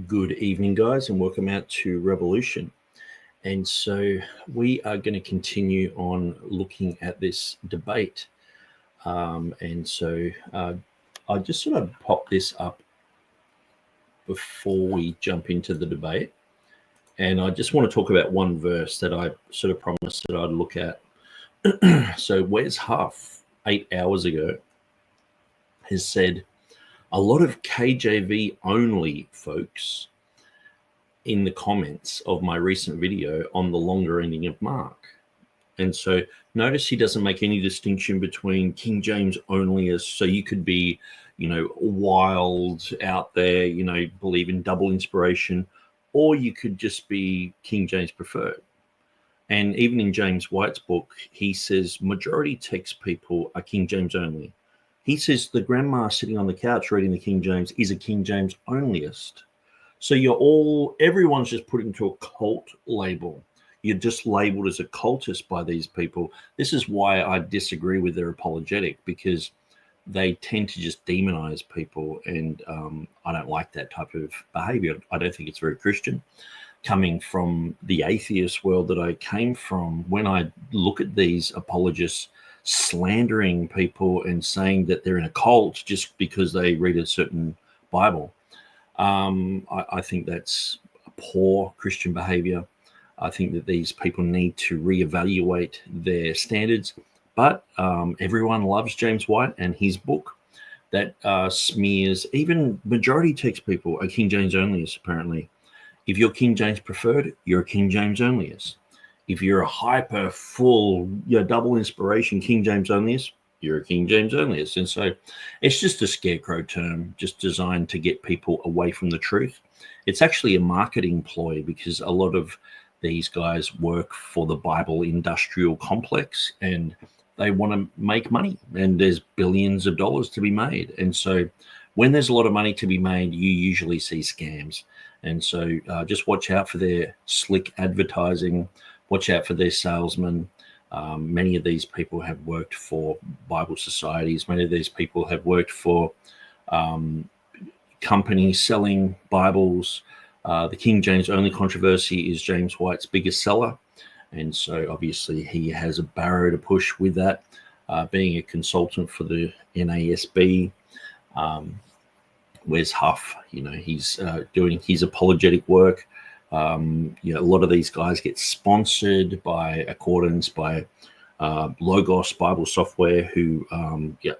Good evening, guys, and welcome out to Revolution. And so we are going to continue on looking at this debate. I just sort of pop this up before we jump into the debate. And I just want to talk about one verse that I sort of promised that I'd look at. So Wes Huff, 8 hours ago, has said, a lot of KJV only folks in the comments of my recent video on the longer ending of Mark. And so notice he doesn't make any distinction between King James onlyists. So you could be, wild out there, believe in double inspiration, or you could just be King James preferred. And even in James White's book, he says majority text people are King James only. He says the grandma sitting on the couch reading the King James is a King James onlyist. So everyone's just put into a cult label. You're just labeled as a cultist by these people. This is why I disagree with their apologetic, because they tend to just demonize people. And I don't like that type of behavior. I don't think it's very Christian. Coming from the atheist world that I came from, when I look at these apologists slandering people and saying that they're in a cult just because they read a certain Bible, I think that's poor Christian behavior. I think that these people need to reevaluate their standards. But everyone loves James White and his book that smears even majority text people are King James onlyists, apparently. If you're King James preferred, you're a King James onlyist. If you're a hyper full, double inspiration King James onlyist, you're a King James onlyist. And so it's just a scarecrow term, just designed to get people away from the truth. It's actually a marketing ploy, because a lot of these guys work for the Bible industrial complex and they want to make money, and there's billions of dollars to be made. And so when there's a lot of money to be made, you usually see scams. And so just watch out for their slick advertising. Watch out for their salesmen. Many of these people have worked for Bible societies. Many of these people have worked for companies selling Bibles. The King James only controversy is James White's biggest seller. And so obviously he has a barrow to push with that, being a consultant for the NASB. Wes Huff, he's doing his apologetic work. A lot of these guys get sponsored by Accordance, by Logos Bible software, who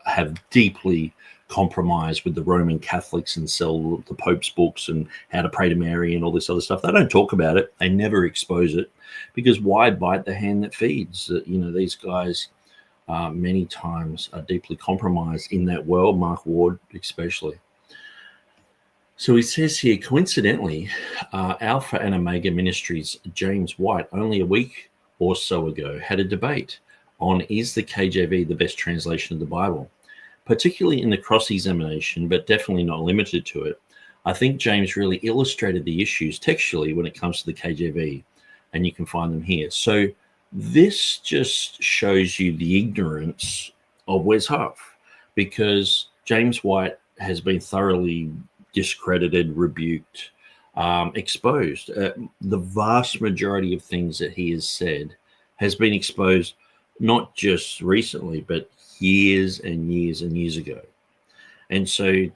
have deeply compromised with the Roman Catholics and sell the Pope's books and how to pray to Mary and all this other stuff. They don't talk about it. They never expose it, because why bite the hand that feeds? These guys many times are deeply compromised in that world, Mark Ward especially. So he says here, coincidentally, Alpha and Omega Ministries' James White, only a week or so ago, had a debate on, is the KJV the best translation of the Bible? Particularly in the cross-examination, but definitely not limited to it. I think James really illustrated the issues textually when it comes to the KJV, and you can find them here. So this just shows you the ignorance of Wes Huff, because James White has been thoroughly discredited, rebuked, exposed. The vast majority of things that he has said has been exposed not just recently, but years and years and years ago. And so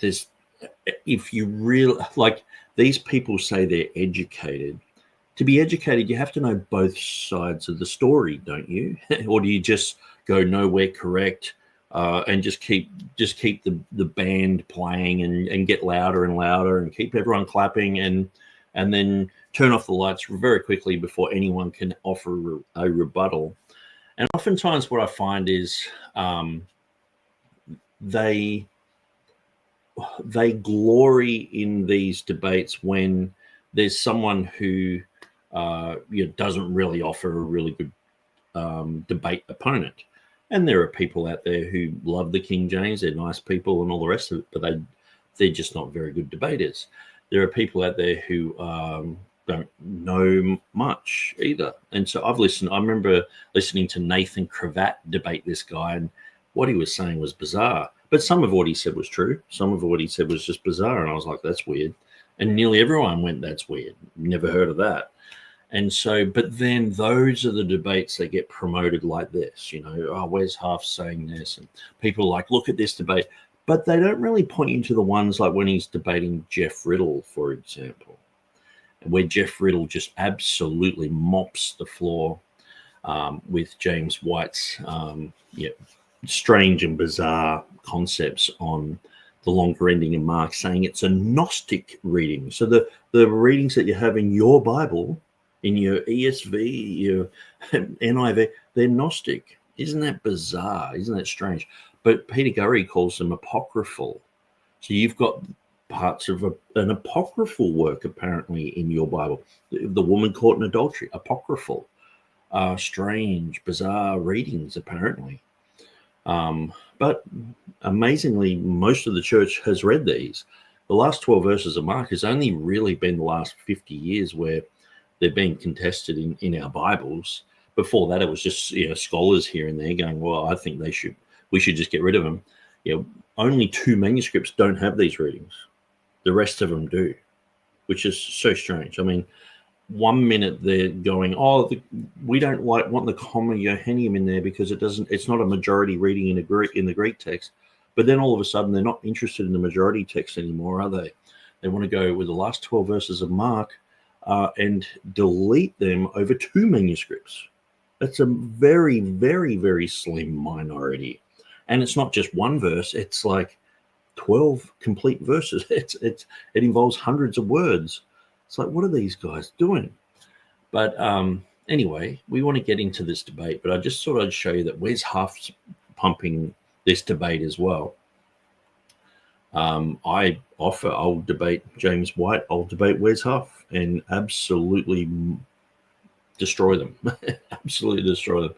if you really, like, these people say they're educated. To be educated, you have to know both sides of the story, don't you? Or do you just go nowhere correct? And just keep the band playing and get louder and louder and keep everyone clapping and then turn off the lights very quickly before anyone can offer a rebuttal. And oftentimes what I find is they glory in these debates when there's someone who doesn't really offer a really good debate opponent. And there are people out there who love the King James, they're nice people and all the rest of it, but they're just not very good debaters. There are people out there who don't know much either. And so I remember listening to Nathan Cravat debate this guy, and what he was saying was bizarre. But some of what he said was true. Some of what he said was just bizarre. And I was like, that's weird. And nearly everyone went, that's weird. Never heard of that. And so, but then those are the debates that get promoted like this, Wes Huff saying this, and people are like, look at this debate. But they don't really point you to the ones like when he's debating Jeff Riddle, for example, where Jeff Riddle just absolutely mops the floor with James White's strange and bizarre concepts on the longer ending in Mark, saying it's a Gnostic reading. So the readings that you have in your Bible, in your ESV, your NIV, they're Gnostic. Isn't that bizarre? Isn't that strange? But Peter Gurry calls them apocryphal. So you've got parts of an apocryphal work apparently in your Bible. The woman caught in adultery, apocryphal. Strange, bizarre readings apparently. But amazingly, most of the church has read these. The last 12 verses of Mark has only really been the last 50 years where they're being contested in our Bibles. Before that, it was just scholars here and there going, well, I think we should just get rid of them. Only 2 manuscripts don't have these readings. The rest of them do, which is so strange. I mean, 1 minute they're going, we don't want the comma Johannium in there because it's not a majority reading in the Greek text. But then all of a sudden they're not interested in the majority text anymore, are they? They want to go with the last 12 verses of Mark and delete them over 2 manuscripts. That's a very, very, very slim minority. And it's not just one verse, it's like 12 complete verses. It involves hundreds of words. It's like, what are these guys doing? But anyway, we want to get into this debate, but I just thought I'd show you that Wes Huff's pumping this debate as well. I'll debate James White, I'll debate Wes Huff and absolutely destroy them. Absolutely destroy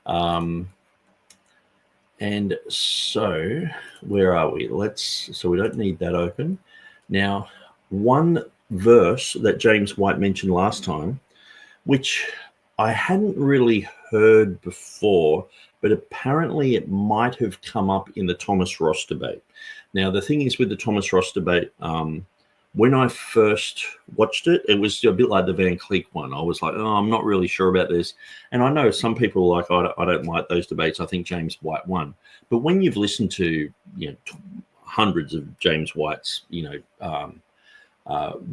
them. And so where are we? So we don't need that open. Now, one verse that James White mentioned last time, which I hadn't really heard before, but apparently it might have come up in the Thomas Ross debate. Now, the thing is with the Thomas Ross debate, when I first watched it, it was a bit like the Van Cleek one. I was like, I'm not really sure about this. And I know some people are like, I don't like those debates. I think James White won. But when you've listened to hundreds of James White's,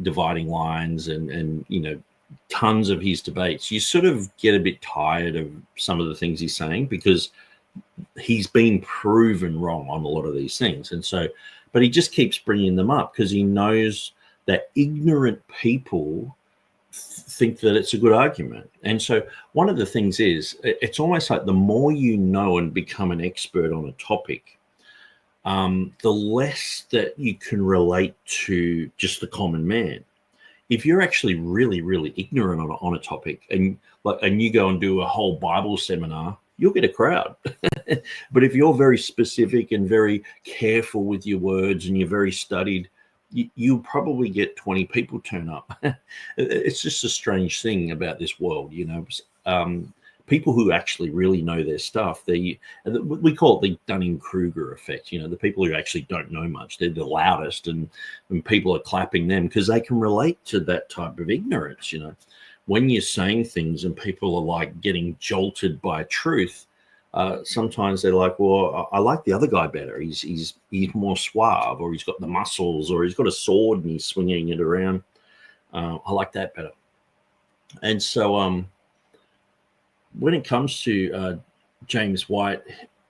dividing lines and tons of his debates, you sort of get a bit tired of some of the things he's saying because he's been proven wrong on a lot of these things. And so, but he just keeps bringing them up because he knows that ignorant people think that it's a good argument. And so one of the things is, it's almost like the more you know and become an expert on a topic, the less that you can relate to just the common man. If you're actually really, really ignorant on a topic and you go and do a whole Bible seminar, you'll get a crowd. But if you're very specific and very careful with your words and you're very studied, you'll probably get 20 people turn up. It's just a strange thing about this world, people who actually really know their stuff, we call it the Dunning-Kruger effect. The people who actually don't know much, they're the loudest and people are clapping them because they can relate to that type of ignorance. When you're saying things and people are like getting jolted by truth, sometimes they're like, well, I like the other guy better. He's more suave, or he's got the muscles, or he's got a sword and he's swinging it around. I like that better. And so when it comes to James White,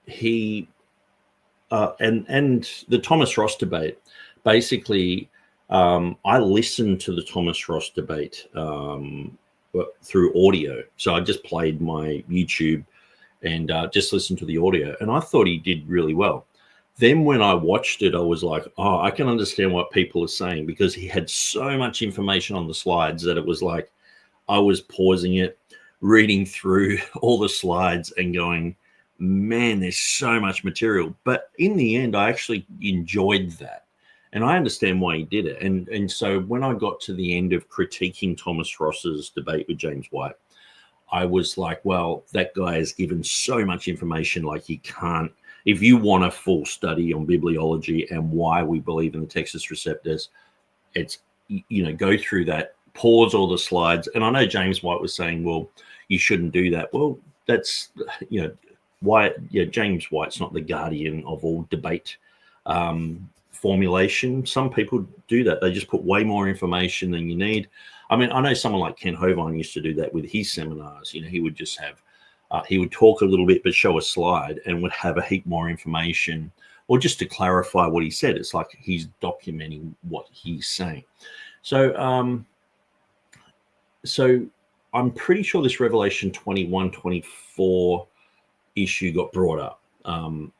he and the Thomas Ross debate, basically, I listened to the Thomas Ross debate through audio. So I just played my YouTube and just listened to the audio, and I thought he did really well. Then when I watched it, I was like, I can understand what people are saying, because he had so much information on the slides that it was like I was pausing it, reading through all the slides and going, man, there's so much material. But in the end, I actually enjoyed that. And I understand why he did it. And so when I got to the end of critiquing Thomas Ross's debate with James White, I was like, well, that guy has given so much information, like he can't. If you want a full study on bibliology and why we believe in the Textus Receptus, it's go through that, pause all the slides. And I know James White was saying, well, you shouldn't do that. Well, that's, why, James White's not the guardian of all debate formulation. Some people do that. They just put way more information than you need. I mean, I know someone like Ken Hovind used to do that with his seminars. He would just have, he would talk a little bit, but show a slide and would have a heap more information, or just to clarify what he said. It's like he's documenting what he's saying. So, so I'm pretty sure this Revelation 21-24 issue got brought up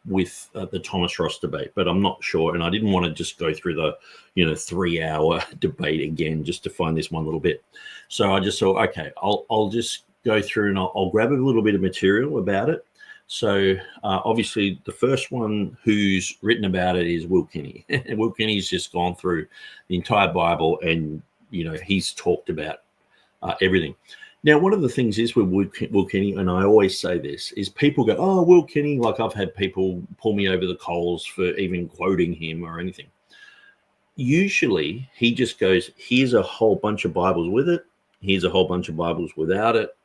with the Thomas Ross debate, but I'm not sure. And I didn't want to just go through the, 3-hour debate again, just to find this one little bit. So I just thought, okay, I'll just go through and I'll grab a little bit of material about it. So obviously the first one who's written about it is Will Kinney. And Will Kinney's just gone through the entire Bible, and, he's talked about everything. Now, one of the things is with Will Kinney, and I always say this, is people go, oh, Will Kinney, like I've had people pull me over the coals for even quoting him or anything. Usually he just goes, here's a whole bunch of Bibles with it. Here's a whole bunch of Bibles without it.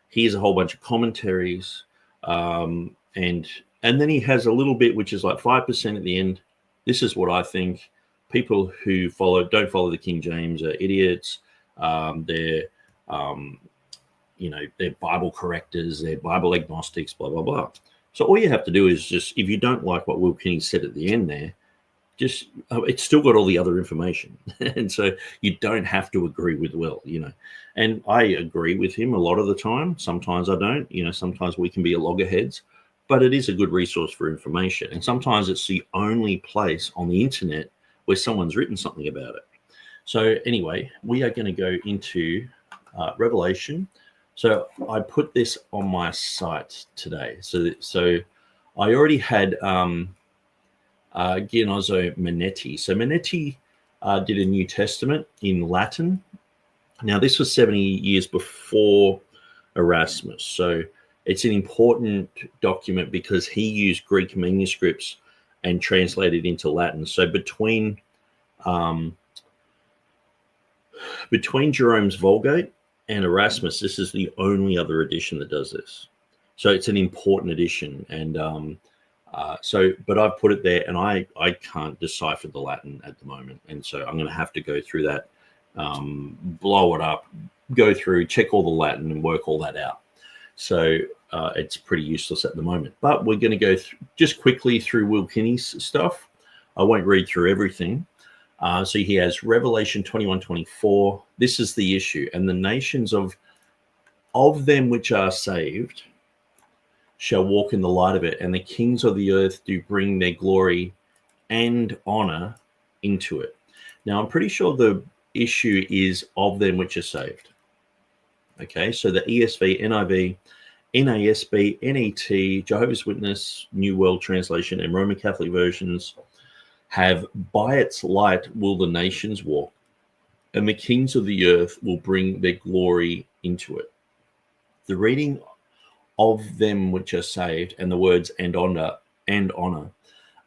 Here's a whole bunch of commentaries. And then he has a little bit, which is like 5% at the end. This is what I think. People who don't follow the King James are idiots. They're Bible correctors, they're Bible agnostics, blah, blah, blah. So all you have to do is just, if you don't like what Will Kinney said at the end there, just, it's still got all the other information. And so you don't have to agree with Will, And I agree with him a lot of the time. Sometimes I don't, sometimes we can be loggerheads, but it is a good resource for information. And sometimes it's the only place on the internet where someone's written something about it. So anyway, we are going to go into Revelation. So I put this on my site today. So I already had Gianozzo Manetti. So Manetti did a New Testament in Latin. Now, this was 70 years before Erasmus. So it's an important document because he used Greek manuscripts and translated into Latin. So between Jerome's Vulgate and Erasmus, this is the only other edition that does this. So it's an important edition. And but I've put it there, and I can't decipher the Latin at the moment. And so I'm going to have to go through that, blow it up, go through, check all the Latin and work all that out. So it's pretty useless at the moment. But we're going to go just quickly through Will Kinney's stuff. I won't read through everything. So he has Revelation 21-24. This is the issue. And the nations of them which are saved shall walk in the light of it, and the kings of the earth do bring their glory and honor into it. Now, I'm pretty sure the issue is of them which are saved. Okay, so the ESV, NIV, NASB, NET, Jehovah's Witness, New World Translation, and Roman Catholic versions have, by its light will the nations walk, and the kings of the earth will bring their glory into it. The reading of them which are saved and the words and honor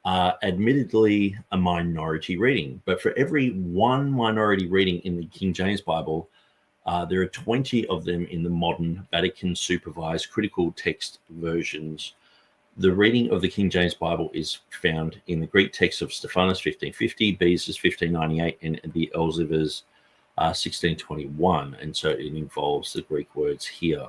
are admittedly a minority reading, but for every one minority reading in the King James Bible, there are 20 of them in the modern Vatican supervised critical text versions. The reading of the King James Bible is found in the Greek text of Stephanus 1550, Beza's 1598, and the Elzevir's 1621, and so it involves the Greek words here.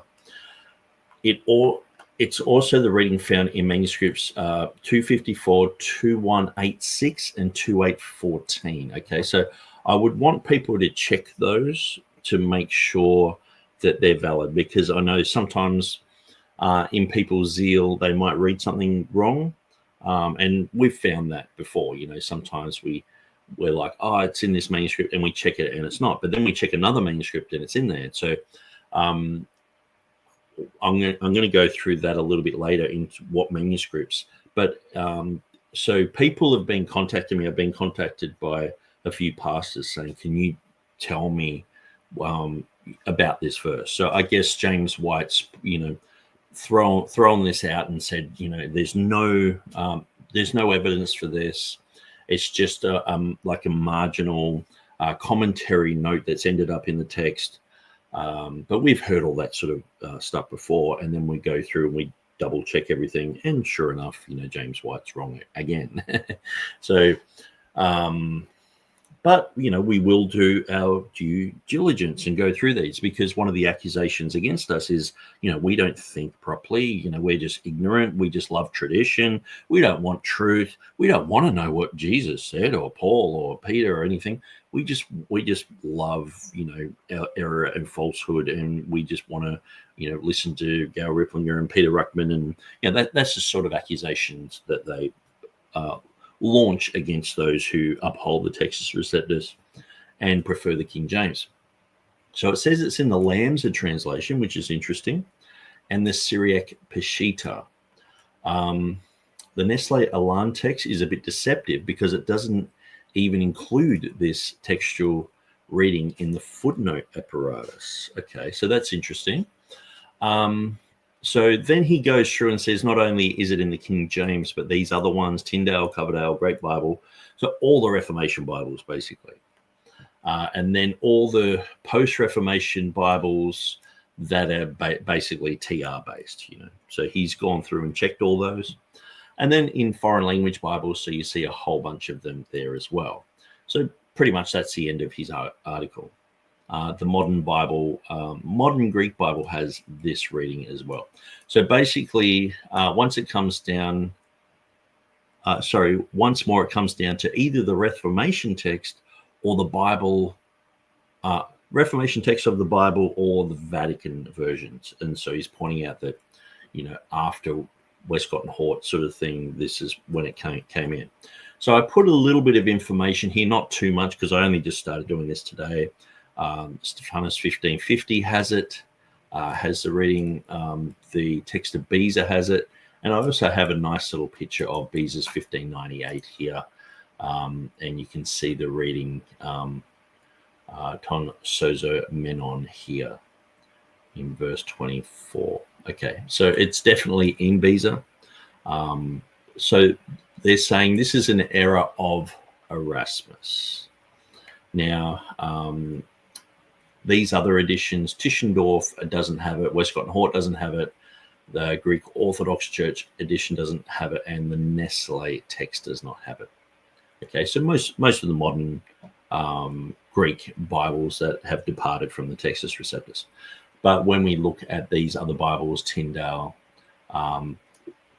It's also the reading found in manuscripts 254, 2186, and 2814. Okay, so I would want people to check those to make sure that they're valid, because I know sometimes in people's zeal they might read something wrong, and we've found that before. Sometimes we're like, oh, it's in this manuscript, and we check it and it's not, but then we check another manuscript and it's in there. So I'm going to go through that a little bit later into what manuscripts. But so people have been contacting me. I've been contacted by a few pastors saying, can you tell me about this verse? So I guess James White's, thrown this out and said, there's no evidence for this. It's just like a marginal commentary note that's ended up in the text. But we've heard all that sort of stuff before, and then we go through and we double check everything, and sure enough, James White's wrong again. So, but we will do our due diligence and go through these, because one of the accusations against us is, we don't think properly. We're just ignorant. We just love tradition. We don't want truth. We don't want to know what Jesus said, or Paul, or Peter, or anything. We just love, our error and falsehood, and we just want to, listen to Gail Ripplinger and Peter Ruckman, and that's the sort of accusations that they launch against those who uphold the Textus Receptus and prefer the King James. So it says it's in the Lamb's translation, which is interesting, and the Syriac Peshitta. The Nestle Aland text is a bit deceptive because it doesn't even include this textual reading in the footnote apparatus. Okay, so that's interesting. So then he goes through and says, not only is it in the King James, but these other ones, Tyndale, Coverdale, Great Bible, so all the Reformation Bibles, basically. And then all the post-Reformation Bibles that are basically TR-based, So he's gone through and checked all those. And then in foreign language Bibles, so you see a whole bunch of them there as well. So pretty much that's the end of his article. The modern Bible, modern Greek Bible has this reading as well. So basically, once more it comes down to either the Reformation text or the Bible, Reformation text of the Bible, or the Vatican versions. And so he's pointing out that, after Westcott and Hort sort of thing, this is when it came in. So I put a little bit of information here, not too much, because I only just started doing this today. Stephanus 1550 has it, has the reading. The text of Beza has it, and I also have a nice little picture of Beza's 1598 here, and you can see the reading ton sozo menon here in verse 24. Okay, so it's definitely in Beza. So they're saying this is an error of Erasmus. Now, these other editions, Tischendorf doesn't have it, Westcott and Hort doesn't have it, the Greek Orthodox Church edition doesn't have it, and the Nestle text does not have it. Okay, so most of the modern Greek Bibles that have departed from the Textus Receptus. But when we look at these other Bibles, Tyndale,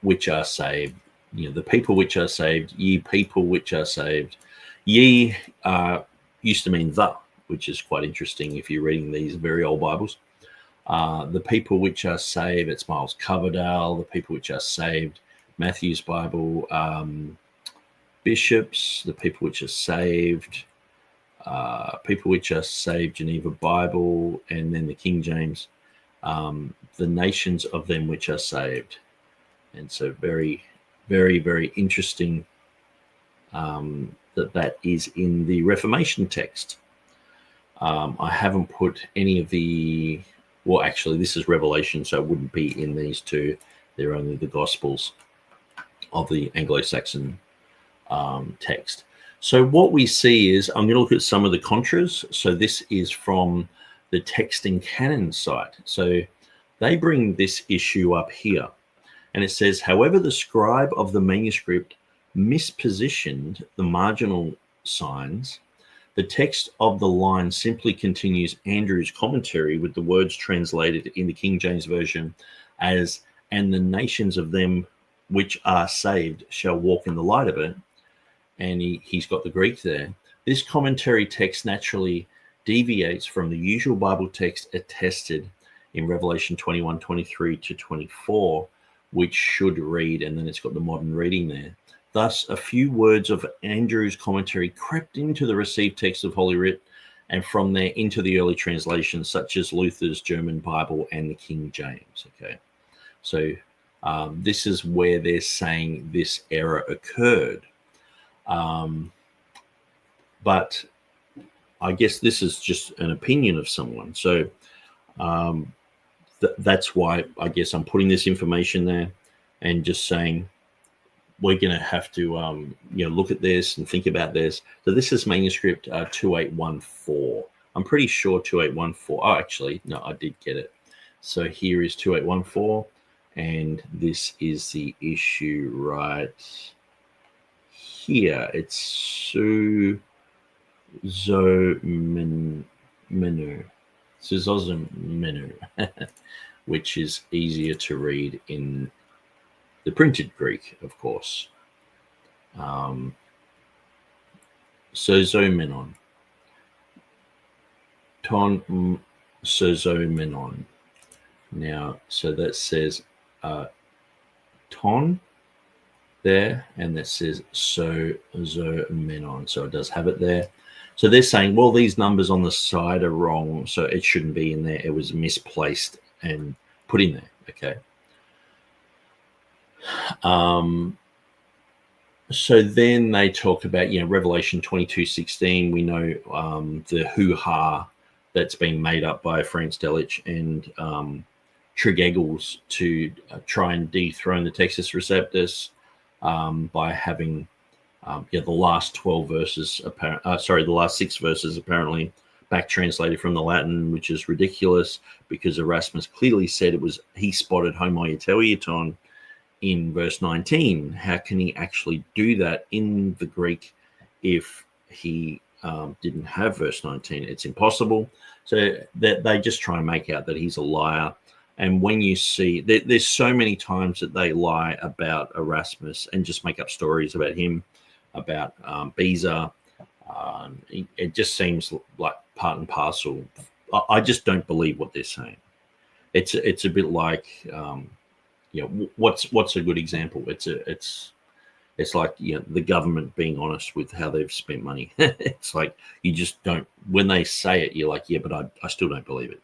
which are saved, the people which are saved, ye people which are saved, ye used to mean the, which is quite interesting if you're reading these very old Bibles. The people which are saved, it's Miles Coverdale. The people which are saved, Matthew's Bible. Bishops, the people which are saved. People which are saved, Geneva Bible. And then the King James, the nations of them which are saved. And so very, very, very interesting that is in the Reformation text. I haven't put any of the, well, actually, this is Revelation, so it wouldn't be in these two. They're only the Gospels of the Anglo-Saxon text. So what we see is, I'm going to look at some of the contras. So this is from the Text and Canon site. So they bring this issue up here. And it says, however, the scribe of the manuscript mispositioned the marginal signs, the text of the line simply continues Andrew's commentary with the words translated in the King James Version as, and the nations of them which are saved shall walk in the light of it. And he's got the Greek there. This commentary text naturally deviates from the usual Bible text attested in Revelation 21, 23 to 24, which should read, and then it's got the modern reading there. Thus, a few words of Andrew's commentary crept into the received text of Holy Writ, and from there into the early translations, such as Luther's German Bible and the King James. Okay, so this is where they're saying this error occurred. But I guess this is just an opinion of someone. So that's why I guess I'm putting this information there and just saying we're going to have to look at this and think about this. So this is manuscript 2814. I'm pretty sure 2814. Oh, actually, no, I did get it. So here is 2814, and this is the issue right here. It's Suzomenu, which is easier to read in the printed Greek, of course. Sozomenon. Ton sozomenon. Now, so that says ton there, and that says sozomenon. So it does have it there. So they're saying, well, these numbers on the side are wrong, so it shouldn't be in there. It was misplaced and put in there. Okay. So then they talk about, Revelation 22:16. We know the hoo-ha that's been made up by Franz Delitzsch and Tregegels to try and dethrone the Textus Receptus by having the last 12 verses, the last 6 verses apparently back translated from the Latin, which is ridiculous because Erasmus clearly said he spotted homoioutelioton in verse 19. How can he actually do that in the Greek if he didn't have verse 19? It's impossible. So they just try and make out that he's a liar. And when you see, there's so many times that they lie about Erasmus and just make up stories about him, about Beza. It just seems like part and parcel. I just don't believe what they're saying. It's a bit like, what's a good example? It's like the government being honest with how they've spent money. It's like you just don't. When they say it, you're like, yeah, but I still don't believe it.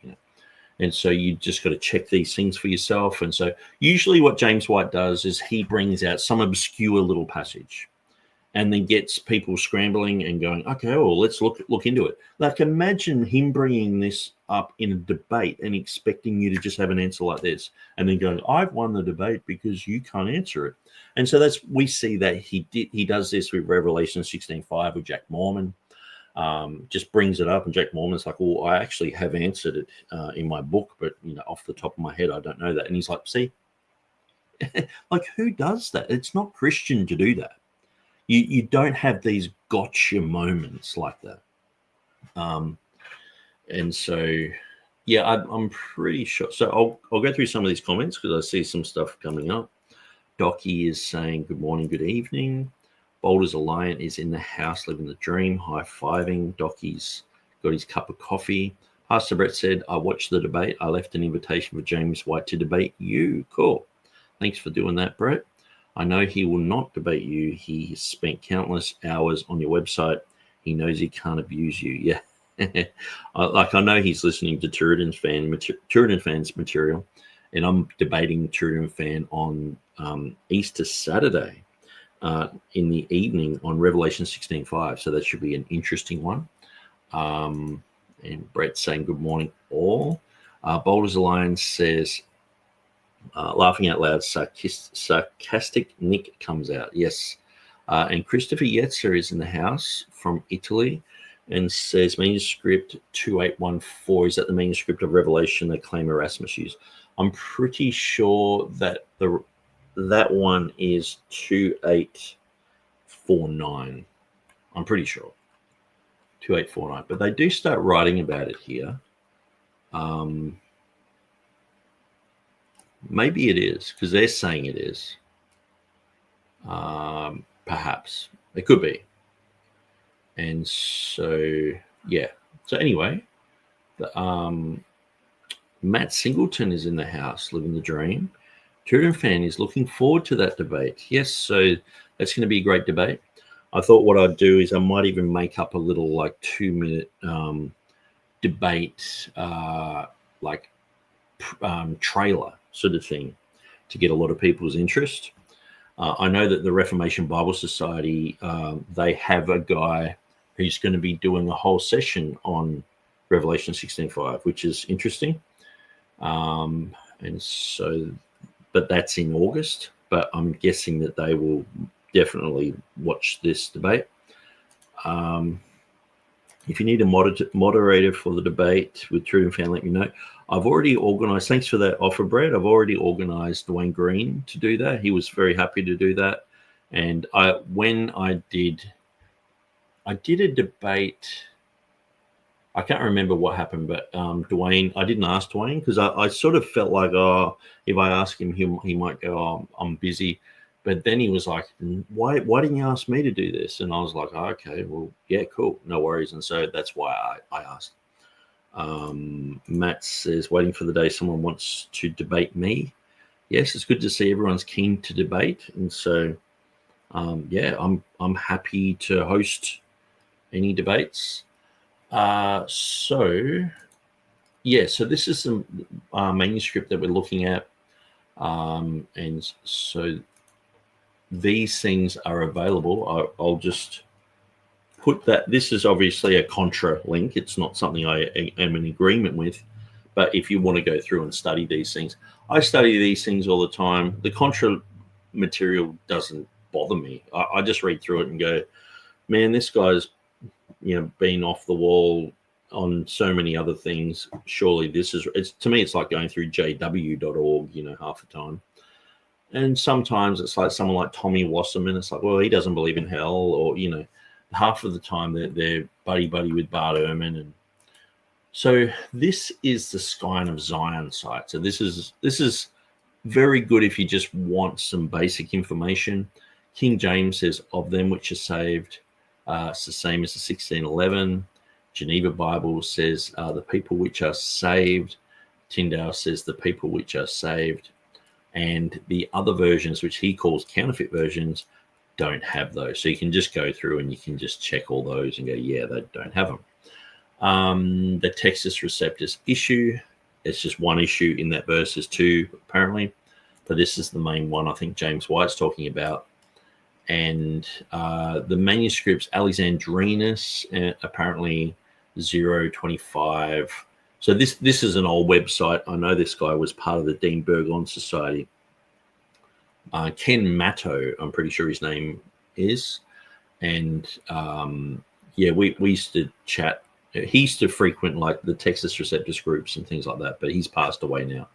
And so you just got to check these things for yourself. And so usually what James White does is he brings out some obscure little passage and then gets people scrambling and going, okay, well, let's look into it. Like imagine him bringing this up in a debate and expecting you to just have an answer like this and then going, I've won the debate because you can't answer it. And so we see that he does this with Revelation 16:5 with Jack Mormon. Just brings it up, and Jack Mormon's like, well, I actually have answered it in my book, but off the top of my head, I don't know that. And he's like, see, like who does that? It's not Christian to do that. You don't have these gotcha moments like that. And so, yeah, I'm pretty sure. So I'll go through some of these comments because I see some stuff coming up. Docky is saying good morning, good evening. Boulder's a lion is in the house living the dream, high-fiving. Docky's got his cup of coffee. Pastor Brett said, I watched the debate. I left an invitation for James White to debate you. Cool. Thanks for doing that, Brett. I know he will not debate you. He has spent countless hours on your website. He knows he can't abuse you. Yeah. I know he's listening to TurretinFan's material, and I'm debating TurretinFan on Easter Saturday. In the evening on Revelation 16:5, so that should be an interesting one. And Brett's saying good morning all. Boulder's Alliance says, laughing out loud, sarcastic Nick comes out. Yes. And Christopher Yetzer is in the house from Italy and says manuscript 2814 is that the manuscript of Revelation they claim Erasmus used. I'm pretty sure that that one is 2849. I'm pretty sure 2849, but they do start writing about it here. Maybe it is because they're saying it is. Perhaps it could be. And so, yeah. So anyway, Matt Singleton is in the house living the dream. TurretinFan is looking forward to that debate. Yes, so that's going to be a great debate. I thought what I'd do is I might even make up a little 2-minute debate, trailer sort of thing to get a lot of people's interest. I know that the Reformation Bible Society, they have a guy who's going to be doing a whole session on Revelation 16:5, which is interesting. And so... But that's in August. but I'm guessing that they will definitely watch this debate. If you need a moderator for the debate with TurretinFan, let me know. I've already organised, thanks for that offer, Brett. I've already organised Dwayne Green to do that. He was very happy to do that. And when I did a debate, I can't remember what happened, but Dwayne, I didn't ask Dwayne because I sort of felt like, if I ask him, he might go, I'm busy. But then he was like, why didn't you ask me to do this? And I was like, okay, well, yeah, cool, no worries. And so that's why I asked. Matt says, waiting for the day someone wants to debate me. Yes, it's good to see everyone's keen to debate. And so, yeah, I'm happy to host any debates. So this is some manuscript that we're looking at. And so these things are available. I'll just put that. This is obviously a contra link. It's not something I am in agreement with. But if you want to go through and study these things, I study these things all the time. The contra material doesn't bother me. I just read through it and go, man, this guy's been off the wall on so many other things. Surely it's to me, it's like going through jw.org, half the time. And sometimes it's like someone like Tommy Wasserman. It's like, well, he doesn't believe in hell, or half of the time they're buddy with Bart Ehrman. And so this is the Scion of Zion site. So this is very good if you just want some basic information. King James says, of them which are saved, it's the same as the 1611. Geneva Bible says the people which are saved. Tyndale says the people which are saved. And the other versions, which he calls counterfeit versions, don't have those. So you can just go through and you can just check all those and go, yeah, they don't have them. The Textus Receptus issue, it's just one issue in that verse. There's two, apparently. But this is the main one I think James White's talking about. And the manuscripts, Alexandrinus, apparently 025. So this is an old website. I know this guy was part of the Dean Burgon Society. Ken Matto, I'm pretty sure his name is. And we used to chat. He used to frequent like the Textus Receptus groups and things like that, but he's passed away now.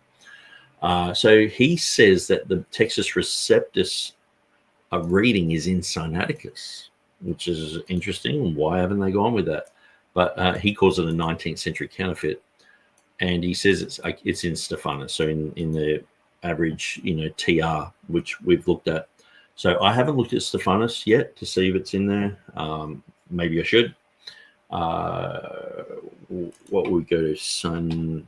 So he says that the Textus Receptus reading is in Sinaiticus, which is interesting. Why haven't they gone with that? But he calls it a 19th century counterfeit. And he says it's in Stephanus, so in the average, TR, which we've looked at. So I haven't looked at Stephanus yet to see if it's in there. Maybe I should. What would we go to? Sin,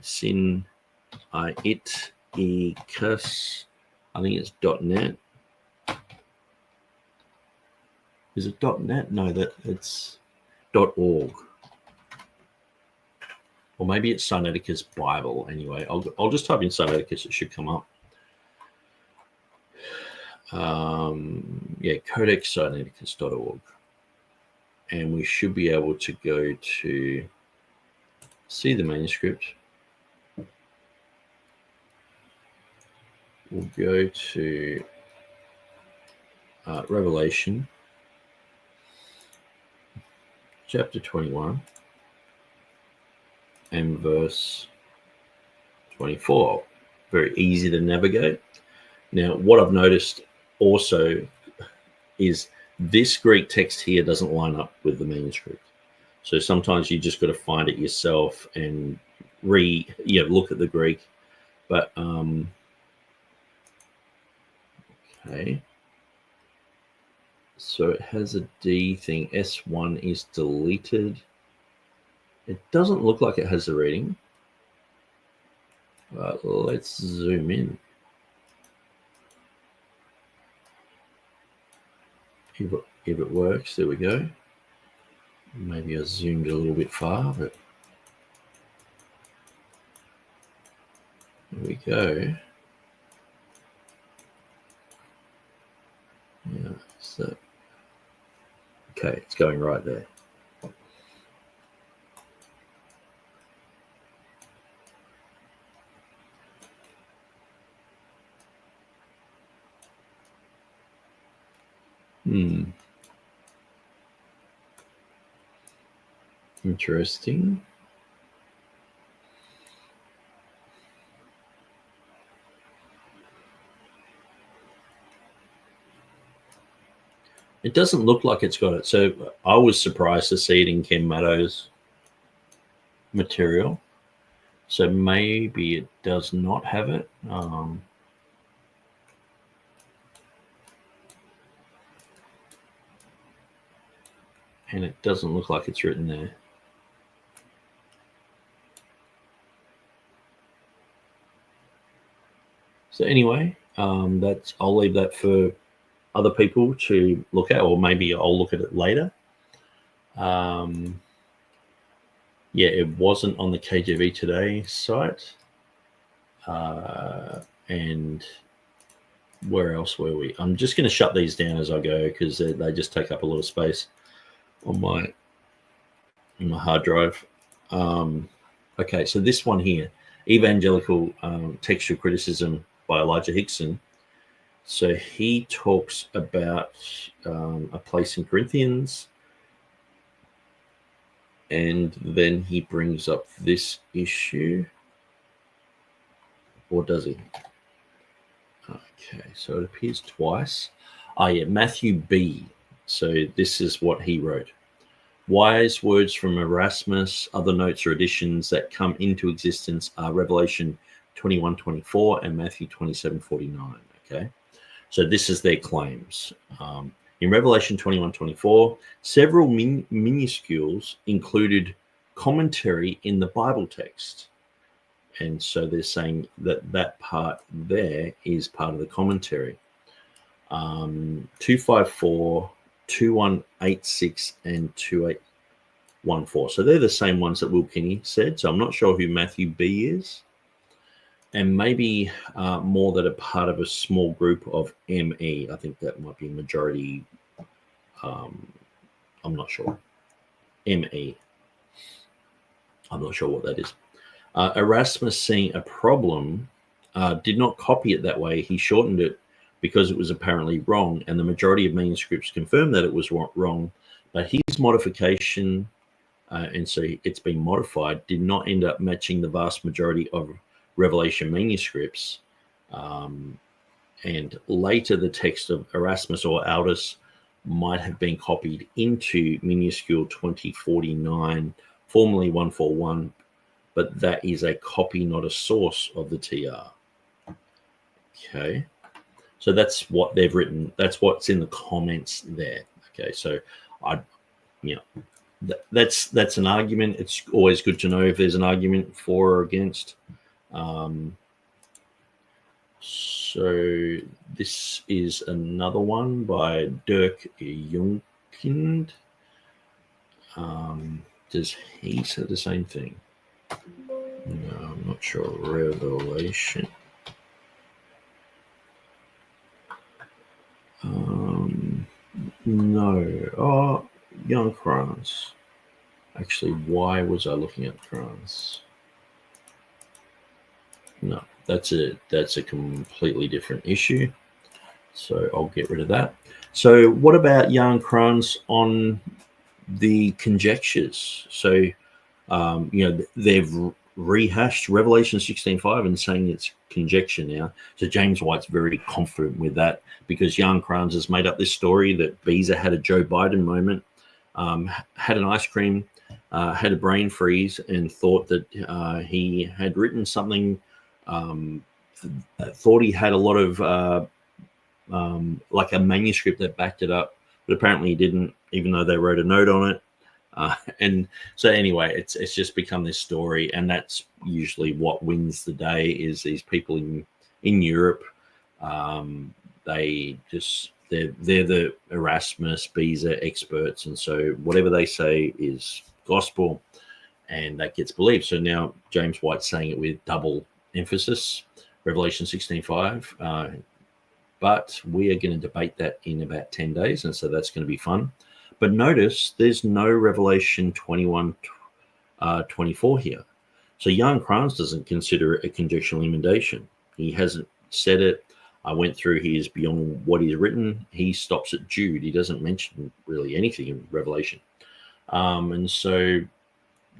it, ecus. I think it's .net. Is it .net? No, it's .org. Or maybe it's Sinaiticus Bible. Anyway, I'll just type in Sinaiticus. It should come up. codexsinaiticus.org. And we should be able to go to see the manuscript. We'll go to Revelation, chapter 21. And verse 24. Very easy to navigate. Now, what I've noticed also is this Greek text here doesn't line up with the manuscript. So sometimes you just got to find it yourself and look at the Greek. But okay. So it has a D thing. S1 is deleted. It doesn't look like it has the reading. But let's zoom in. If it works, there we go. Maybe I zoomed a little bit far, but there we go. Yeah, so okay, it's going right there. Interesting. It doesn't look like it's got it. So I was surprised to see it in Ken Maddow's material. So maybe it does not have it. And it doesn't look like it's written there. So anyway, I'll leave that for other people to look at, or maybe I'll look at it later. Yeah, it wasn't on the KJV Today site. And where else were we? I'm just going to shut these down as I go because they just take up a lot of space on my hard drive. Okay, so this one here, Evangelical Textual Criticism by Elijah Hixson. So he talks about a place in Corinthians, and then he brings up this issue. Or does he? Okay, so it appears twice. Oh, yeah, Matthew B. So this is what he wrote. Wise words from Erasmus, other notes or additions that come into existence are Revelation 21:24 and Matthew 27:49. Okay, so this is their claims. In Revelation 21:24, several minuscules included commentary in the Bible text. And so they're saying that part there is part of the commentary. 254, 2186, and 2814. So they're the same ones that Will Kinney said. So I'm not sure who Matthew B is. And maybe more that are part of a small group of ME. I think that might be majority. I'm not sure. ME. I'm not sure what that is. Erasmus, seeing a problem, did not copy it that way. He shortened it because it was apparently wrong, and the majority of manuscripts confirmed that it was wrong. But his modification, and so it's been modified, did not end up matching the vast majority of Revelation manuscripts. And later, the text of Erasmus or Aldous might have been copied into minuscule 2049, formerly 141. But that is a copy, not a source of the TR. Okay, so that's what they've written. That's what's in the comments there. Okay, so that's an argument. It's always good to know if there's an argument for or against. So this is another one by Dirk Junkind. Does he say the same thing? No, I'm not sure. Revelation. No. Oh, Young Krans. Actually, why was I looking at Krans? No, that's a completely different issue. So I'll get rid of that. So what about Jan Krans on the conjectures? So they've rehashed Revelation 16:5 and saying it's conjecture now. So James White's very confident with that because Jan Krans has made up this story that Beezer had a Joe Biden moment, had an ice cream, had a brain freeze, and thought that he had written something, thought he had a lot of like a manuscript that backed it up, but apparently he didn't, even though they wrote a note on it. And so anyway, it's just become this story, and that's usually what wins the day is these people in Europe. They're the Erasmus, Beezer experts, and so whatever they say is gospel, and that gets believed. So now James White's saying it with double emphasis, Revelation 16:5. But we are going to debate that in about 10 days, and so that's going to be fun. But notice there's no Revelation 21:24 here. So Jan Krans doesn't consider it a conjectural emendation. He hasn't said it. I went through his beyond what he's written. He stops at Jude. He doesn't mention really anything in Revelation. And so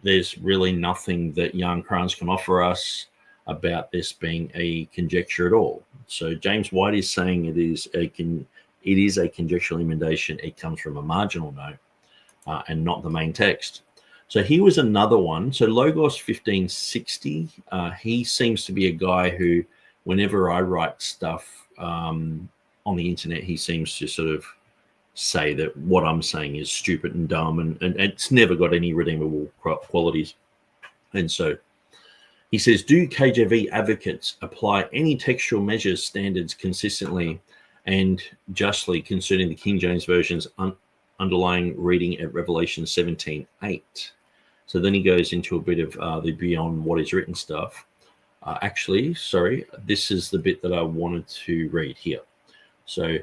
there's really nothing that Jan Kranz can offer us about this being a conjecture at all. So James White is saying it is a conjectural emendation. It comes from a marginal note and not the main text. So here was another one. So Logos 1560, he seems to be a guy who, whenever I write stuff on the internet, he seems to sort of say that what I'm saying is stupid and dumb, and it's never got any redeemable qualities. And so he says, do KJV advocates apply any textual measures standards consistently and justly concerning the King James Version's underlying reading at Revelation 17:8? So then he goes into a bit of the beyond what is written stuff. Actually, sorry, this is the bit that I wanted to read here. So,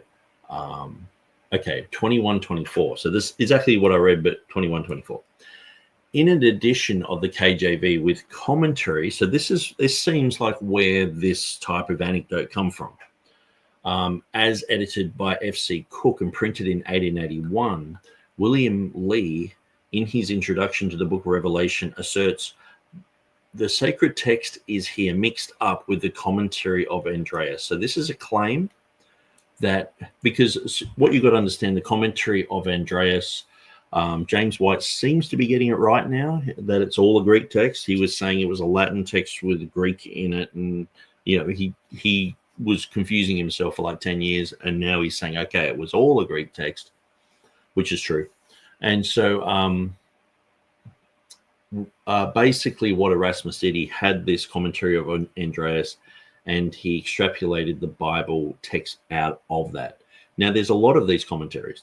okay, 21:24. So this is exactly what I read, but 21:24. In an edition of the KJV with commentary, so this seems like where this type of anecdote come from. As edited by F.C. Cook and printed in 1881, William Lee, in his introduction to the book of Revelation, asserts the sacred text is here mixed up with the commentary of Andreas. So this is a claim that, because what you've got to understand, the commentary of Andreas, James White seems to be getting it right now, that it's all a Greek text. He was saying it was a Latin text with Greek in it, and he was confusing himself for like 10 years, and now he's saying, okay, it was all a Greek text, which is true. And so basically what Erasmus did, he had this commentary of Andreas, and he extrapolated the Bible text out of that. Now, there's a lot of these commentaries.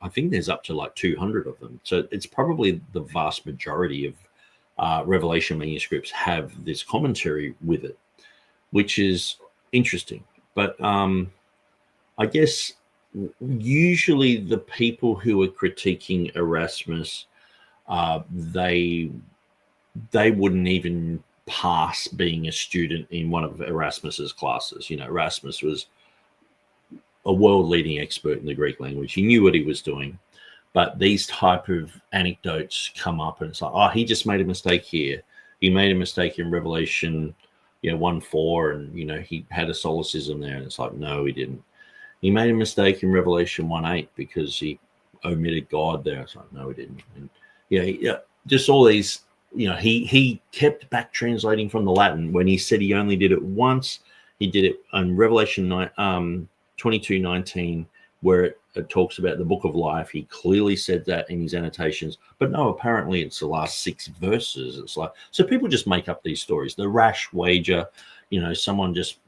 I think there's up to like 200 of them. So it's probably the vast majority of Revelation manuscripts have this commentary with it, which is interesting. But I guess usually the people who are critiquing Erasmus, they wouldn't even pass being a student in one of Erasmus's classes. Erasmus was a world-leading expert in the Greek language. He knew what he was doing. But these type of anecdotes come up, and it's like, oh, he just made a mistake here. He made a mistake in Revelation 1:4, and he had a solecism there. And it's like, no, he didn't. He made a mistake in Revelation 1:8 because he omitted God there. It's like, no, he didn't. And just all these. He kept back translating from the Latin when he said he only did it once. He did it in Revelation 22:19, where it talks about the book of life. He clearly said that in his annotations, but no, apparently it's the last 6 verses. It's like, so people just make up these stories. The rash wager, someone just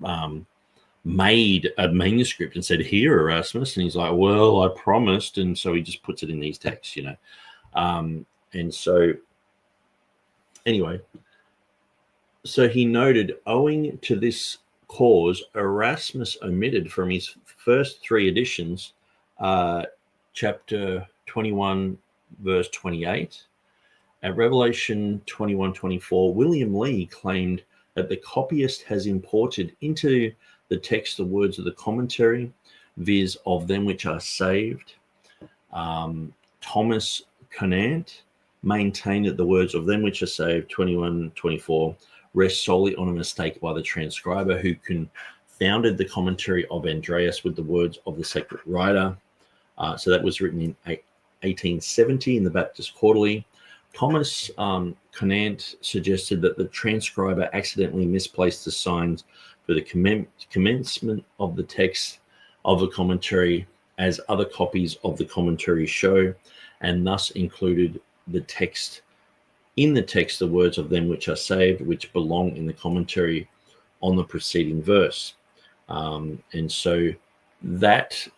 made a manuscript and said, here, Erasmus, and he's like, well, I promised, and so he just puts it in these texts, and so anyway, so he noted, owing to this cause, Erasmus omitted from his first 3 editions, chapter 21, verse 28. At Revelation 21:24, William Lee claimed that the copyist has imported into the text the words of the commentary, viz. Of them which are saved. Thomas Conant maintained that the words of them which are saved, 21:24, rest solely on a mistake by the transcriber who confounded the commentary of Andreas with the words of the sacred writer. So that was written in 1870 in the Baptist Quarterly. Thomas Conant suggested that the transcriber accidentally misplaced the signs for the commencement of the text of the commentary, as other copies of the commentary show, and thus included the text the words of them which are saved, which belong in the commentary on the preceding verse. And so that,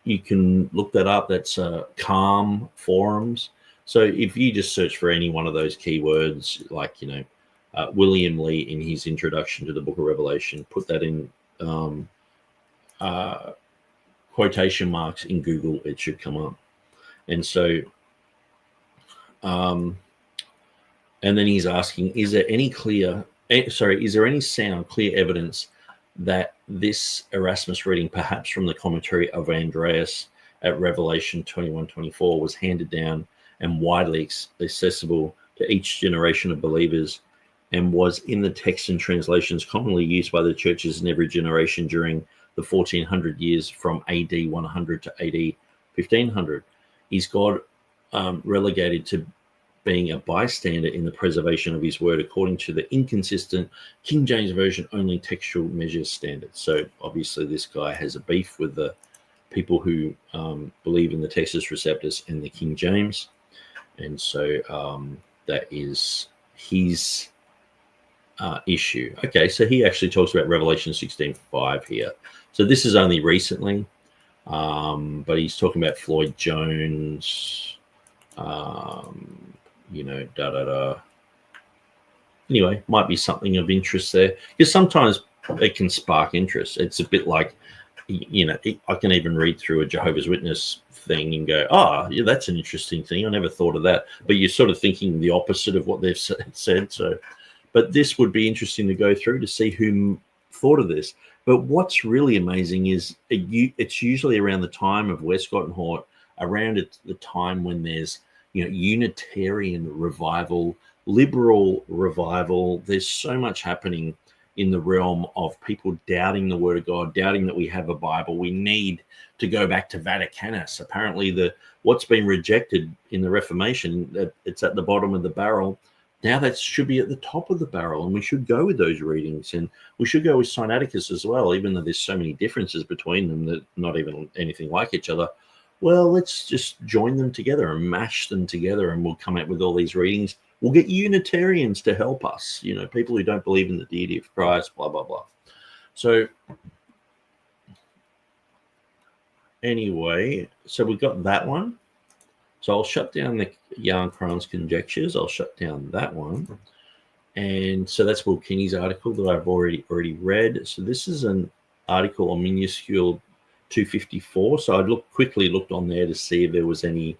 you can look that up. That's Calm Forums. So if you just search for any one of those keywords, like, William Lee in his introduction to the book of Revelation, put that in quotation marks in Google, it should come up. And so and then he's asking, is there any sound, clear evidence that this Erasmus reading, perhaps from the commentary of Andreas at Revelation 21:24, was handed down and widely accessible to each generation of believers, and was in the text and translations commonly used by the churches in every generation during the 1400 years from AD 100 to AD 1500. Is God relegated to being a bystander in the preservation of his word according to the inconsistent King James Version only textual measures standard? So obviously this guy has a beef with the people who believe in the Textus Receptus and the King James. And so that is his issue. Okay, so he actually talks about Revelation 16:5 here. So this is only recently, but he's talking about Floyd Jones, Anyway, might be something of interest there, because sometimes it can spark interest. It's a bit like, I can even read through a Jehovah's Witness thing and go, yeah, that's an interesting thing. I never thought of that. But you're sort of thinking the opposite of what they've said. So, but this would be interesting to go through to see who thought of this. But what's really amazing is it's usually around the time of Westcott and Hort, around the time when there's Unitarian revival, liberal revival. There's so much happening in the realm of people doubting the word of God, doubting that we have a Bible. We need to go back to Vaticanus. Apparently what's been rejected in the Reformation, that it's at the bottom of the barrel. Now that should be at the top of the barrel, and we should go with those readings, and we should go with Sinaiticus as well, even though there's so many differences between them that not even anything like each other. Well, let's just join them together and mash them together, and we'll come out with all these readings. We'll get Unitarians to help us, people who don't believe in the deity of Christ, blah, blah, blah. So anyway, so we've got that one. So I'll shut down the Jan Cron's conjectures. I'll shut down that one. And so that's Will Kinney's article that I've already read. So this is an article on minuscule 254. So I quickly looked on there to see if there was any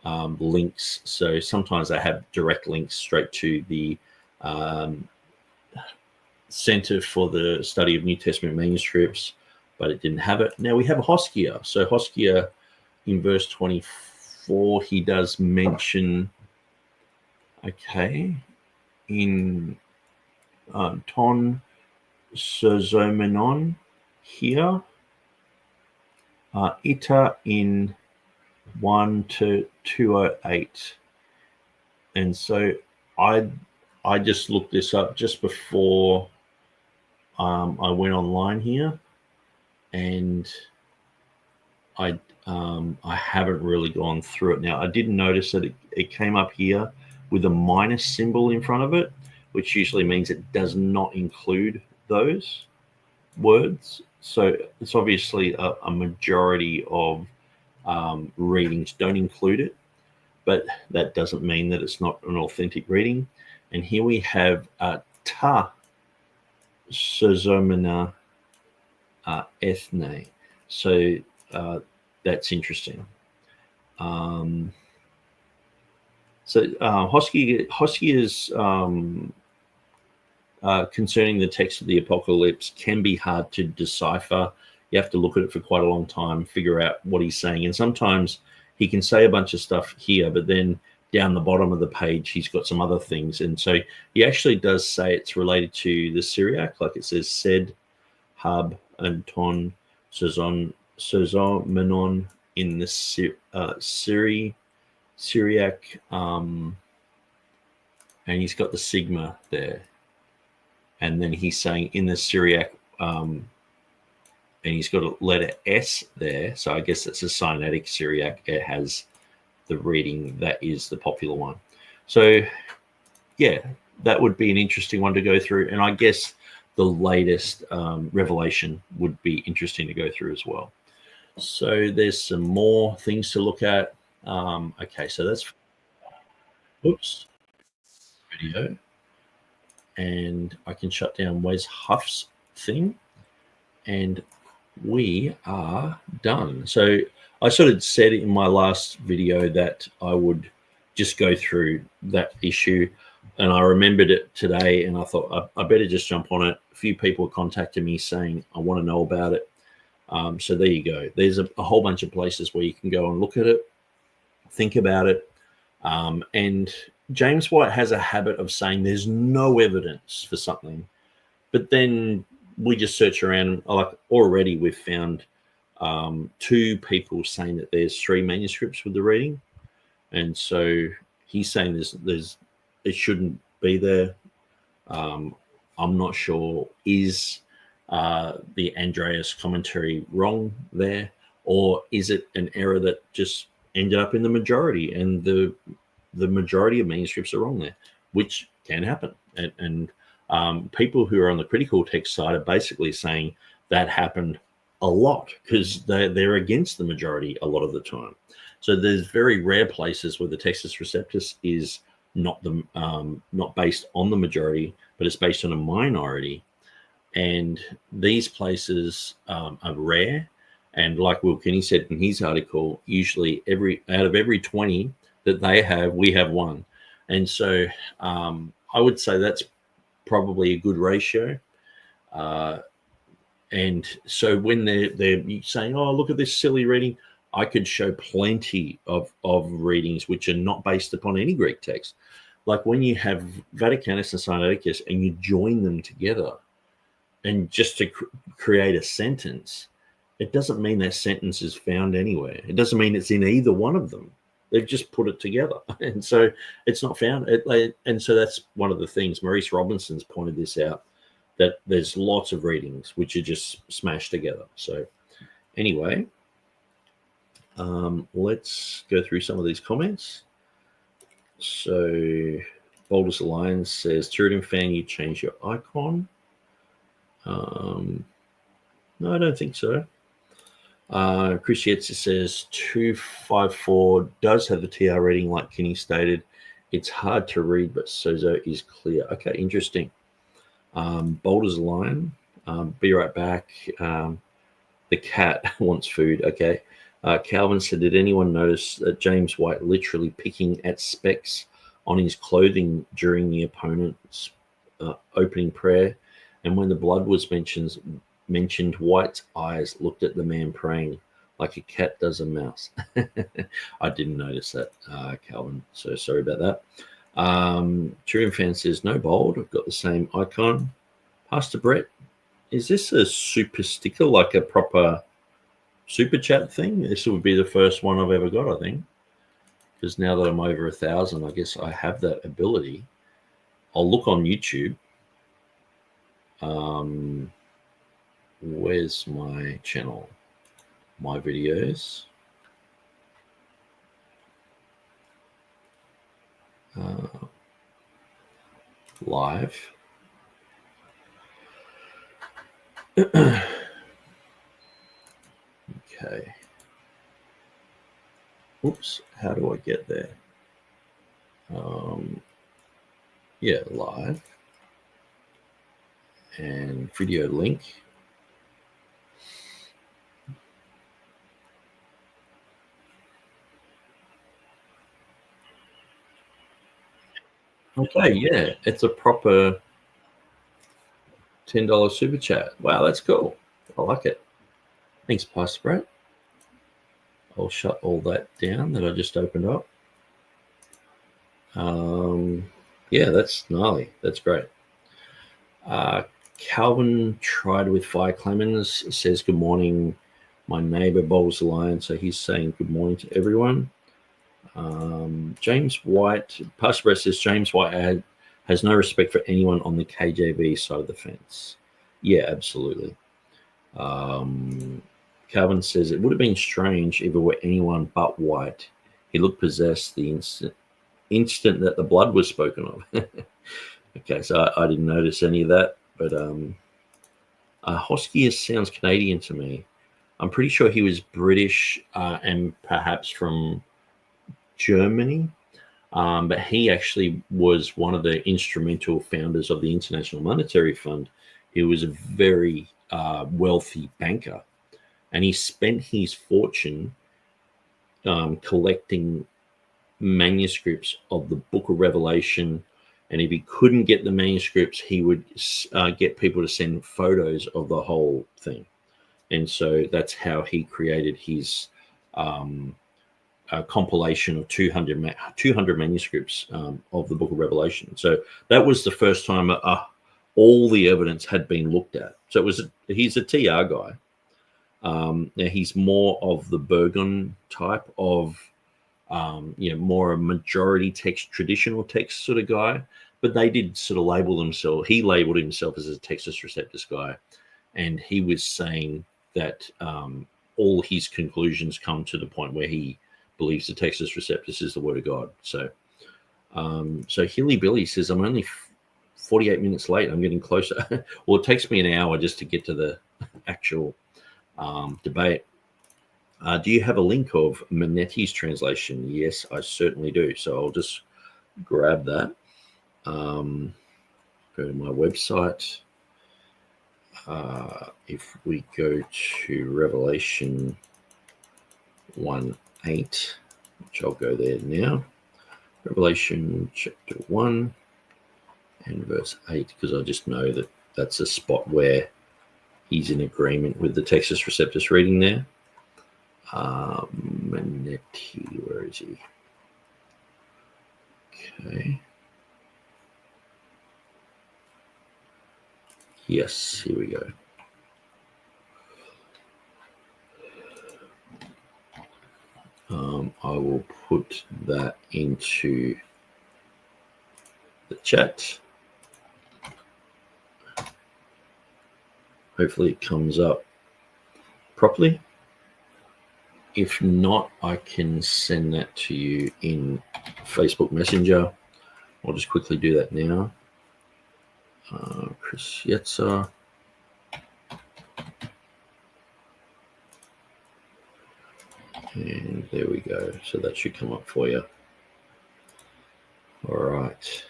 links. So sometimes I have direct links straight to the Center for the Study of New Testament Manuscripts, but it didn't have it. Now we have Hoskia. So Hoskia in verse 24, he does mention, in ton sozomenon here, ita in 1 to 208. And so I just looked this up just before I went online here, and I haven't really gone through it. Now I did notice that it came up here with a minus symbol in front of it, which usually means it does not include those words. So it's obviously a majority of readings don't include it, but that doesn't mean that it's not an authentic reading. And here we have ta sozomena ethne. So that's interesting. Hoskia's concerning the text of the Apocalypse can be hard to decipher. You have to look at it for quite a long time, figure out what he's saying. And sometimes he can say a bunch of stuff here, but then down the bottom of the page, he's got some other things. And so he actually does say it's related to the Syriac, like it says, sed, hub, and ton, sozomenon in the Syriac, and he's got the sigma there. And then he's saying in the Syriac, and he's got a letter S there. So I guess it's a Sinaitic Syriac. It has the reading that is the popular one. So, yeah, that would be an interesting one to go through. And I guess the latest Revelation would be interesting to go through as well. So there's some more things to look at. Okay, so that's video. And I can shut down Wes Huff's thing. And we are done. So I sort of said in my last video that I would just go through that issue. and I remembered it today, and I thought I better just jump on it. A few people contacted me saying, I want to know about it. So there you go. There's a whole bunch of places where you can go and look at it, think about it. And James White has a habit of saying there's no evidence for something, but then we just search around. Like already we've found 2 people saying that there's 3 manuscripts with the reading. And so he's saying there's it shouldn't be there. I'm not sure. Is the Andreas commentary wrong there, or is it an error that just ended up in the majority, and the majority of manuscripts are wrong there, which can happen. And people who are on the critical text side are basically saying that happened a lot because they're against the majority a lot of the time. So there's very rare places where the Textus Receptus is not based on the majority, but it's based on a minority. And these places are rare. And like Will Kinney said in his article, usually out of every 20 that they have, we have 1. And so I would say that's probably a good ratio. And so when they're saying, oh, look at this silly reading, I could show plenty of readings which are not based upon any Greek text. Like when you have Vaticanus and Sinaiticus and you join them together and just to create a sentence, it doesn't mean that sentence is found anywhere. It doesn't mean it's in either one of them. They've just put it together. And so it's not found. And so that's one of the things. Maurice Robinson's pointed this out, that there's lots of readings which are just smashed together. So anyway, let's go through some of these comments. So Boldest Alliance says, TurretinFan, you change your icon. No, I don't think so. Chris Yetzer says 254 does have the TR reading like Kinney stated. It's hard to read, but Sozo is clear. Okay, interesting. Boulder's Lion, be right back. The cat wants food. Okay. Calvin said, did anyone notice that James White literally picking at specks on his clothing during the opponent's opening prayer? And when the blood was mentioned, White's eyes looked at the man praying like a cat does a mouse. I didn't notice that, Calvin, so sorry about that. TurretinFan says, no bold, I've got the same icon. Pastor Brett, is this a super sticker, like a proper super chat thing? This would be the first one I've ever got, I think, because now that I'm over 1,000, I guess I have that ability. I'll look on YouTube. Where's my channel? My videos. Live. Okay. Oops, how do I get there? Yeah, live. And video link. Okay, yeah, it's a proper $10 super chat. Wow, that's cool. I like it. Thanks, Pastor Brett. I'll shut all that down that I just opened up. Yeah, that's gnarly. That's great. Calvin tried with Fire Clemens, says good morning. My neighbor bowls the line, so he's saying good morning to everyone. James White, Pastor Brett says James White has no respect for anyone on the KJV side of the fence. Yeah, absolutely. Calvin says it would have been strange if it were anyone but White. He looked possessed the instant that the blood was spoken of. Okay, so I didn't notice any of that, but Hoskier sounds Canadian to me. I'm pretty sure he was British and perhaps from Germany, but he actually was one of the instrumental founders of the International Monetary Fund. He was a very wealthy banker, and he spent his fortune collecting manuscripts of the Book of Revelation And if he couldn't get the manuscripts, he would get people to send photos of the whole thing. And so that's how he created his compilation of 200 manuscripts of the Book of Revelation. So that was the first time all the evidence had been looked at. So he's a TR guy. Now he's more of the Burgon type of, more a majority text, traditional text sort of guy. But they did sort of label themselves. He labeled himself as a Textus Receptus guy, and he was saying that all his conclusions come to the point where he believes the Textus Receptus is the Word of God. So, so Hilly Billy says, I'm only 48 minutes late. I'm getting closer. Well, it takes me an hour just to get to the actual debate. Do you have a link of Manetti's translation? Yes, I certainly do. So I'll just grab that. Go to my website. If we go to Revelation 1:8, which I'll go there now. Revelation chapter 1 and verse 8, because I just know that that's a spot where he's in agreement with the Textus Receptus reading there. Manetti, where is he? Okay. Yes, here we go. I will put that into the chat. Hopefully it comes up properly. If not, I can send that to you in Facebook Messenger. I'll just quickly do that now. Chris Yetzer. And there we go. So that should come up for you. All right.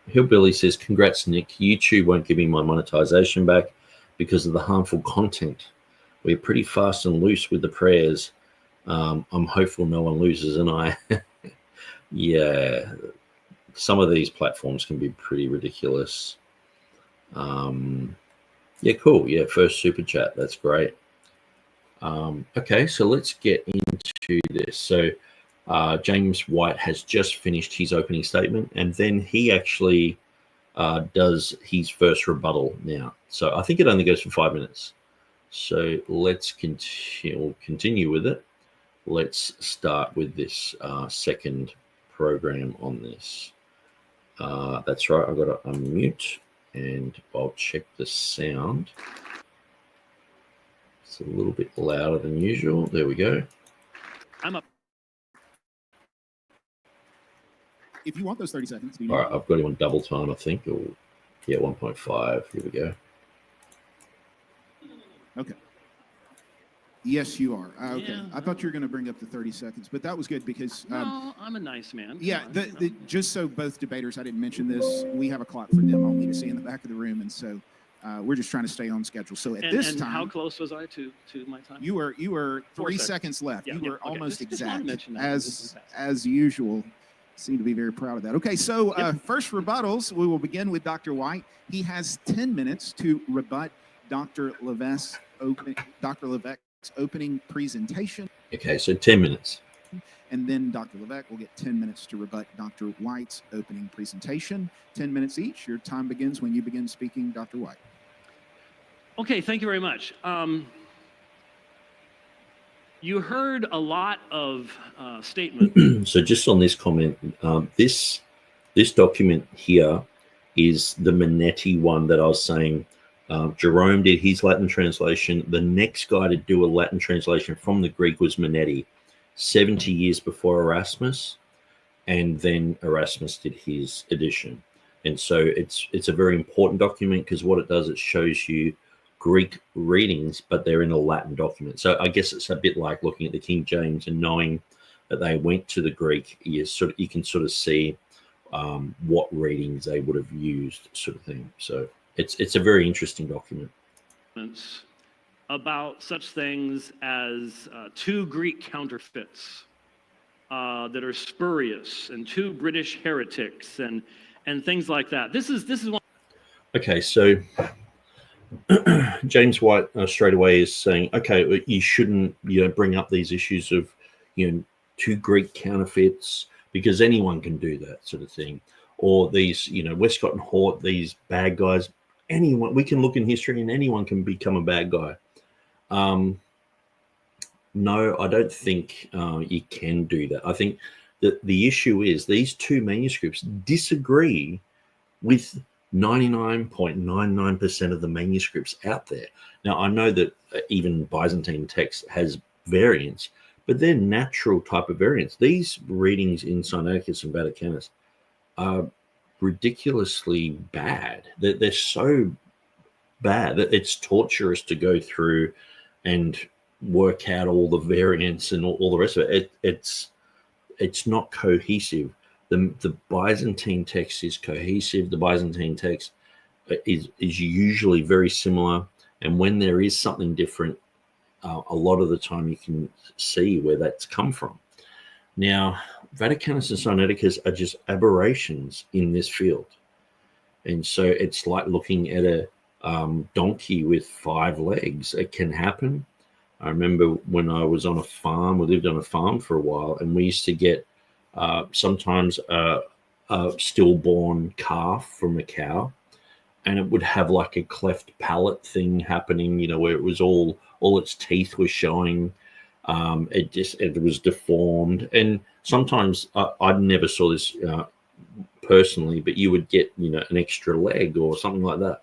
Hillbilly says, congrats, Nick. YouTube won't give me my monetization back because of the harmful content. We're pretty fast and loose with the prayers. I'm hopeful no one loses an eye. Yeah, some of these platforms can be pretty ridiculous. Yeah, cool. Yeah, first super chat. That's great. Okay, so let's get into this. So James White has just finished his opening statement, and then he actually does his first rebuttal now. So I think it only goes for 5 minutes. So let's continue with it. Let's start with this second program on this. That's right, I've got to unmute, and I'll check the sound. It's a little bit louder than usual. There we go. I'm up. If you want those 30 seconds. All right, I've got him on double time, I think. Or, yeah, 1.5. Here we go. Okay. Yes, you are. Okay. Yeah. I thought you were going to bring up the 30 seconds, but that was good because... no, I'm a nice man. Yeah, just so both debaters, I didn't mention this, we have a clock for them only to see in the back of the room, and so we're just trying to stay on schedule. So at this time... how close was I to my time? You were 3 seconds left. Yeah, you were okay. almost Just exact, mention that. as usual. Seem to be very proud of that. Okay, so first rebuttals, we will begin with Dr. White. He has 10 minutes to rebut Dr. Levesque's opening presentation. Okay, so 10 minutes. And then Dr. Levesque will get 10 minutes to rebut Dr. White's opening presentation. 10 minutes each. Your time begins when you begin speaking, Dr. White. Okay, thank you very much. You heard a lot of statements. So just on this comment, this document here is the Manetti one that I was saying. Jerome did his Latin translation. The next guy to do a Latin translation from the Greek was Manetti, 70 years before Erasmus, and then Erasmus did his edition. And so it's a very important document because what it does, it shows you Greek readings, but they're in a Latin document. So I guess it's a bit like looking at the King James and knowing that they went to the Greek. You can sort of see what readings they would have used, sort of thing. So it's a very interesting document. about such things as 2 Greek counterfeits that are spurious, and 2 British heretics, and things like that. This is one. Okay, so James White straight away is saying, okay, you shouldn't bring up these issues of 2 Greek counterfeits, because anyone can do that sort of thing, or these Westcott and Hort, these bad guys. Anyone, we can look in history and anyone can become a bad guy. No, I don't think you can do that. I think that the issue is these 2 manuscripts disagree with 99.99% of the manuscripts out there. Now, I know that even Byzantine text has variants, but they're natural type of variants. These readings in Sinaiticus and Vaticanus are ridiculously bad. They're so bad that it's torturous to go through and work out all the variants and all the rest of it. It's not cohesive. The Byzantine text is cohesive. The Byzantine text is usually very similar, and when there is something different, a lot of the time you can see where that's come from. Now, Vaticanus and Sinaiticus are just aberrations in this field, and so it's like looking at a donkey with 5 legs. It can happen. I remember when I was on a farm, we lived on a farm for a while, and we used to get sometimes a stillborn calf from a cow, and it would have like a cleft palate thing happening, where it was all its teeth were showing. It was deformed, and sometimes I never saw this personally, but you would get an extra leg or something like that.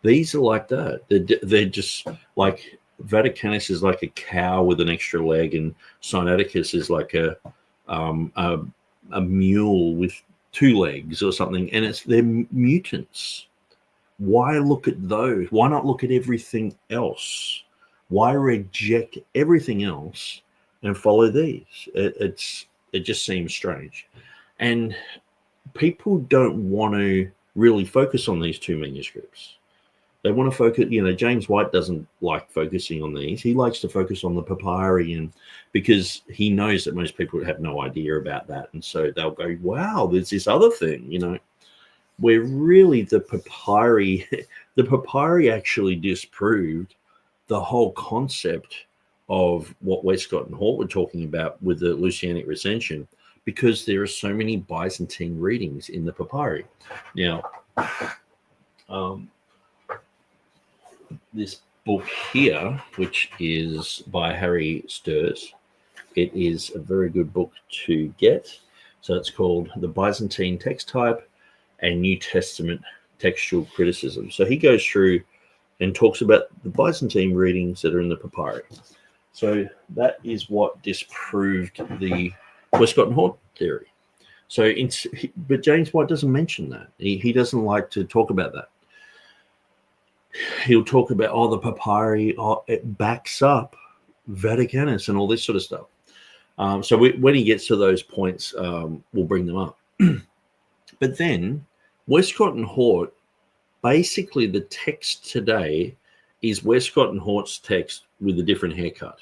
These are like that. They're just like Vaticanus is like a cow with an extra leg, and Sinaiticus is like a mule with 2 legs or something, and they're mutants. Why look at those? Why not look at everything else? Why reject everything else and follow these? It just seems strange, and people don't want to really focus on these 2 manuscripts. They want to focus, James White doesn't like focusing on these. He likes to focus on the papyri, and because he knows that most people have no idea about that. And so they'll go, wow, there's this other thing, where really the papyri actually disproved the whole concept of what Westcott and Hort were talking about with the Lucianic recension, because there are so many Byzantine readings in the papyri. Now, this book here, which is by Harry Sturz, it is a very good book to get. So it's called The Byzantine Text Type and New Testament Textual Criticism. So he goes through and talks about the Byzantine readings that are in the papyri. So that is what disproved the Westcott and Hort theory. So, but James White doesn't mention that. He doesn't like to talk about that. He'll talk about, the papyri, it backs up Vaticanus and all this sort of stuff. So when he gets to those points, we'll bring them up. But then Westcott and Hort, basically the text today is Westcott and Hort's text with a different haircut.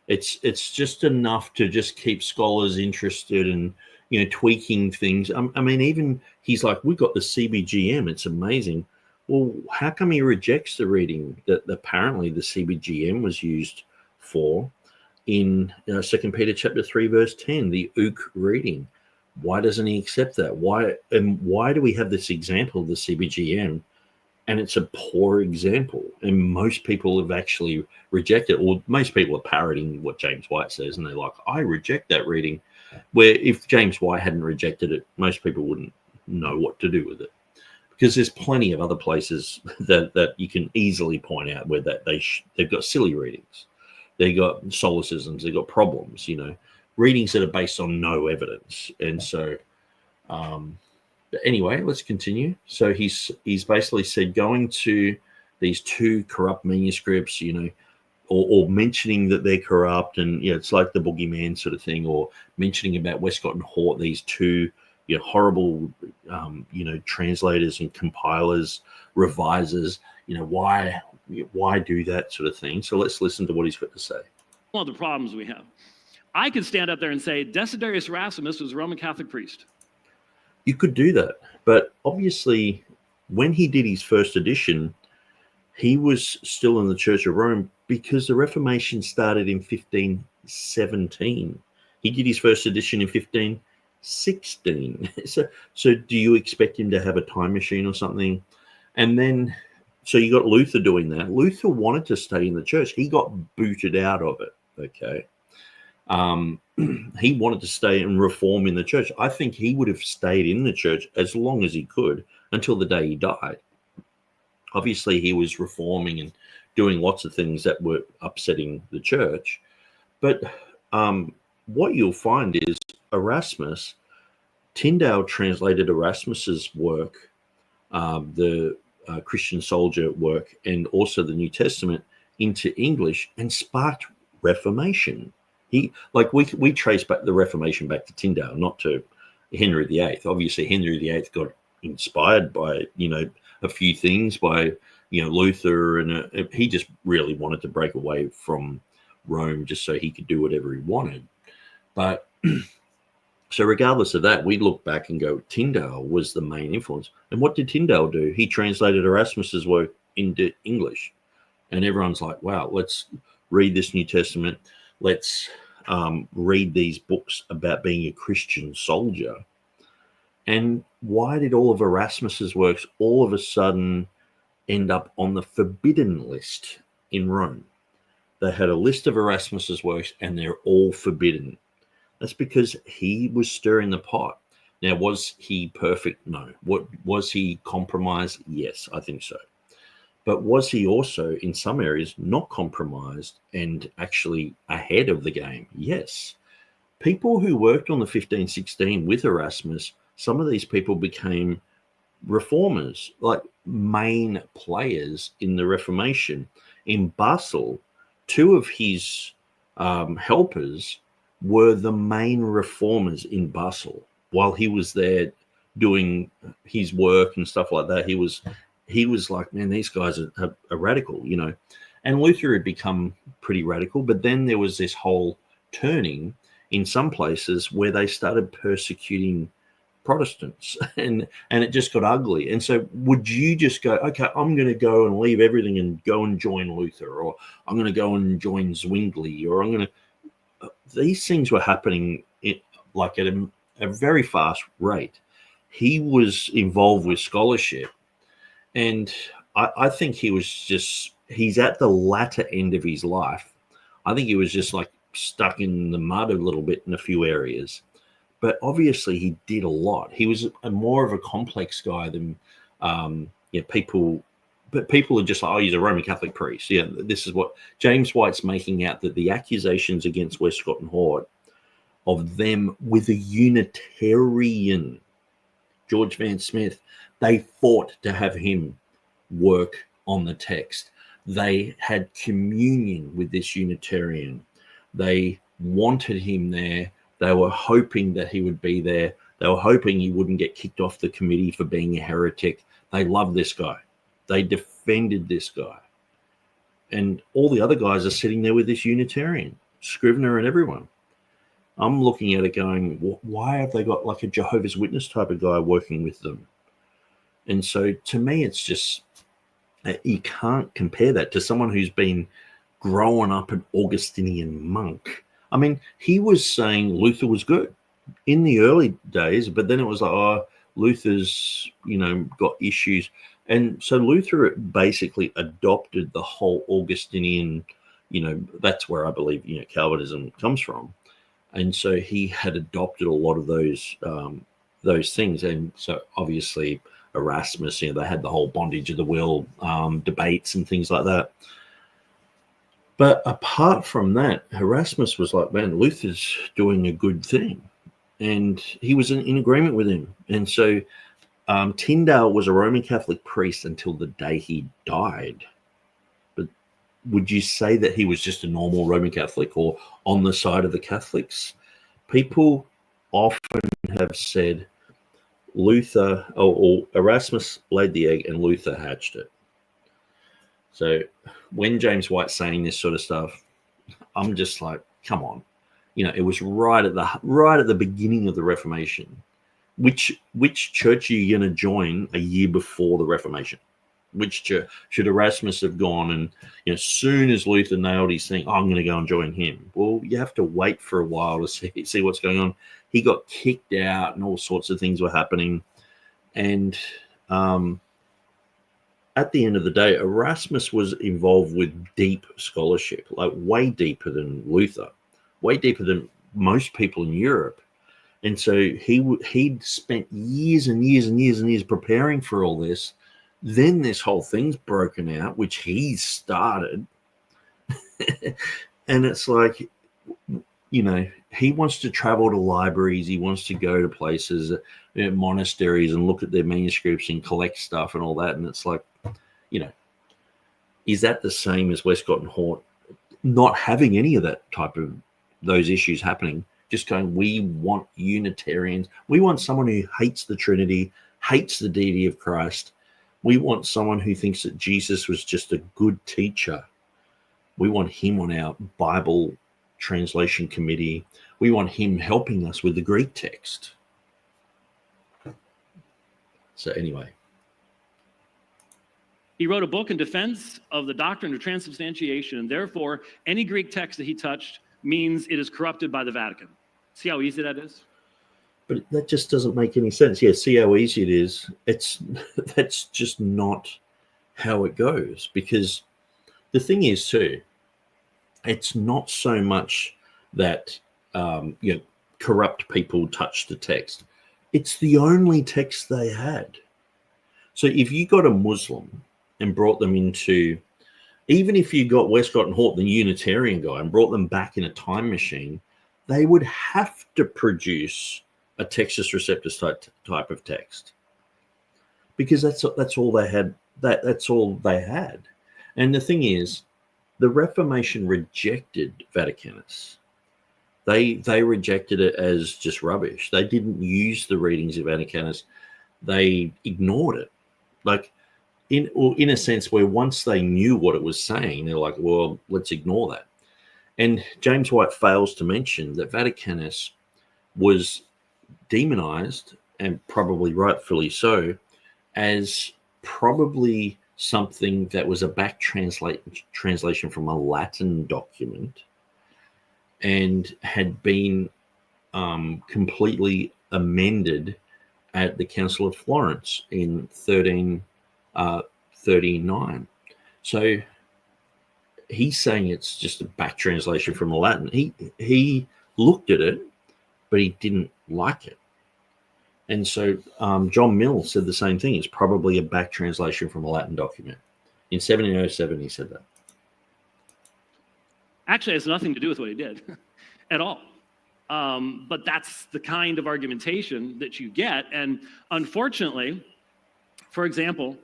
It's just enough to just keep scholars interested and tweaking things. I mean, even he's like, we got the CBGM. It's amazing. Well, how come he rejects the reading that apparently the CBGM was used for in 2 Peter chapter 3, verse 10, the Ook reading? Why doesn't he accept that? Why do we have this example of the CBGM? And it's a poor example. And most people have actually rejected it, or most people are parroting what James White says, and they're like, I reject that reading. Where if James White hadn't rejected it, most people wouldn't know what to do with it. Because there's plenty of other places that you can easily point out where that they've got silly readings. They got solecisms, they got problems, readings that are based on no evidence. And so but anyway, let's continue. So he's basically said going to these 2 corrupt manuscripts, or mentioning that they're corrupt, and it's like the boogeyman sort of thing, or mentioning about Westcott and Hort, these 2 horrible, translators and compilers, revisers. Why why do that sort of thing? So let's listen to what he's got to say. One of the problems we have. I could stand up there and say Desiderius Erasmus was a Roman Catholic priest. You could do that, but obviously when he did his first edition, he was still in the Church of Rome because the Reformation started in 1517. He did his first edition in 1516. So do you expect him to have a time machine or something? And then, so you got Luther doing that. Luther wanted to stay in the church. He got booted out of it, okay? He wanted to stay and reform in the church. I think he would have stayed in the church as long as he could until the day he died. Obviously, he was reforming and doing lots of things that were upsetting the church. But what you'll find is Erasmus, Tyndale translated Erasmus's work, the Christian soldier work, and also the New Testament into English and sparked Reformation. We trace back the Reformation back to Tyndale, not to Henry VIII. Obviously, Henry VIII got inspired by, a few things by, Luther, and he just really wanted to break away from Rome just so he could do whatever he wanted. But so regardless of that, we look back and go, Tyndale was the main influence. And what did Tyndale do? He translated Erasmus's work into English. And everyone's like, wow, let's read this New Testament. Let's read these books about being a Christian soldier. And why did all of Erasmus's works all of a sudden end up on the forbidden list in Rome? They had a list of Erasmus's works and they're all forbidden. That's because he was stirring the pot. Now, was he perfect? No. Was he compromised? Yes, I think so. But was he also, in some areas, not compromised and actually ahead of the game? Yes. People who worked on the 1516 with Erasmus, some of these people became reformers, like main players in the Reformation. In Basel, two of his helpers were the main reformers in Basel. While he was there doing his work and stuff like that, he was like, man, these guys are radical, And Luther had become pretty radical, but then there was this whole turning in some places where they started persecuting Protestants, and it just got ugly. And so would you just go, okay, I'm going to go and leave everything and go and join Luther, or I'm going to go and join Zwingli, or I'm going to... These things were happening at a very fast rate. He was involved with scholarship, and I think he's at the latter end of his life. I think he was just like stuck in the mud a little bit in a few areas, but obviously he did a lot. He was more of a complex guy than people. But people are just like, oh, he's a Roman Catholic priest. Yeah, this is what James White's making out, that the accusations against Westcott and Hort of them with a Unitarian, George Van Smith, they fought to have him work on the text. They had communion with this Unitarian. They wanted him there. They were hoping that he would be there. They were hoping he wouldn't get kicked off the committee for being a heretic. They loved this guy. They defended this guy. And all the other guys are sitting there with this Unitarian, Scrivener and everyone. I'm looking at it going, why have they got like a Jehovah's Witness type of guy working with them? And so to me, it's just, you can't compare that to someone who's been growing up an Augustinian monk. I mean, he was saying Luther was good in the early days, but then it was like, oh, Luther's, got issues. And so Luther basically adopted the whole Augustinian, that's where I believe, Calvinism comes from. And so he had adopted a lot of those things. And so obviously Erasmus, they had the whole bondage of the will debates and things like that. But apart from that, Erasmus was like, man, Luther's doing a good thing. And he was in agreement with him. And so Tyndale was a Roman Catholic priest until the day he died. But would you say that he was just a normal Roman Catholic or on the side of the Catholics? People often have said Luther or Erasmus laid the egg and Luther hatched it. So when James White's saying this sort of stuff, I'm just like, come on. It was right at the beginning of the Reformation. Which church are you going to join a year before the Reformation? Which church should Erasmus have gone and as soon as Luther nailed his thing, I'm going to go and join him? Well, you have to wait for a while to see what's going on. He got kicked out and all sorts of things were happening. And at the end of the day, Erasmus was involved with deep scholarship, like way deeper than Luther, way deeper than most people in Europe. And so he'd spent years and years and years and years preparing for all this. Then this whole thing's broken out, which he started. And it's like, he wants to travel to libraries. He wants to go to places, monasteries, and look at their manuscripts and collect stuff and all that. And it's like, is that the same as Westcott and Hort not having any of that type of those issues happening? Just going, we want Unitarians. We want someone who hates the Trinity, hates the deity of Christ. We want someone who thinks that Jesus was just a good teacher. We want him on our Bible translation committee. We want him helping us with the Greek text. So anyway. He wrote a book in defense of the doctrine of transubstantiation, and therefore any Greek text that he touched means it is corrupted by the Vatican. See how easy that is? But that just doesn't make any sense. Yeah, see how easy it is. That's just not how it goes. Because the thing is too, it's not so much that corrupt people touch the text. It's the only text they had. So if you got a Muslim and brought them into, even if you got Westcott and Hort, the Unitarian guy, and brought them back in a time machine, they would have to produce a Textus Receptus type of text, because that's all they had. That's all they had. And the thing is, the Reformation rejected Vaticanus. They rejected it as just rubbish. They didn't use the readings of Vaticanus. They ignored it. Like in a sense where once they knew what it was saying, they're like, well, let's ignore that. And James White fails to mention that Vaticanus was demonized, and probably rightfully so, as probably something that was a back translation from a Latin document and had been completely amended at the Council of Florence in 1339. So he's saying it's just a back translation from a Latin. He looked at it, but he didn't like it. And so John Mill said the same thing. It's probably a back translation from a Latin document. In 1707, he said that. Actually, it has nothing to do with what he did at all. But that's the kind of argumentation that you get. And unfortunately, for example,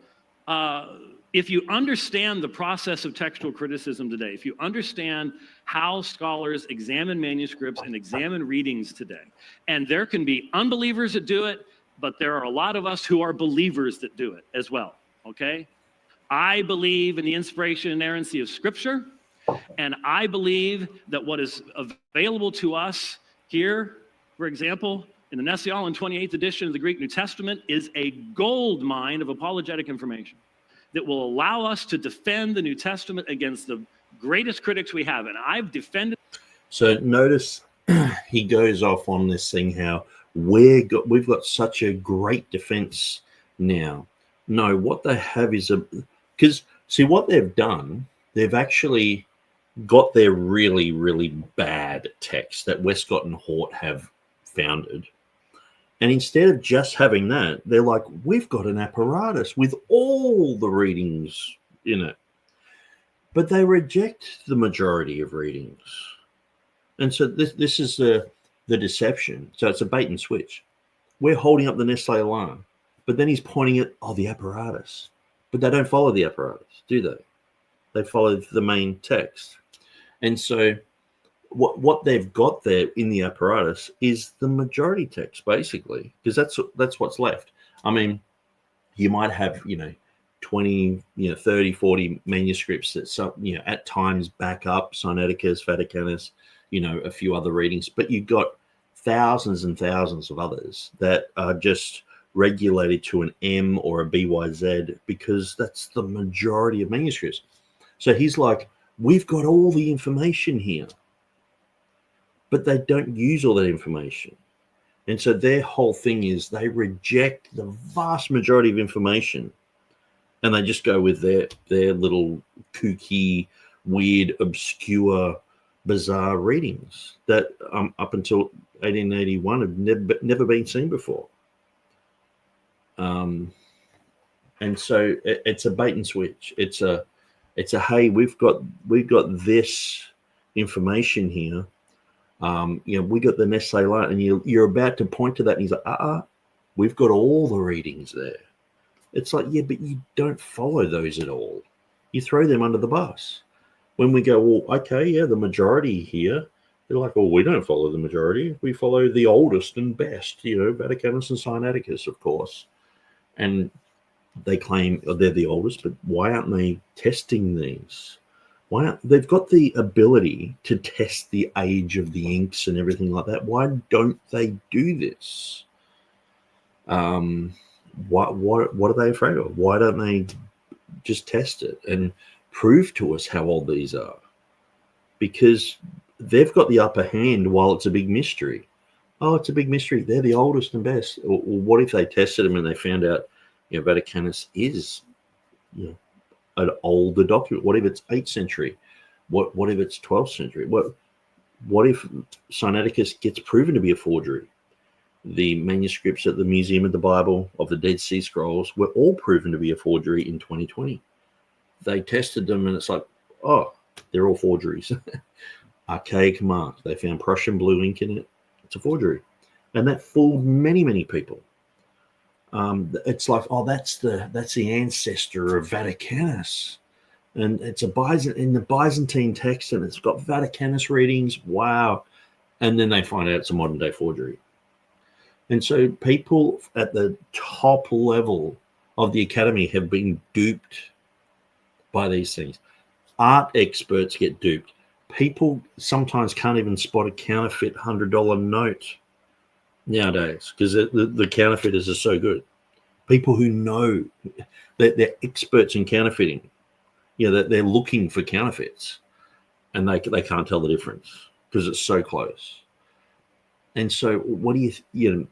if you understand the process of textual criticism today, if you understand how scholars examine manuscripts and examine readings today, and there can be unbelievers that do it, but there are a lot of us who are believers that do it as well, okay? I believe in the inspiration and inerrancy of Scripture, and I believe that what is available to us here, for example, in the Nessiol and 28th edition of the Greek New Testament, is a gold mine of apologetic information that will allow us to defend the New Testament against the greatest critics we have. And I've defended. So notice he goes off on this thing how we've got such a great defense now. No, what they have is because see what they've done, they've actually got their really, really bad text that Westcott and Hort have founded. And instead of just having that, they're like, we've got an apparatus with all the readings in it. But they reject the majority of readings. And so this is the deception. So it's a bait and switch. We're holding up the Nestle alarm, but then he's pointing at, the apparatus. But they don't follow the apparatus, do they? They follow the main text. And so what they've got there in the apparatus is the majority text, basically, because that's what's left. I mean, you might have, 20, 30, 40 manuscripts that some, at times back up Sinaiticus, Vaticanus, a few other readings, but you've got thousands and thousands of others that are just regulated to an M or a BYZ because that's the majority of manuscripts. So he's like, we've got all the information here, but they don't use all that information. And so their whole thing is they reject the vast majority of information and they just go with their little kooky, weird, obscure, bizarre readings that up until 1881 have never been seen before. And so it's a bait and switch. It's a hey, we've got this information here. We got the Nestle Light, and you're about to point to that, and he's like, we've got all the readings there. It's like, yeah, but you don't follow those at all. You throw them under the bus. When we go, well, okay, yeah, the majority here, they're like, well, we don't follow the majority. We follow the oldest and best, Vaticanus and Sinaiticus, of course. And they claim they're the oldest, but why aren't they testing these? They've got the ability to test the age of the inks and everything like that. Why don't they do this? What are they afraid of? Why don't they just test it and prove to us how old these are? Because they've got the upper hand while it's a big mystery. Oh, it's a big mystery. They're the oldest and best. Or what if they tested them and they found out, Vaticanus is, an older document? What if it's 8th century? What if it's 12th century? What if Sinaiticus gets proven to be a forgery? The manuscripts at the Museum of the Bible of the Dead Sea Scrolls were all proven to be a forgery in 2020. They tested them and it's like, oh, they're all forgeries. Archaic mark. They found Prussian blue ink in it. It's a forgery. And that fooled many, many people. It's like, oh, that's the ancestor of Vaticanus. And it's in the Byzantine text, and it's got Vaticanus readings. Wow. And then they find out it's a modern day forgery. And so people at the top level of the academy have been duped by these things. Art experts get duped. People sometimes can't even spot a counterfeit $100 note nowadays because the counterfeiters are so good. People who know that they're experts in counterfeiting, that they're looking for counterfeits, and they can't tell the difference because it's so close. And so, what do you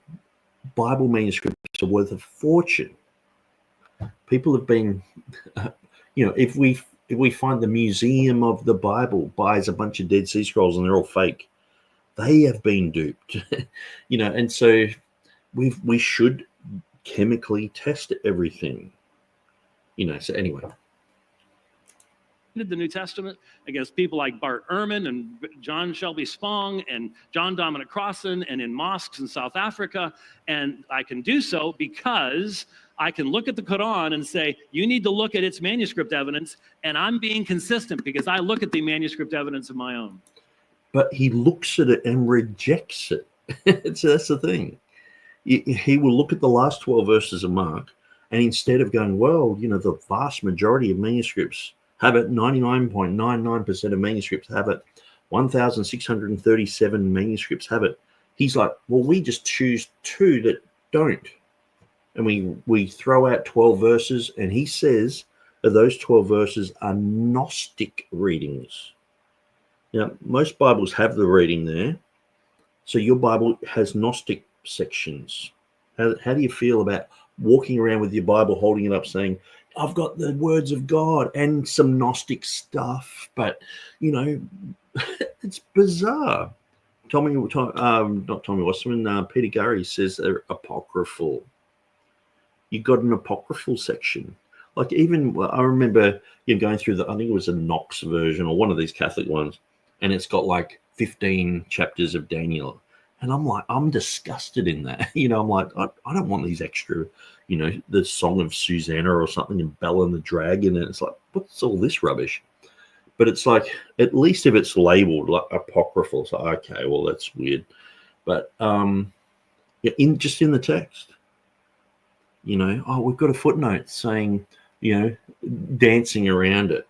Bible manuscripts are worth a fortune. People have been, if we find the Museum of the Bible buys a bunch of Dead Sea Scrolls and they're all fake, they have been duped, and so we should chemically test everything, so anyway. The New Testament against people like Bart Ehrman and John Shelby Spong and John Dominic Crossan and in mosques in South Africa. And I can do so because I can look at the Quran and say, you need to look at its manuscript evidence. And I'm being consistent because I look at the manuscript evidence of my own. But he looks at it and rejects it. So that's the thing. He will look at the last 12 verses of Mark, and instead of going, well, the vast majority of manuscripts have it, 99.99% of manuscripts have it, 1,637 manuscripts have it. He's like, well, we just choose 2 that don't. And we throw out 12 verses, and he says that those 12 verses are Gnostic readings. Now, most Bibles have the reading there. So your Bible has Gnostic sections. How do you feel about walking around with your Bible, holding it up, saying, I've got the words of God and some Gnostic stuff, but, it's bizarre. Not Tommy Wasserman, Peter Gurry says they're apocryphal. You got an apocryphal section. Like I remember going through I think it was a Knox version or one of these Catholic ones, and it's got like 15 chapters of Daniel. And I'm like, I'm disgusted in that. I'm like, I don't want these extra, the Song of Susanna or something and Bella and the Dragon. And it's like, what's all this rubbish? But it's like, at least if it's labeled like apocryphal, it's like, okay, well, that's weird. But in the text, we've got a footnote saying dancing around it.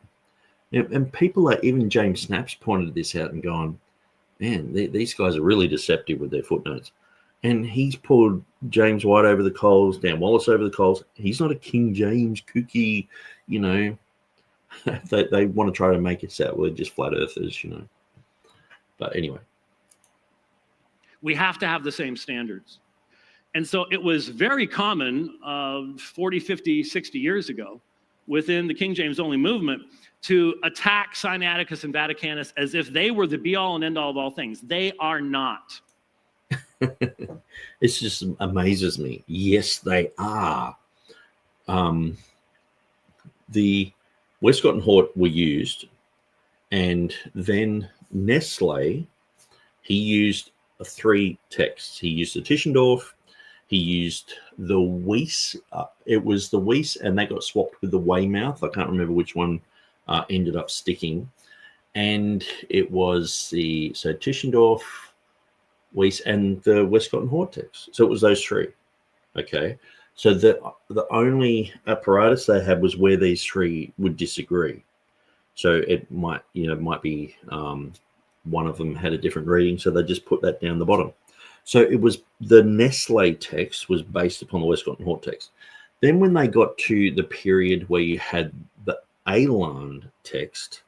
And people like even James Snaps pointed this out and gone, man, these guys are really deceptive with their footnotes. And he's pulled James White over the coals, Dan Wallace over the coals. He's not a King James kooky, they want to try to make it out we're just flat earthers, But anyway. We have to have the same standards. And so it was very common 40, 50, 60 years ago within the King James only movement to attack Sinaiticus and Vaticanus as if they were the be-all and end-all of all things. They are not. It just amazes me. Yes, they are. The Westcott and Hort were used, and then Nestle, he used 3 texts. He used the Tischendorf, he used the Weiss. It was the Weiss, and that got swapped with the Weymouth. I can't remember which one ended up sticking. And it was Tischendorf, Weiss, and the Westcott and Hort text. So it was those 3. Okay. So the only apparatus they had was where these 3 would disagree. So it might be one of them had a different reading, so they just put that down the bottom. So it was the Nestle text was based upon the Westcott and Hort text. Then when they got to the period where you had the Aland text,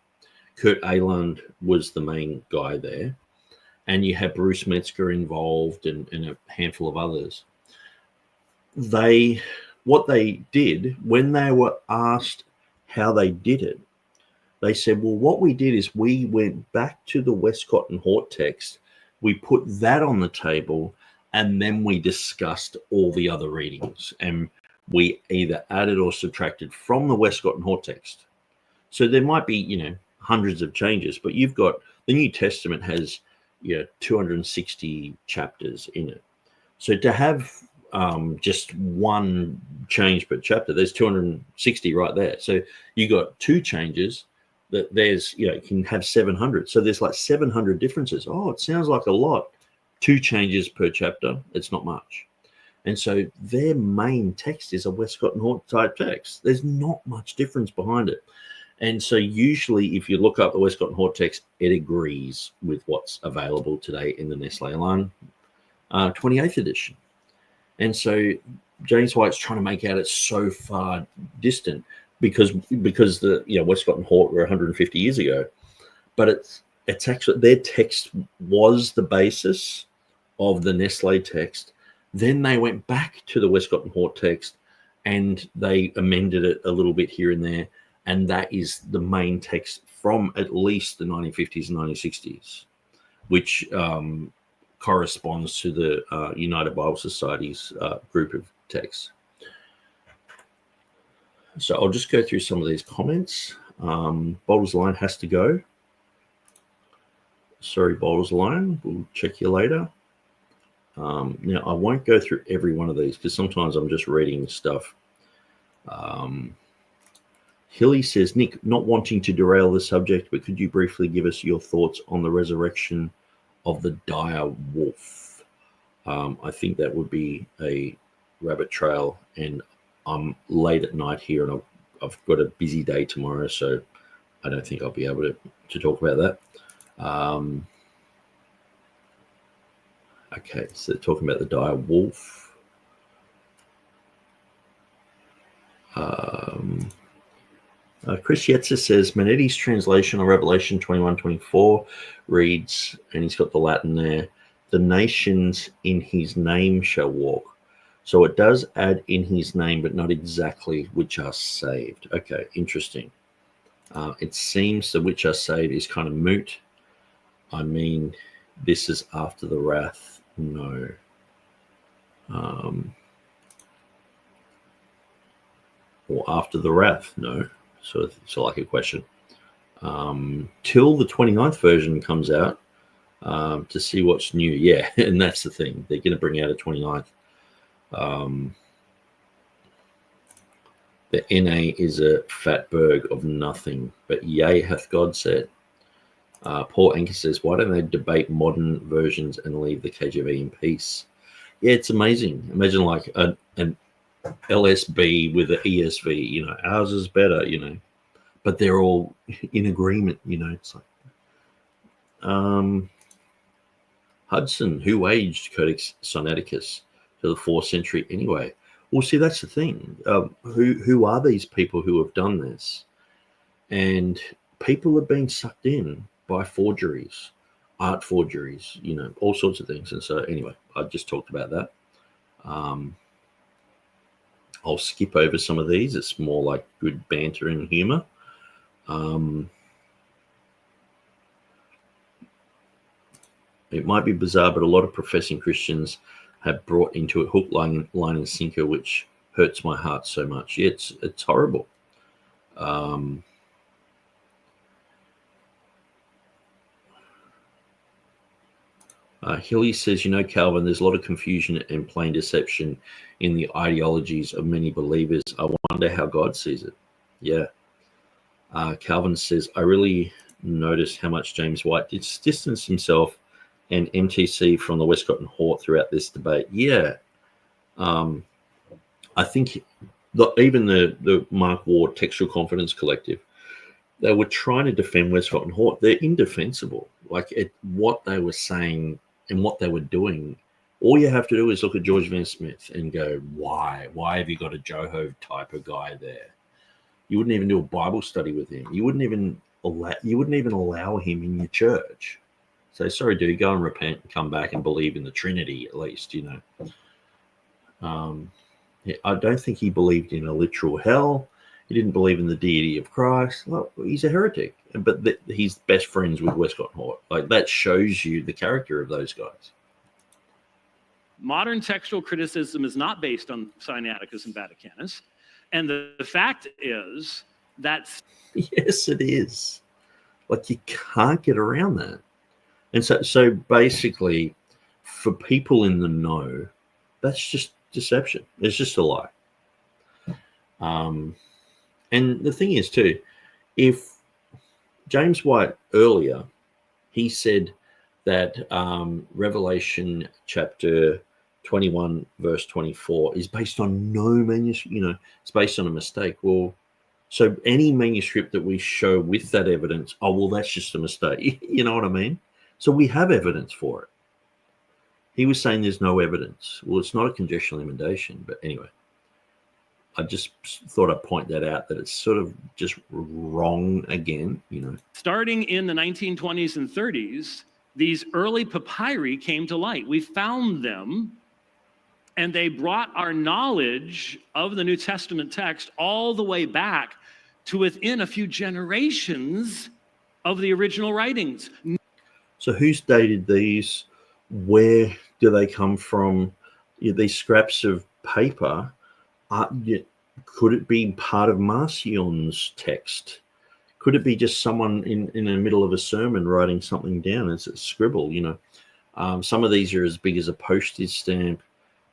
Kurt Aland was the main guy there, and you had Bruce Metzger involved and a handful of others. What they did when they were asked how they did it, they said, well, what we did is we went back to the Westcott and Hort text, we put that on the table, and then we discussed all the other readings, and we either added or subtracted from the Westcott and Hort text. So there might be, hundreds of changes, but you've got the New Testament has 260 chapters in it. So to have just one change per chapter, there's 260 right there. So you got 2 changes. That there's, you can have 700. So there's like 700 differences. Oh, it sounds like a lot. 2 changes per chapter. It's not much. And so their main text is a Westcott and Hort type text. There's not much difference behind it. And so usually if you look up the Westcott and Hort text, it agrees with what's available today in the Nestle Aland 28th edition. And so James White's trying to make out it's so far distant because the Westcott and Hort were 150 years ago, but it's actually their text was the basis of the Nestle text. Then they went back to the Westcott and Hort text and they amended it a little bit here and there, and that is the main text from at least the 1950s and 1960s, which corresponds to the United Bible Society's group of texts. So I'll just go through some of these comments. Boulder's Line has to go. Sorry, Boulder's Line. We'll check you later. Now, I won't go through every one of these because sometimes I'm just reading stuff. Hilly says, Nick, not wanting to derail the subject, but could you briefly give us your thoughts on the resurrection of the dire wolf? I think that would be a rabbit trail, and I'm late at night here, and I've got a busy day tomorrow, so I don't think I'll be able to talk about that. Okay, so talking about the dire wolf. Chris Yetzer says, Manetti's translation of Revelation 21:24 reads, and he's got the Latin there, the nations in his name shall walk. So it does add in his name, but not exactly which are saved. Okay, interesting. It seems the which are saved is kind of moot. I mean, this is after the wrath. No. Or after the wrath. No. So it's like a question. Till the 29th version comes out to see what's new. Yeah, and that's the thing. They're going to bring out a 29th. The NA is a fat Berg of nothing, but yea hath God said. Paul Anker says, why don't they debate modern versions and leave the KJV in peace? Yeah, it's amazing. Imagine like an LSB with the ESV, ours is better, but they're all in agreement, it's like Hudson, who aged Codex Sinaiticus to the 4th century anyway. Well, see, that's the thing. Who are these people who have done this? And people are being sucked in by forgeries, art forgeries, all sorts of things. And so anyway, I just talked about that. I'll skip over some of these. It's more like good banter and humor. It might be bizarre, but a lot of professing Christians have brought into it hook, line and sinker, which hurts my heart so much. Yeah, it's horrible. Hilly says, Calvin, there's a lot of confusion and plain deception in the ideologies of many believers. I wonder how God sees it. Yeah. Calvin says, I really noticed how much James White distanced himself and MTC from the Westcott and Hort throughout this debate. Yeah. I think even the Mark Ward Textual Confidence Collective, they were trying to defend Westcott and Hort. They're indefensible. What they were saying and what they were doing, all you have to do is look at George Van Smith and go, why? Why have you got a Joho type of guy there? You wouldn't even do a Bible study with him. You wouldn't even allow him in your church. So sorry, dude, go and repent and come back and believe in the Trinity at least, I don't think he believed in a literal hell. He didn't believe in the deity of Christ. Well, he's a heretic, but he's best friends with Westcott and Hort. That shows you the character of those guys. Modern textual criticism is not based on Sinaiticus and Vaticanus. And the fact is that... Yes, it is. You can't get around that. And so basically, for people in the know, that's just deception. It's just a lie. And the thing is, too, if James White earlier, he said that Revelation chapter 21, verse 24 is based on no manuscript, it's based on a mistake. Well, so any manuscript that we show with that evidence, that's just a mistake. You know what I mean? So we have evidence for it. He was saying there's no evidence. Well, it's not a conjectural emendation, but anyway. I just thought I'd point that out, that it's sort of just wrong again, Starting in the 1920s and 30s, these early papyri came to light. We found them, and they brought our knowledge of the New Testament text all the way back to within a few generations of the original writings. So who's dated these? Where do they come from? These scraps of paper, could it be part of Marcion's text? Could it be just someone in the middle of a sermon writing something down as a scribble? Some of these are as big as a postage stamp.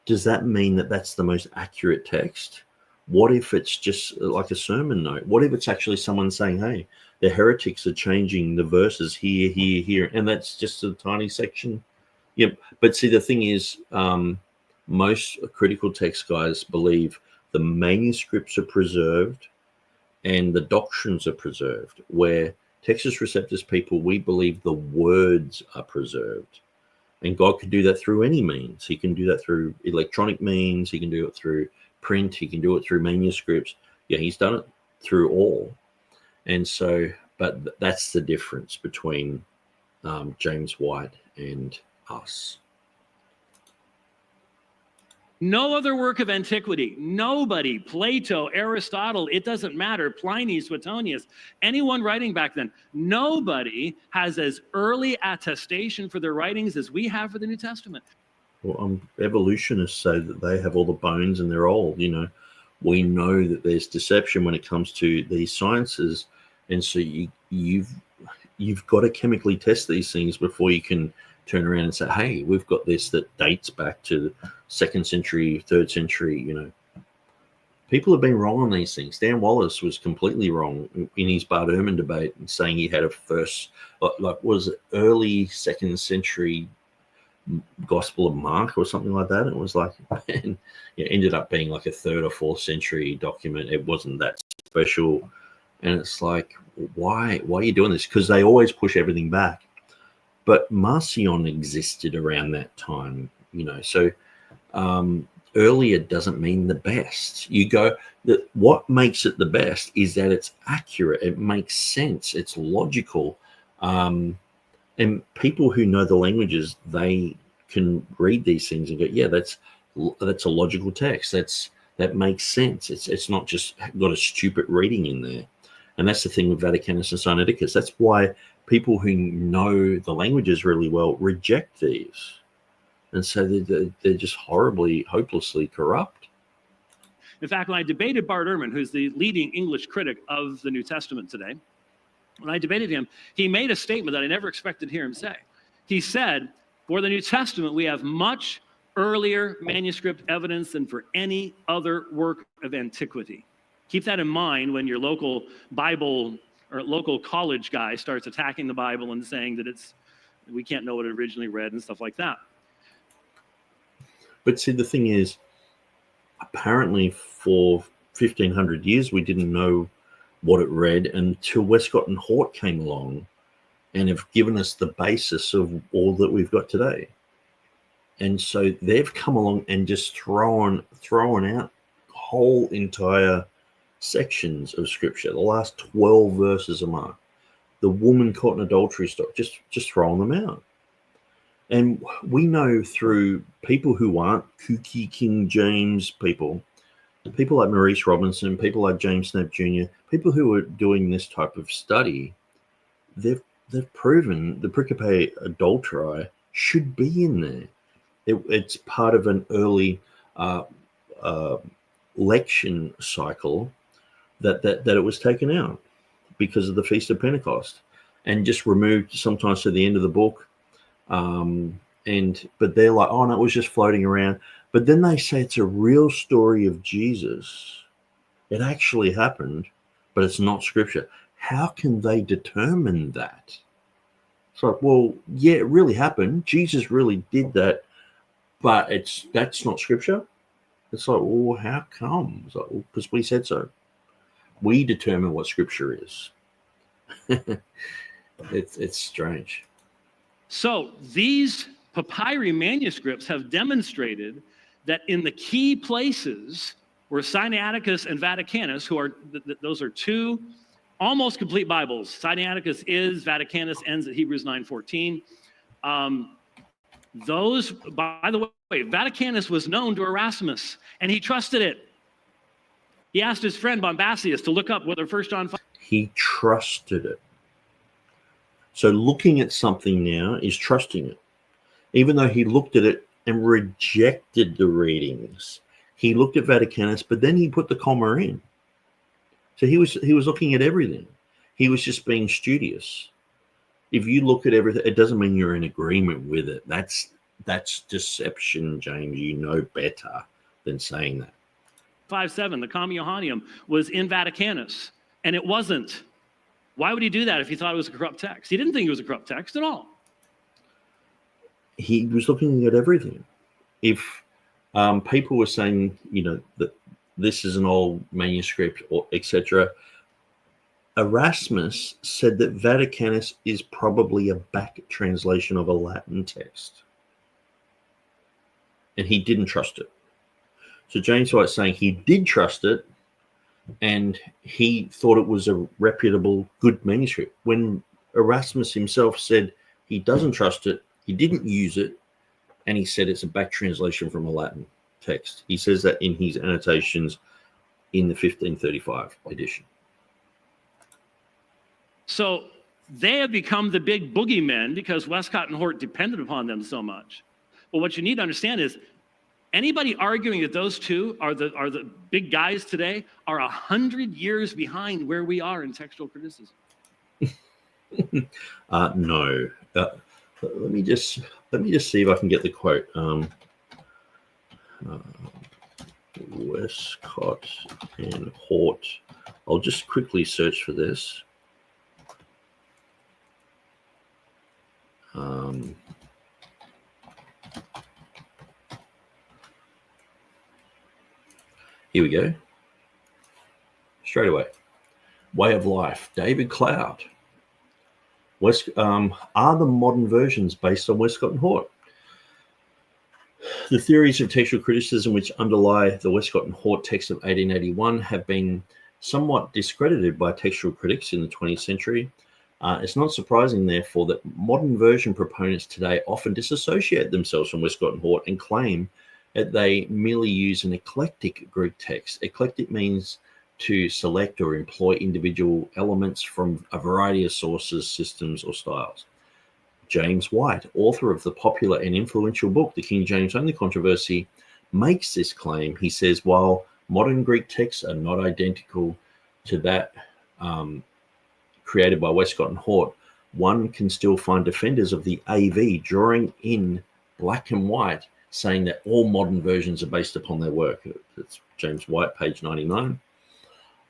Does that mean that that's the most accurate text? What if it's just like a sermon note? What if it's actually someone saying, hey, the heretics are changing the verses here, here, here, and that's just a tiny section? Yep. But see, the thing is, most critical text guys believe the manuscripts are preserved and the doctrines are preserved, where Textus Receptus people, we believe the words are preserved. And God can do that through any means. He can do that through electronic means. He can do it through print. He can do it through manuscripts. Yeah, he's done it through all. And so, but that's the difference between James White and us. No other work of antiquity, nobody, Plato, Aristotle, it doesn't matter, Pliny, Suetonius, anyone writing back then, nobody has as early attestation for their writings as we have for the New Testament. Well, evolutionists say that they have all the bones and they're old. We know that there's deception when it comes to these sciences, and so you've got to chemically test these things before you can turn around and say, hey, we've got this that dates back to the 2nd century, 3rd century. People have been wrong on these things. Dan Wallace was completely wrong in his Bart Ehrman debate and saying he had a first, was early 2nd century Gospel of Mark or something like that. It was like, and it ended up being like a 3rd or 4th century document. It wasn't that special. And it's like, why are you doing this? Because they always push everything back. But Marcion existed around that time, so earlier doesn't mean the best. You go, what makes it the best is that it's accurate, it makes sense, it's logical. And people who know the languages, they can read these things and go, yeah, that's a logical text. That makes sense. It's not just got a stupid reading in there. And that's the thing with Vaticanus and Sinaiticus. That's why people who know the languages really well reject these. And so they're just hopelessly corrupt. In fact, when I debated Bart Ehrman, who's the leading English critic of the New Testament today, when I debated him, he made a statement that I never expected to hear him say. He said, for the New Testament, we have much earlier manuscript evidence than for any other work of antiquity. Keep that in mind when your local Bible or local college guy starts attacking the Bible and saying that we can't know what it originally read and stuff like that. But see, the thing is, apparently for 1,500 years, we didn't know what it read until Westcott and Hort came along and have given us the basis of all that we've got today. And so they've come along and just thrown out whole entire sections of Scripture. The last 12 verses of Mark, the woman caught in adultery story, just throwing them out. And we know through people who aren't kooky King James people like Maurice Robinson, people like James Snape Jr., people who are doing this type of study, they've proven the pericope adulteri should be in there. It's part of an early lection cycle that it was taken out because of the Feast of Pentecost and just removed sometimes to the end of the book. But they're like, oh no, it was just floating around. But then they say it's a real story of Jesus. It actually happened, but it's not Scripture. How can they determine that? It's like, well, yeah, it really happened. Jesus really did that, but that's not Scripture. It's like, well, how come? It's like, well, because we said so. We determine what Scripture is. It's strange. So these papyri manuscripts have demonstrated that in the key places where Sinaiticus and Vaticanus, those are two almost complete Bibles. Sinaiticus is, Vaticanus ends at Hebrews 9:14. Those, by the way, Vaticanus was known to Erasmus, and he trusted it. He asked his friend Bombasius to look up whether 1 John 5. He trusted it. So looking at something now is trusting it. Even though he looked at it and rejected the readings, he looked at Vaticanus, but then he put the comma in. So he was looking at everything. He was just being studious. If you look at everything, it doesn't mean you're in agreement with it. That's deception, James. You know better than saying that. 5:7, the Comma Johanneum was in Vaticanus, and it wasn't. Why would he do that if he thought it was a corrupt text? He didn't think it was a corrupt text at all. He was looking at everything. If people were saying, that this is an old manuscript or etc., Erasmus said that Vaticanus is probably a back translation of a Latin text. And he didn't trust it. So James White's saying he did trust it, and he thought it was a reputable, good manuscript. When Erasmus himself said he doesn't trust it, he didn't use it, and he said it's a back translation from a Latin text. He says that in his annotations in the 1535 edition. So they have become the big boogeymen because Westcott and Hort depended upon them so much. But what you need to understand is anybody arguing that those two are the big guys today are 100 years behind where we are in textual criticism. No. Let me just see if I can get the quote. Westcott and Hort. I'll just quickly search for this. Here we go. Straight away. Way of Life, David Cloud. Are the modern versions based on Westcott and Hort? The theories of textual criticism which underlie the Westcott and Hort text of 1881 have been somewhat discredited by textual critics in the 20th century. It's not surprising, therefore, that modern version proponents today often disassociate themselves from Westcott and Hort and claim that they merely use an eclectic Greek text. Eclectic means to select or employ individual elements from a variety of sources, systems, or styles. James White, author of the popular and influential book, The King James Only Controversy, makes this claim. He says, while modern Greek texts are not identical to that created by Westcott and Hort, one can still find defenders of the AV drawing in black and white, saying that all modern versions are based upon their work. That's James White, page 99.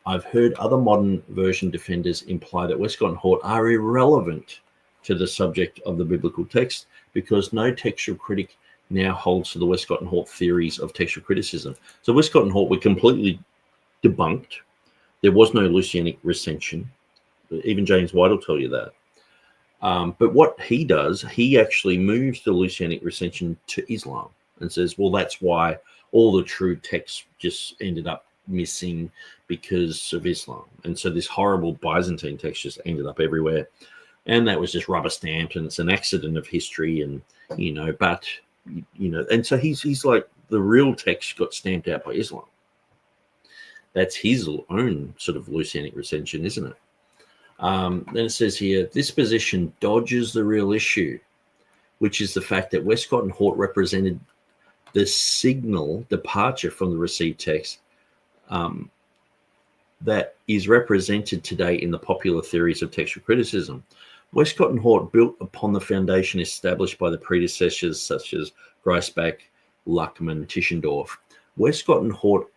I've heard other modern version defenders imply that Westcott and Hort are irrelevant to the subject of the biblical text because no textual critic now holds to the Westcott and Hort theories of textual criticism. So Westcott and Hort were completely debunked. There was no Lucianic recension. Even James White will tell you that. But what he does, he actually moves the Lucianic recension to Islam and says, well, that's why all the true texts just ended up missing because of Islam. And so this horrible Byzantine text just ended up everywhere. And that was just rubber stamped, and it's an accident of history. And, and so he's like, the real text got stamped out by Islam. That's his own sort of Lucianic recension, isn't it? Then it says here, this position dodges the real issue, which is the fact that Westcott and Hort represented the signal departure from the received text that is represented today in the popular theories of textual criticism. Westcott and Hort built upon the foundation established by the predecessors such as Griesbach, Ruckman, Tischendorf. Westcott and Hort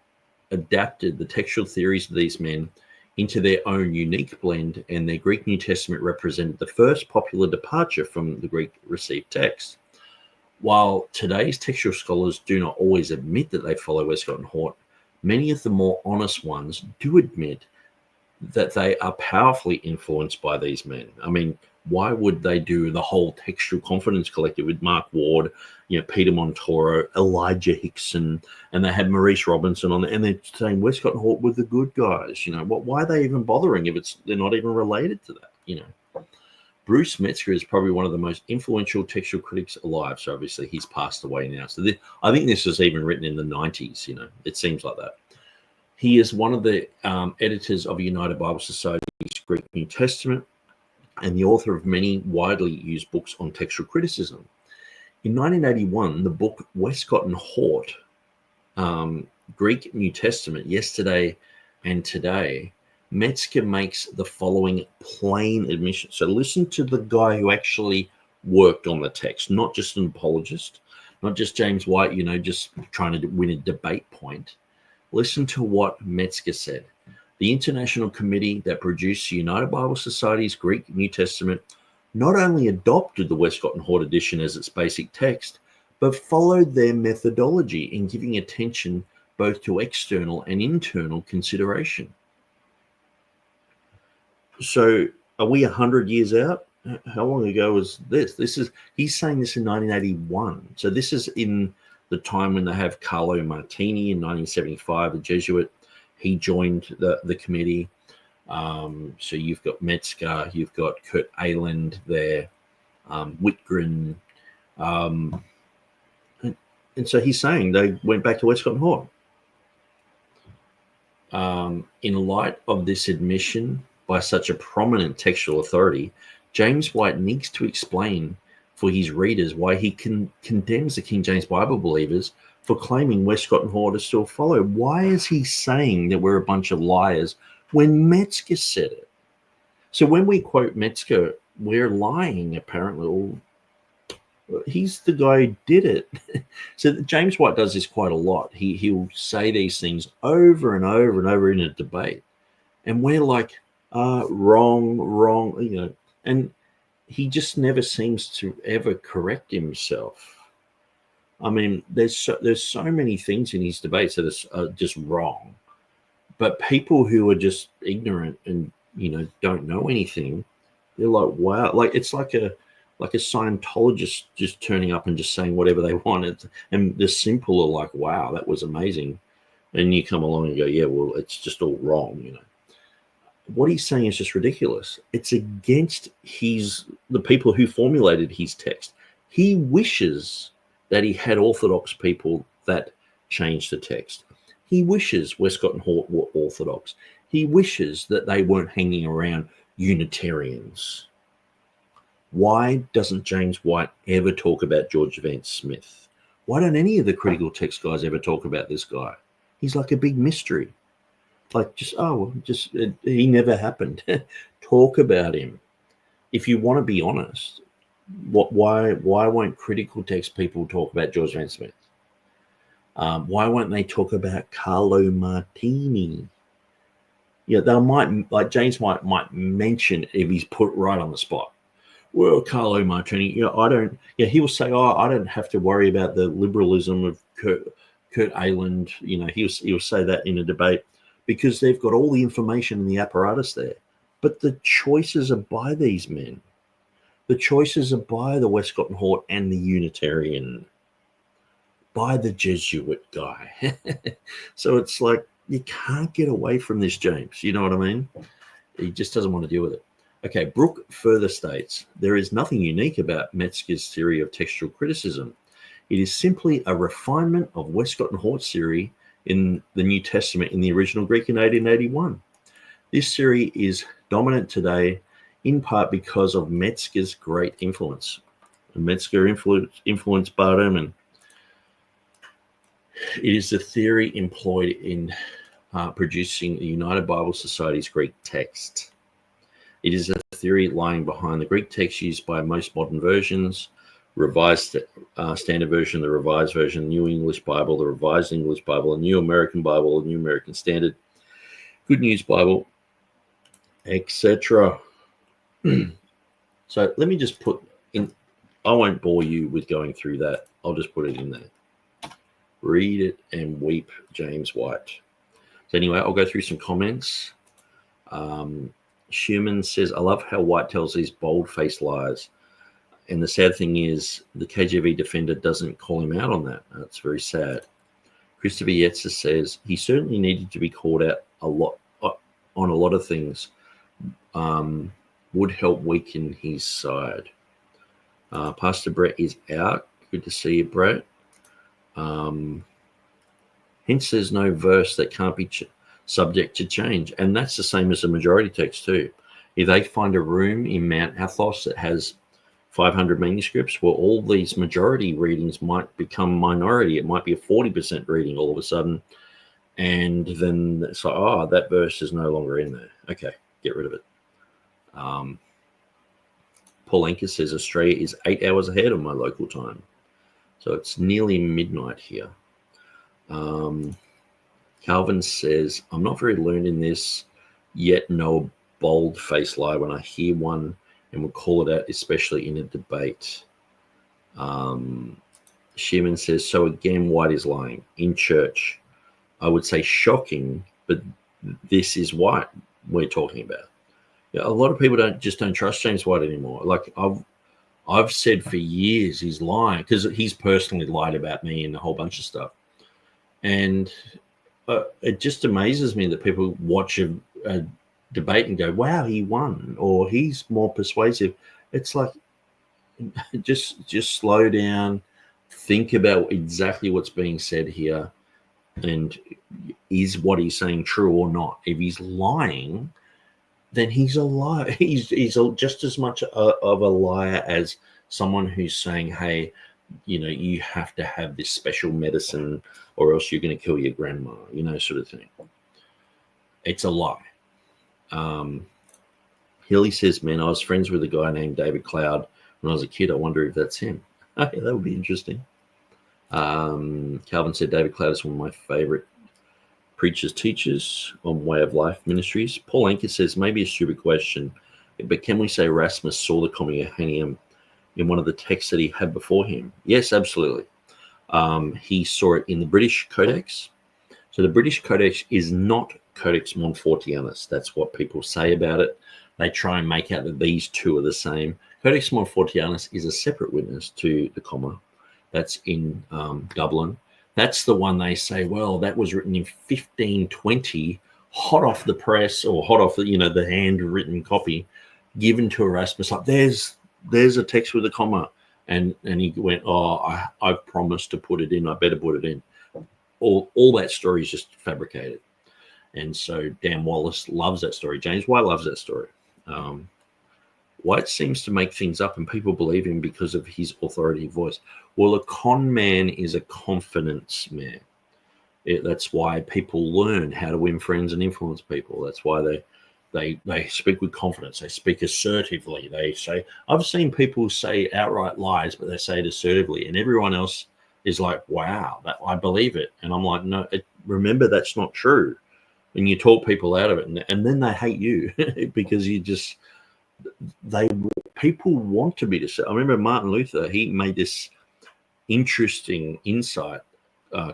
adapted the textual theories of these men into their own unique blend, and their Greek New Testament represented the first popular departure from the Greek received text. While today's textual scholars do not always admit that they follow Westcott and Hort, many of the more honest ones do admit that they are powerfully influenced by these men. I mean, why would they do the whole Textual Confidence Collective with Mark Ward, Peter Montoro, Elijah Hixson, and they had Maurice Robinson on there, and they're saying Westcott and Hort were the good guys. Why are they even bothering if they're not even related to that? Bruce Metzger is probably one of the most influential textual critics alive. So obviously he's passed away now. So I think this was even written in the 90s. It seems like that. He is one of the editors of United Bible Society's Greek New Testament and the author of many widely used books on textual criticism. In 1981, the book Westcott and Hort, Greek New Testament, Yesterday and Today, Metzger makes the following plain admission. So listen to the guy who actually worked on the text, not just an apologist, not just James White, just trying to win a debate point. Listen to what Metzger said. The International Committee that produced the United Bible Society's Greek New Testament not only adopted the Westcott and Hort edition as its basic text, but followed their methodology in giving attention both to external and internal consideration. So are we 100 years out? How long ago was this? He's saying this in 1981. So this is in the time when they have Carlo Martini in 1975, a Jesuit. He joined the committee. So you've got Metzger, you've got Kurt Aland there, Whitgren. And so he's saying they went back to Westcott and Hort. In light of this admission by such a prominent textual authority, James White needs to explain for his readers why he condemns the King James Bible believers for claiming Westcott and Hort are still followed. Why is he saying that we're a bunch of liars when Metzger said it? So when we quote Metzger, we're lying, apparently. He's the guy who did it. So James White does this quite a lot. He'll say these things over and over and over in a debate. And we're like, wrong, and he just never seems to ever correct himself. I mean, there's so many things in his debates that are just wrong. But people who are just ignorant and, don't know anything, they're like, wow. Like, it's like a Scientologist just turning up and just saying whatever they wanted. And the simple are like, wow, that was amazing. And you come along and go, yeah, well, it's just all wrong, What he's saying is just ridiculous. It's against the people who formulated his text. He wishes that he had Orthodox people that changed the text. He wishes Westcott and Hort were Orthodox. He wishes that they weren't hanging around Unitarians. Why doesn't James White ever talk about George Vance Smith? Why don't any of the critical text guys ever talk about this guy? He's like a big mystery. Like, he never happened. Talk about him. If you want to be honest, why won't critical text people talk about George Vance Smith? Why won't they talk about Carlo Martini? Yeah, they might, like James White might mention if he's put right on the spot. Well, Carlo Martini, he will say, I don't have to worry about the liberalism of Kurt Aland. He'll say that in a debate because they've got all the information and the apparatus there. But the choices are by these men. The choices are by the Westcott and Hort and the Unitarian, by the Jesuit guy. So it's like, you can't get away from this, James. You know what I mean? He just doesn't want to deal with it. Okay, Brooke further states, there is nothing unique about Metzger's theory of textual criticism. It is simply a refinement of Westcott and Hort's theory in the New Testament in the original Greek in 1881. This theory is dominant today in part because of Metzger's great influence. And Metzger influenced Bart Ehrman. It is the theory employed in producing the United Bible Society's Greek text. It is a theory lying behind the Greek text used by most modern versions, Revised Standard Version, the Revised Version, New English Bible, the Revised English Bible, the New American Bible, the New American Standard, Good News Bible, etc. So let me just put in, I won't bore you with going through that. I'll just put it in there. Read it and weep, James White. So anyway, I'll go through some comments. Schumann says, I love how White tells these bold-faced lies. And the sad thing is the KJV defender doesn't call him out on that. That's very sad. Christopher Yetzer says, he certainly needed to be called out a lot on a lot of things. Would help weaken his side. Pastor Brett is out. Good to see you, Brett. Hence, there's no verse that can't be subject to change. And that's the same as the majority text too. If they find a room in Mount Athos that has 500 manuscripts, well, all these majority readings might become minority. It might be a 40% reading all of a sudden. And then it's like, that verse is no longer in there. Okay, get rid of it. Paul Anker says Australia is 8 hours ahead of my local time. So it's nearly midnight here. Calvin says, I'm not very learned in this, yet know a bold-faced lie when I hear one and will call it out, especially in a debate. Sheeman says, so again, White is lying in church. I would say shocking, but this is White we're talking about. Yeah, a lot of people don't trust James White anymore. Like I've said for years he's lying because he's personally lied about me and a whole bunch of stuff. And it just amazes me that people watch a debate and go, wow, he won, or he's more persuasive. It's like, just slow down, think about exactly what's being said here, and is what he's saying true or not? If he's lying, then he's a liar. He's just as much of a liar as someone who's saying, hey, you have to have this special medicine or else you're going to kill your grandma, sort of thing. It's a lie. Hilly says, man, I was friends with a guy named David Cloud when I was a kid. I wonder if that's him. Yeah, that would be interesting. Calvin said David Cloud is one of my favorite preachers, teachers on Way of Life Ministries. Paul Anker says, maybe a stupid question, but can we say Erasmus saw the Communium in one of the texts that he had before him? Yes, absolutely. He saw it in the British Codex. So the British Codex is not Codex Montfortianus. That's what people say about it. They try and make out that these two are the same. Codex Montfortianus is a separate witness to the comma. That's in Dublin. That's the one they say, well, that was written in 1520, hot off the press, or hot off the, the handwritten copy, given to Erasmus. Like, there's a text with a comma. And he went, I've promised to put it in. I better put it in. All that story is just fabricated. And so Dan Wallace loves that story. James White loves that story. White seems to make things up, and people believe him because of his authoritative voice. Well, a con man is a confidence man. That's why people learn how to win friends and influence people. That's why they speak with confidence. They speak assertively. They say, I've seen people say outright lies, but they say it assertively, and everyone else is like, wow, I believe it. And I'm like, no, remember, that's not true. And you talk people out of it, and then they hate you because people want to be deceived. I remember Martin Luther, he made this interesting insight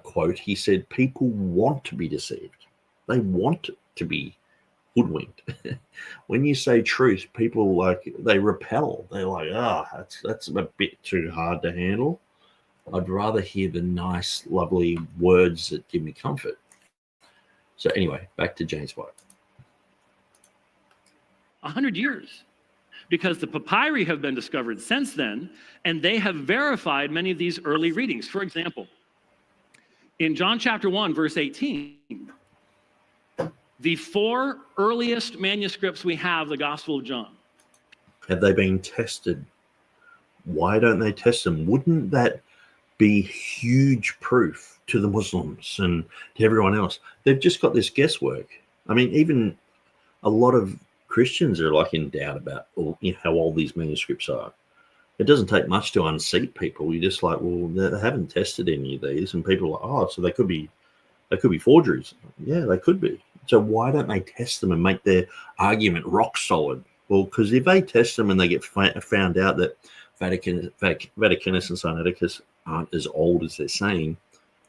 quote. He said, people want to be deceived. They want to be hoodwinked. When you say truth, people they repel. They're like, that's a bit too hard to handle. I'd rather hear the nice, lovely words that give me comfort. So anyway, back to James White. 100 years, because the papyri have been discovered since then, and they have verified many of these early readings. For example, in John chapter 1, verse 18, the 4 earliest manuscripts we have, the Gospel of John. Have they been tested? Why don't they test them? Wouldn't that be huge proof to the Muslims and to everyone else? They've just got this guesswork. I mean, even a lot of Christians are in doubt about how old these manuscripts are. It doesn't take much to unseat people. You're just like, well, they haven't tested any of these, and people are like, so they could be forgeries. Yeah, they could be. So why don't they test them and make their argument rock solid? Well, because if they test them and they get found out that Vaticanus and Sinaiticus aren't as old as they're saying,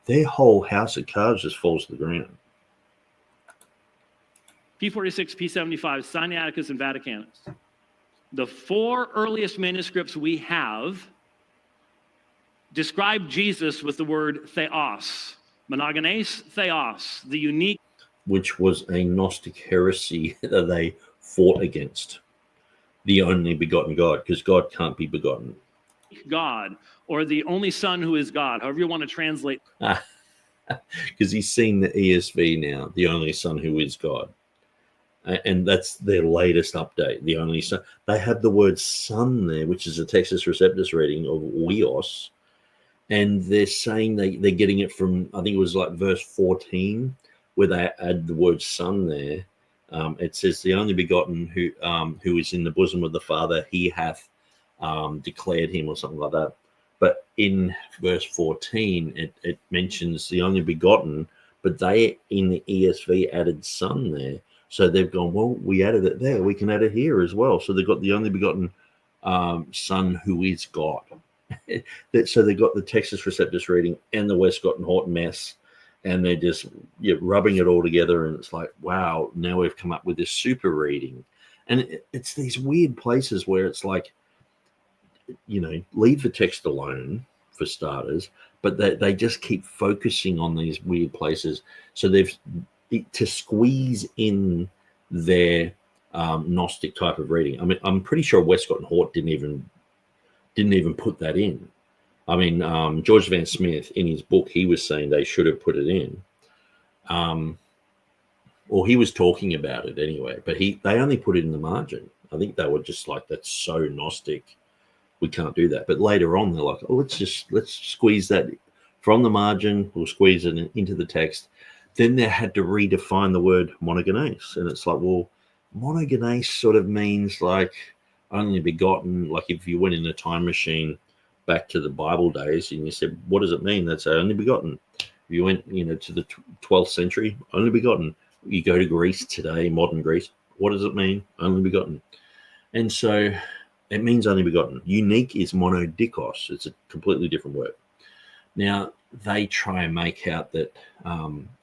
their whole house of cards just falls to the ground. P46, P75, Sinaiticus, and Vaticanus. The 4 earliest manuscripts we have describe Jesus with the word theos, monogenes theos, the unique, which was a Gnostic heresy that they fought against. The only begotten God, because God can't be begotten. God, or the only Son who is God, however you want to translate. Because he's seen the ESV now, the only Son who is God. And that's their latest update, the only Son. They have the word Son there, which is a Textus Receptus reading of Weos. And they're saying they're getting it from, I think it was verse 14, where they add the word Son there. It says, the only begotten who is in the bosom of the Father, he hath declared him, or something like that. But in verse 14, it mentions the only begotten, but they, in the ESV, added Son there. So they've gone, well, we added it there, we can add it here as well. So they've got the only begotten Son who is God. So they've got the Textus Receptus reading and the Westcott and Horton mess, and they're just rubbing it all together, and it's like, wow, now we've come up with this super reading. And it's these weird places where it's like, leave the text alone for starters, but they just keep focusing on these weird places. So to squeeze in their Gnostic type of reading. I mean, I'm pretty sure Westcott and Hort didn't even put that in. I mean, George Van Smith, in his book, he was saying they should have put it in. Or he was talking about it anyway, but they only put it in the margin. I think they were just like, that's so Gnostic, we can't do that. But later on, they're like, oh, let's squeeze that from the margin, we'll squeeze it into the text. Then they had to redefine the word monogenes. And it's like, well, monogenes sort of means only begotten. Like if you went in a time machine back to the Bible days and you said, what does it mean? That's only begotten. If you went, to the 12th century, only begotten. You go to Greece today, modern Greece, what does it mean? Only begotten. And so it means only begotten. Unique is monodikos. It's a completely different word. Now, they try and make out that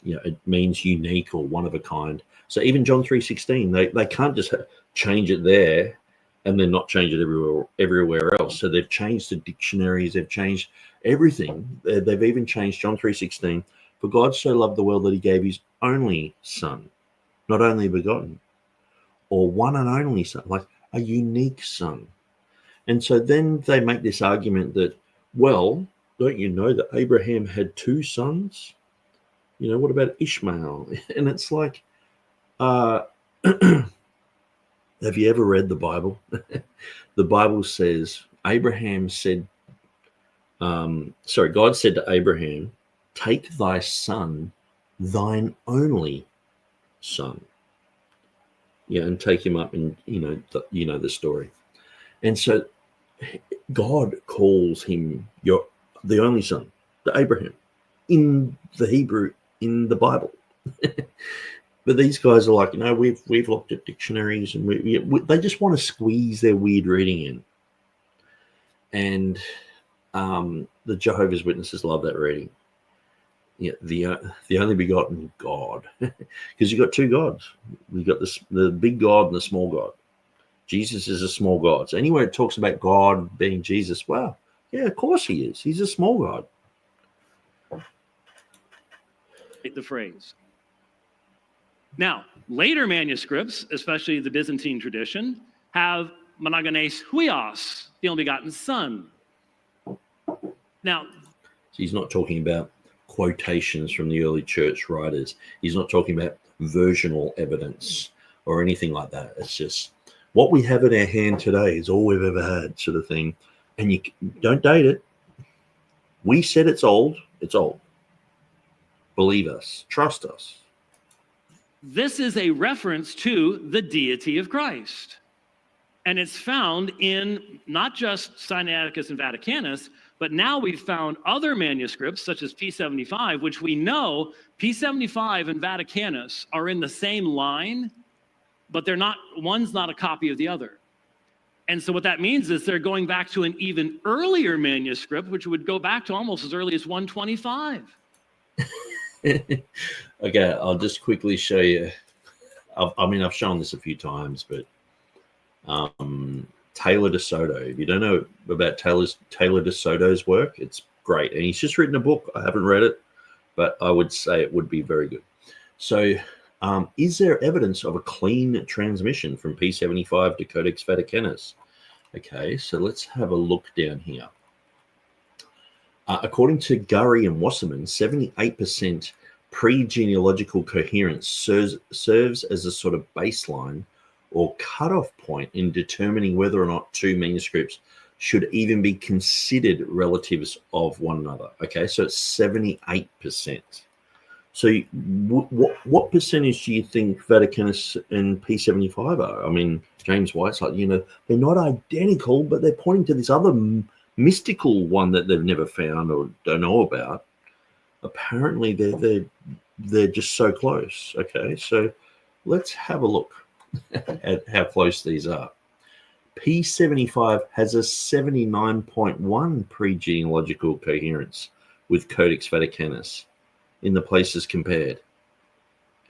it means unique or one of a kind. So even John 3:16, they can't just change it there and then not change it everywhere else. So they've changed the dictionaries, they've changed everything. They've even changed John 3:16. For God so loved the world that he gave his only son, not only begotten, or one and only son, like a unique son. And so then they make this argument that, well, don't you know that Abraham had two sons? What about Ishmael? And it's like, have you ever read the Bible? The Bible says, God said to Abraham, take thy son, thine only son. Yeah, and take him up, and the story. And so God calls him the only son, to Abraham, in the Hebrew, in the Bible. But these guys are like, we've looked at dictionaries, and they just want to squeeze their weird reading in. And the Jehovah's Witnesses love that reading. Yeah, the only begotten God, because you've got two gods. You've got the big God and the small God. Jesus is a small God. So anywhere it talks about God being Jesus, well, yeah, of course he is. He's a small God. The phrase. Now, later manuscripts, especially the Byzantine tradition, have monogenes huios, the only begotten son. Now, he's not talking about quotations from the early church writers. He's not talking about versional evidence or anything like that. It's just what we have in our hand today is all we've ever had, sort of thing. And you don't date it. We said it's old. It's old. Believe us. Trust us. This is a reference to the deity of Christ. And it's found in not just Sinaiticus and Vaticanus, but now we've found other manuscripts, such as P75, which we know P75 and Vaticanus are in the same line, but they're not, one's not a copy of the other. And so what that means is they're going back to an even earlier manuscript, which would go back to almost as early as 125. Okay, I'll just quickly show you. I've shown this a few times, but Taylor de Soto. If you don't know about Taylor de Soto's work, it's great. And he's just written a book. I haven't read it, but I would say it would be very good. So is there evidence of a clean transmission from P75 to Codex Vaticanus? Okay, so let's have a look down here. According to Gurry and Wasserman, 78% pre-genealogical coherence serves as a sort of baseline or cutoff point in determining whether or not two manuscripts should even be considered relatives of one another. Okay, so it's 78%. So what percentage do you think Vaticanus and P75 are? I mean, James White's like, they're not identical, but they're pointing to this other mystical one that they've never found or don't know about. Apparently, they're just so close. Okay, so let's have a look at how close these are. P75 has a 79.1 pre-genealogical coherence with Codex Vaticanus in the places compared.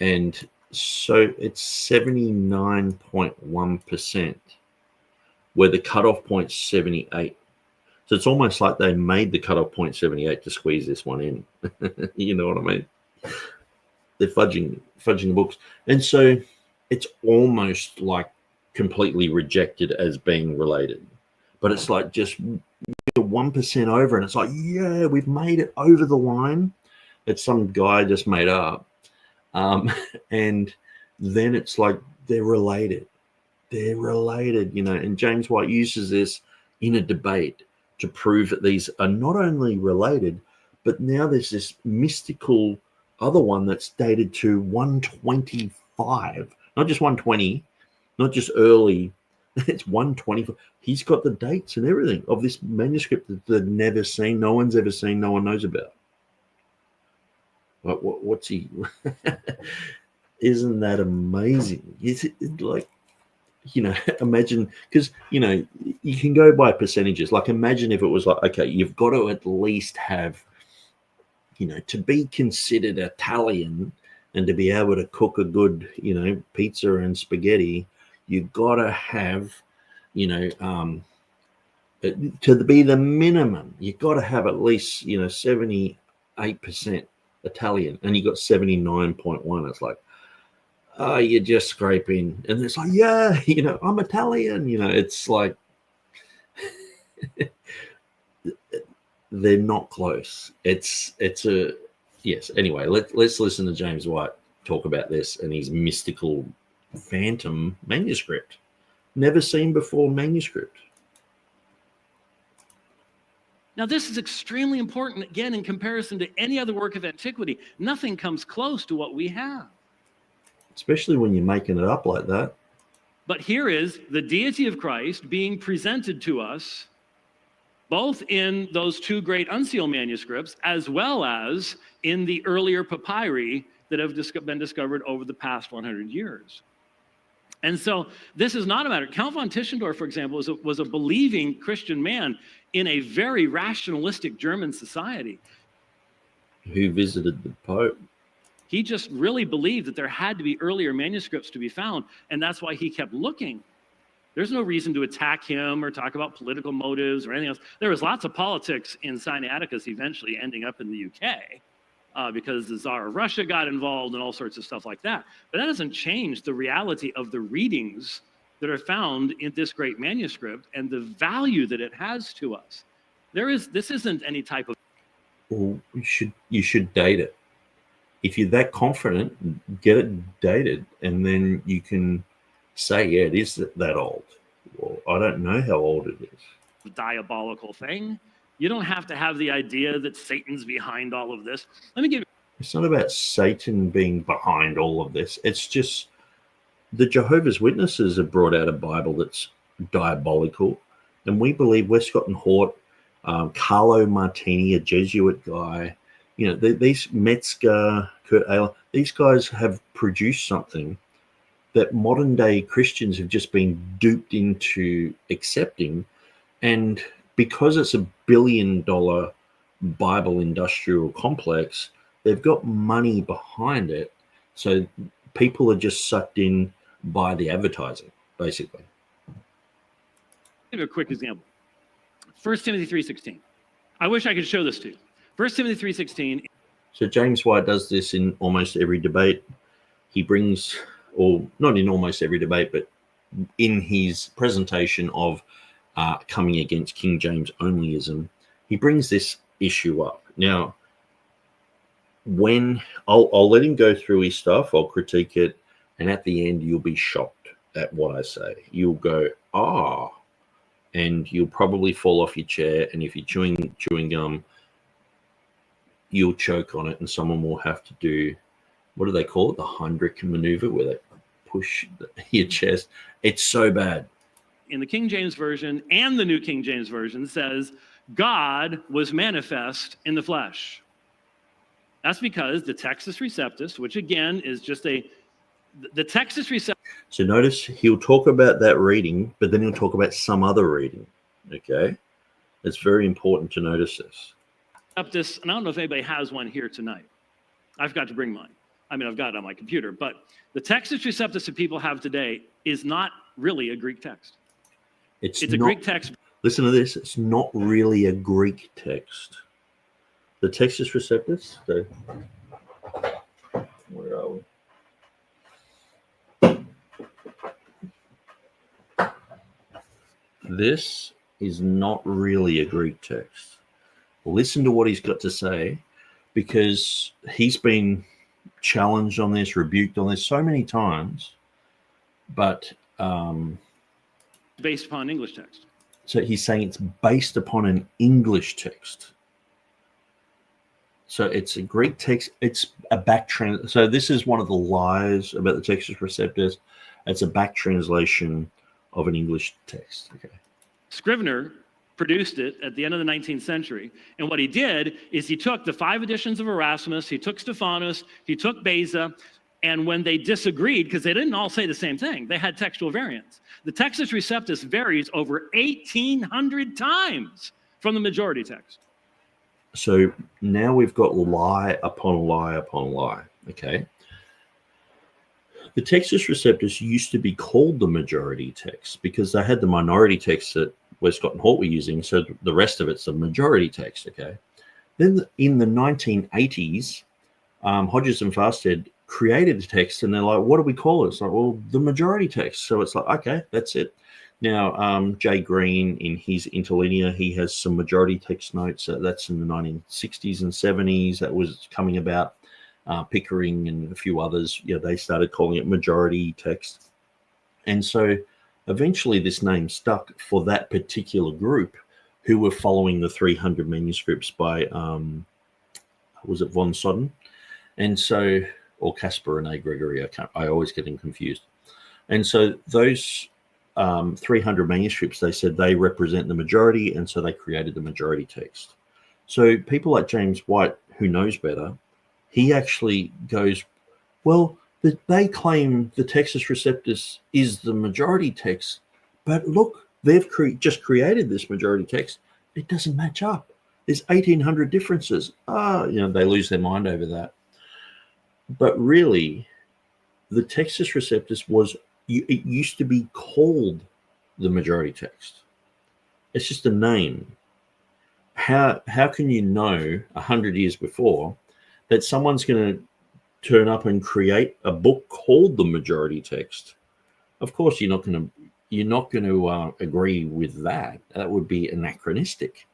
And so it's 79.1%, where the cutoff point's 78. So it's almost like they made the cutoff point 78 to squeeze this one in. You know what I mean? They're fudging the books. And so it's almost like completely rejected as being related. But it's like just 1% over, and it's like, yeah, we've made it over the line that some guy just made up. And then it's like they're related. They're related, and James White uses this in a debate to prove that these are not only related, but now there's this mystical other one that's dated to 125, not just 120, not just early, it's 125. He's got the dates and everything of this manuscript that they've never seen, no one's ever seen, no one knows about. What's he? Isn't that amazing? Is it like, imagine, because, you can go by percentages. Like, imagine if it was like, okay, you've got to at least have to be considered Italian and to be able to cook a good, pizza and spaghetti, you got to have, to be the minimum, you got to have at least, 78% Italian, and you got 79.1. It's like, oh, you're just scraping. And it's like, yeah, I'm Italian. It's like, they're not close. It's a, yes. Anyway, let's listen to James White talk about this and his mystical phantom manuscript. Never seen before manuscript. Now, this is extremely important, again, in comparison to any other work of antiquity. Nothing comes close to what we have. Especially when you're making it up like that. But here is the deity of Christ being presented to us, both in those two great unsealed manuscripts, as well as in the earlier papyri that have been discovered over the past 100 years. And so this is not a matter. Count von Tischendorf, for example, was a believing Christian man in a very rationalistic German society. Who visited the Pope. He just really believed that there had to be earlier manuscripts to be found, and that's why he kept looking. There's no reason to attack him or talk about political motives or anything else. There was lots of politics in Sinaiticus eventually ending up in the UK because the Tsar of Russia got involved and all sorts of stuff like that. But that doesn't change the reality of the readings that are found in this great manuscript and the value that it has to us. This isn't any type of... Well, you should date it. If you're that confident, get it dated, and then you can say, yeah, it is that old. Well, I don't know how old it is. Diabolical thing. You don't have to have the idea that Satan's behind all of this. Let me give you... It's not about Satan being behind all of this. It's just the Jehovah's Witnesses have brought out a Bible that's diabolical, and we believe Westcott and Hort, Carlo Martini, a Jesuit guy, these Metzger, Kurt Ehler, these guys have produced something that modern day Christians have just been duped into accepting. And because it's $1 billion Bible industrial complex, they've got money behind it. So people are just sucked in by the advertising, basically. I'll give you a quick example. 1 Timothy 3:16. I wish I could show this to you. 1 Timothy 3:16. So James White does this in almost every debate. He brings, or not in almost every debate, but in his presentation of coming against King James onlyism, he brings this issue up. Now, when I'll let him go through his stuff, I'll critique it, and at the end you'll be shocked at what I say. You'll go, and you'll probably fall off your chair, and if you're chewing gum, you'll choke on it, and someone will have to do, what do they call it? The Heimlich maneuver, where they push your chest. It's so bad. In the King James Version and the New King James Version says, God was manifest in the flesh. That's because the Textus Receptus, which again is just the Textus Receptus. So notice he'll talk about that reading, but then he'll talk about some other reading. Okay? It's very important to notice this. And I don't know if anybody has one here tonight. I've got to bring mine. I mean, I've got it on my computer, but the Textus Receptus that people have today is not really a Greek text. It's a Greek text. Listen to this. It's not really a Greek text. The Textus Receptus. So, where are we? This is not really a Greek text. Listen to what he's got to say, because he's been challenged on this, rebuked on this so many times, but based upon English text. So he's saying it's based upon an English text. So it's a Greek text. It's a back So this is one of the lies about the Textus Receptus. It's a back translation of an English text. Okay. Scrivener produced it at the end of the 19th century. And what he did is he took the 5 editions of Erasmus, he took Stephanus, he took Beza, and when they disagreed, because they didn't all say the same thing, they had textual variants. The Textus Receptus varies over 1,800 times from the majority text. So now we've got lie upon lie upon lie. Okay. The Textus Receptus used to be called the majority text because they had the minority text that Westcott and Hort were using. So the rest of it's the majority text. Okay. Then in the 1980s, Hodges and Fasted created a text, and they're like, what do we call it? It's like, well, the majority text. So it's like, okay, that's it. Now, Jay Green, in his interlinear, he has some majority text notes. That's in the 1960s and 70s. That was coming about. Pickering and a few others, they started calling it majority text. And so eventually this name stuck for that particular group who were following the 300 manuscripts by, was it von Soden? And so, or Caspar and A. Gregory, I always get them confused. And so those 300 manuscripts, they said they represent the majority, and so they created the majority text. So people like James White, who knows better, he actually goes, well, they claim the Textus Receptus is the majority text, but look, they've just created this majority text. It doesn't match up. There's 1,800 differences. They lose their mind over that. But really, the Textus Receptus it used to be called the majority text. It's just a name. How can you know 100 years before that someone's going to turn up and create a book called the majority text? Of course, you're not going to agree with that. That would be anachronistic.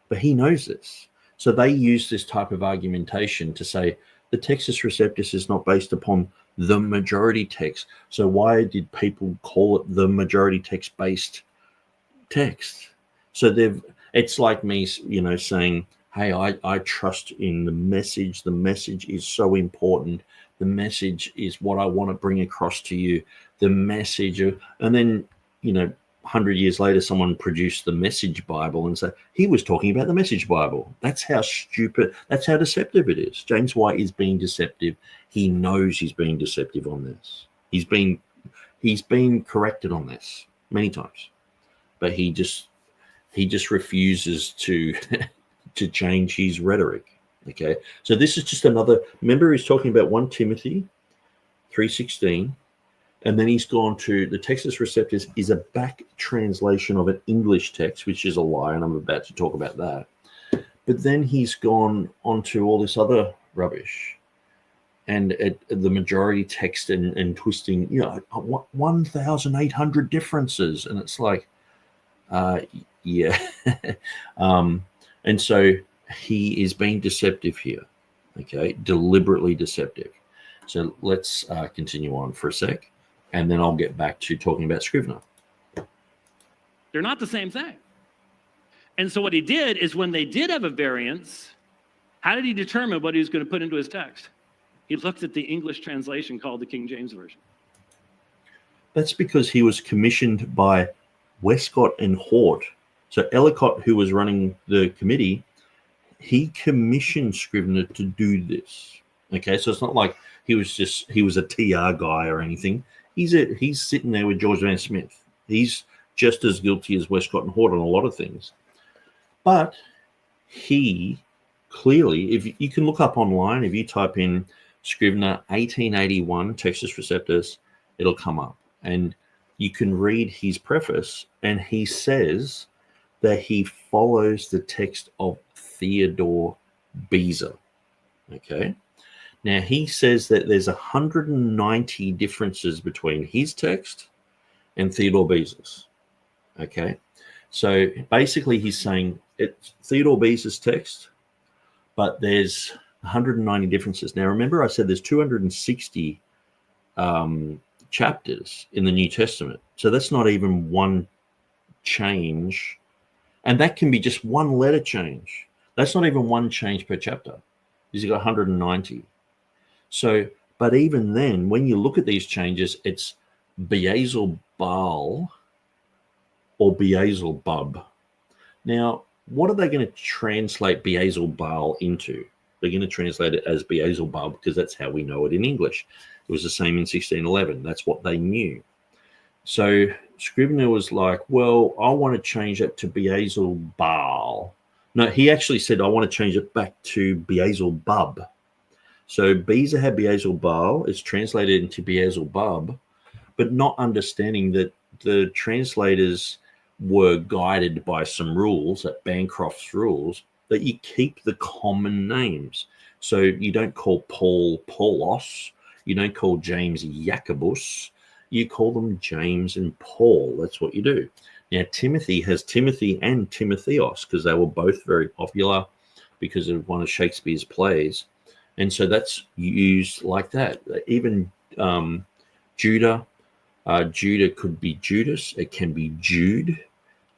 But he knows this. So they use this type of argumentation to say the Textus Receptus is not based upon the majority text. So why did people call it the majority text based text? So it's like me, saying, hey, I trust in the message. The message is so important. The message is what I want to bring across to you. The message, and then, 100 years later, someone produced the Message Bible and said, he was talking about the Message Bible. That's how deceptive it is. James White is being deceptive. He knows he's being deceptive on this. He's been corrected on this many times, but he just refuses to to change his rhetoric. Okay, so this is just another. Remember, he's talking about 1 Timothy 3:16, and then he's gone to the Textus Receptus is a back translation of an English text, which is a lie, and I'm about to talk about that. But then he's gone on to all this other rubbish, and the majority text and twisting, 1,800 differences, and it's like, yeah. And so he is being deceptive here, okay, deliberately deceptive. So let's continue on for a sec, and then I'll get back to talking about Scrivener. They're not the same thing. And so what he did is when they did have a variance, how did he determine what he was going to put into his text? He looked at the English translation called the King James Version. That's because he was commissioned by Westcott and Hort. So Ellicott, who was running the committee, he commissioned Scrivener to do this. Okay, so it's not like he was a TR guy or anything. He's sitting there with George Van Smith. He's just as guilty as Westcott and Hort on a lot of things. But he clearly, if you can look up online, if you type in Scrivener 1881 Textus Receptus, it'll come up. And you can read his preface, and he says that he follows the text of Theodore Beza. Okay. Now, he says that there's 190 differences between his text and Theodore Beza's. Okay. So basically he's saying it's Theodore Beza's text, but there's 190 differences. Now, remember I said there's 260 chapters in the New Testament. So that's not even one change. And that can be just one letter change. That's not even one change per chapter. You've got 190. So, but even then, when you look at these changes, it's Beelzebul or Beelzebub. Now, what are they going to translate Beelzebul into? They're going to translate it as Beelzebub because that's how we know it in English. It was the same in 1611. That's what they knew. So Scrivener was like, well, I want to change it to Beelzebul. No, he actually said, I want to change it back to Beelzebub. So Beza had Beelzebub. It's translated into Beelzebub, but not understanding that the translators were guided by some rules, that Bancroft's rules, that you keep the common names. So you don't call Paul Paulos. You don't call James Jacobus. You call them James and Paul. That's what you do. Now, Timothy has Timothy and Timotheos because they were both very popular because of one of Shakespeare's plays. And so that's used like that. Even Judah, Judah could be Judas. It can be Jude,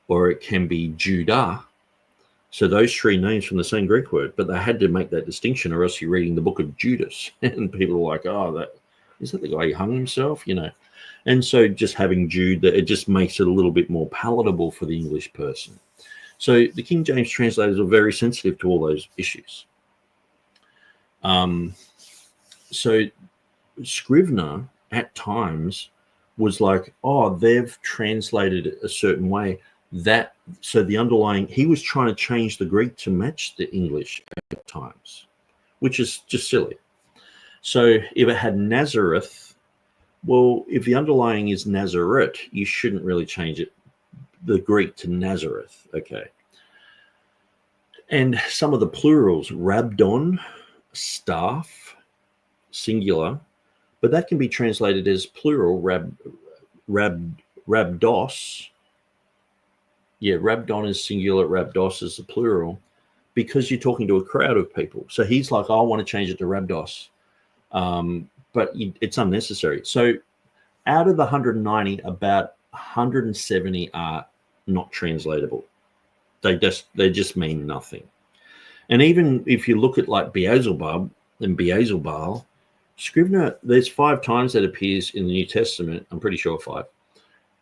or it can be Judah. So those three names from the same Greek word, but they had to make that distinction, or else you're reading the book of Judas. And people are like, oh, is that the guy who hung himself? You know. And so just having Jude, it just makes it a little bit more palatable for the English person. So the King James translators are very sensitive to all those issues. So Scrivener at times was like, oh, they've translated it a certain way. So the underlying, he was trying to change the Greek to match the English at times, which is just silly. So if it had Nazareth, well, if the underlying is Nazareth, you shouldn't really change it, the Greek, to Nazareth. Okay. And some of the plurals, Rabdon, staff, singular, but that can be translated as plural, Rabdos. Yeah, Rabdon is singular, Rabdos is the plural, because you're talking to a crowd of people. So he's like, I want to change it to Rabdos. But it's unnecessary. So out of the 190, about 170 are not translatable. They just mean nothing. And even if you look at like Beelzebub and Beelzebul, Scrivener, there's 5 times that appears in the New Testament. I'm pretty sure 5.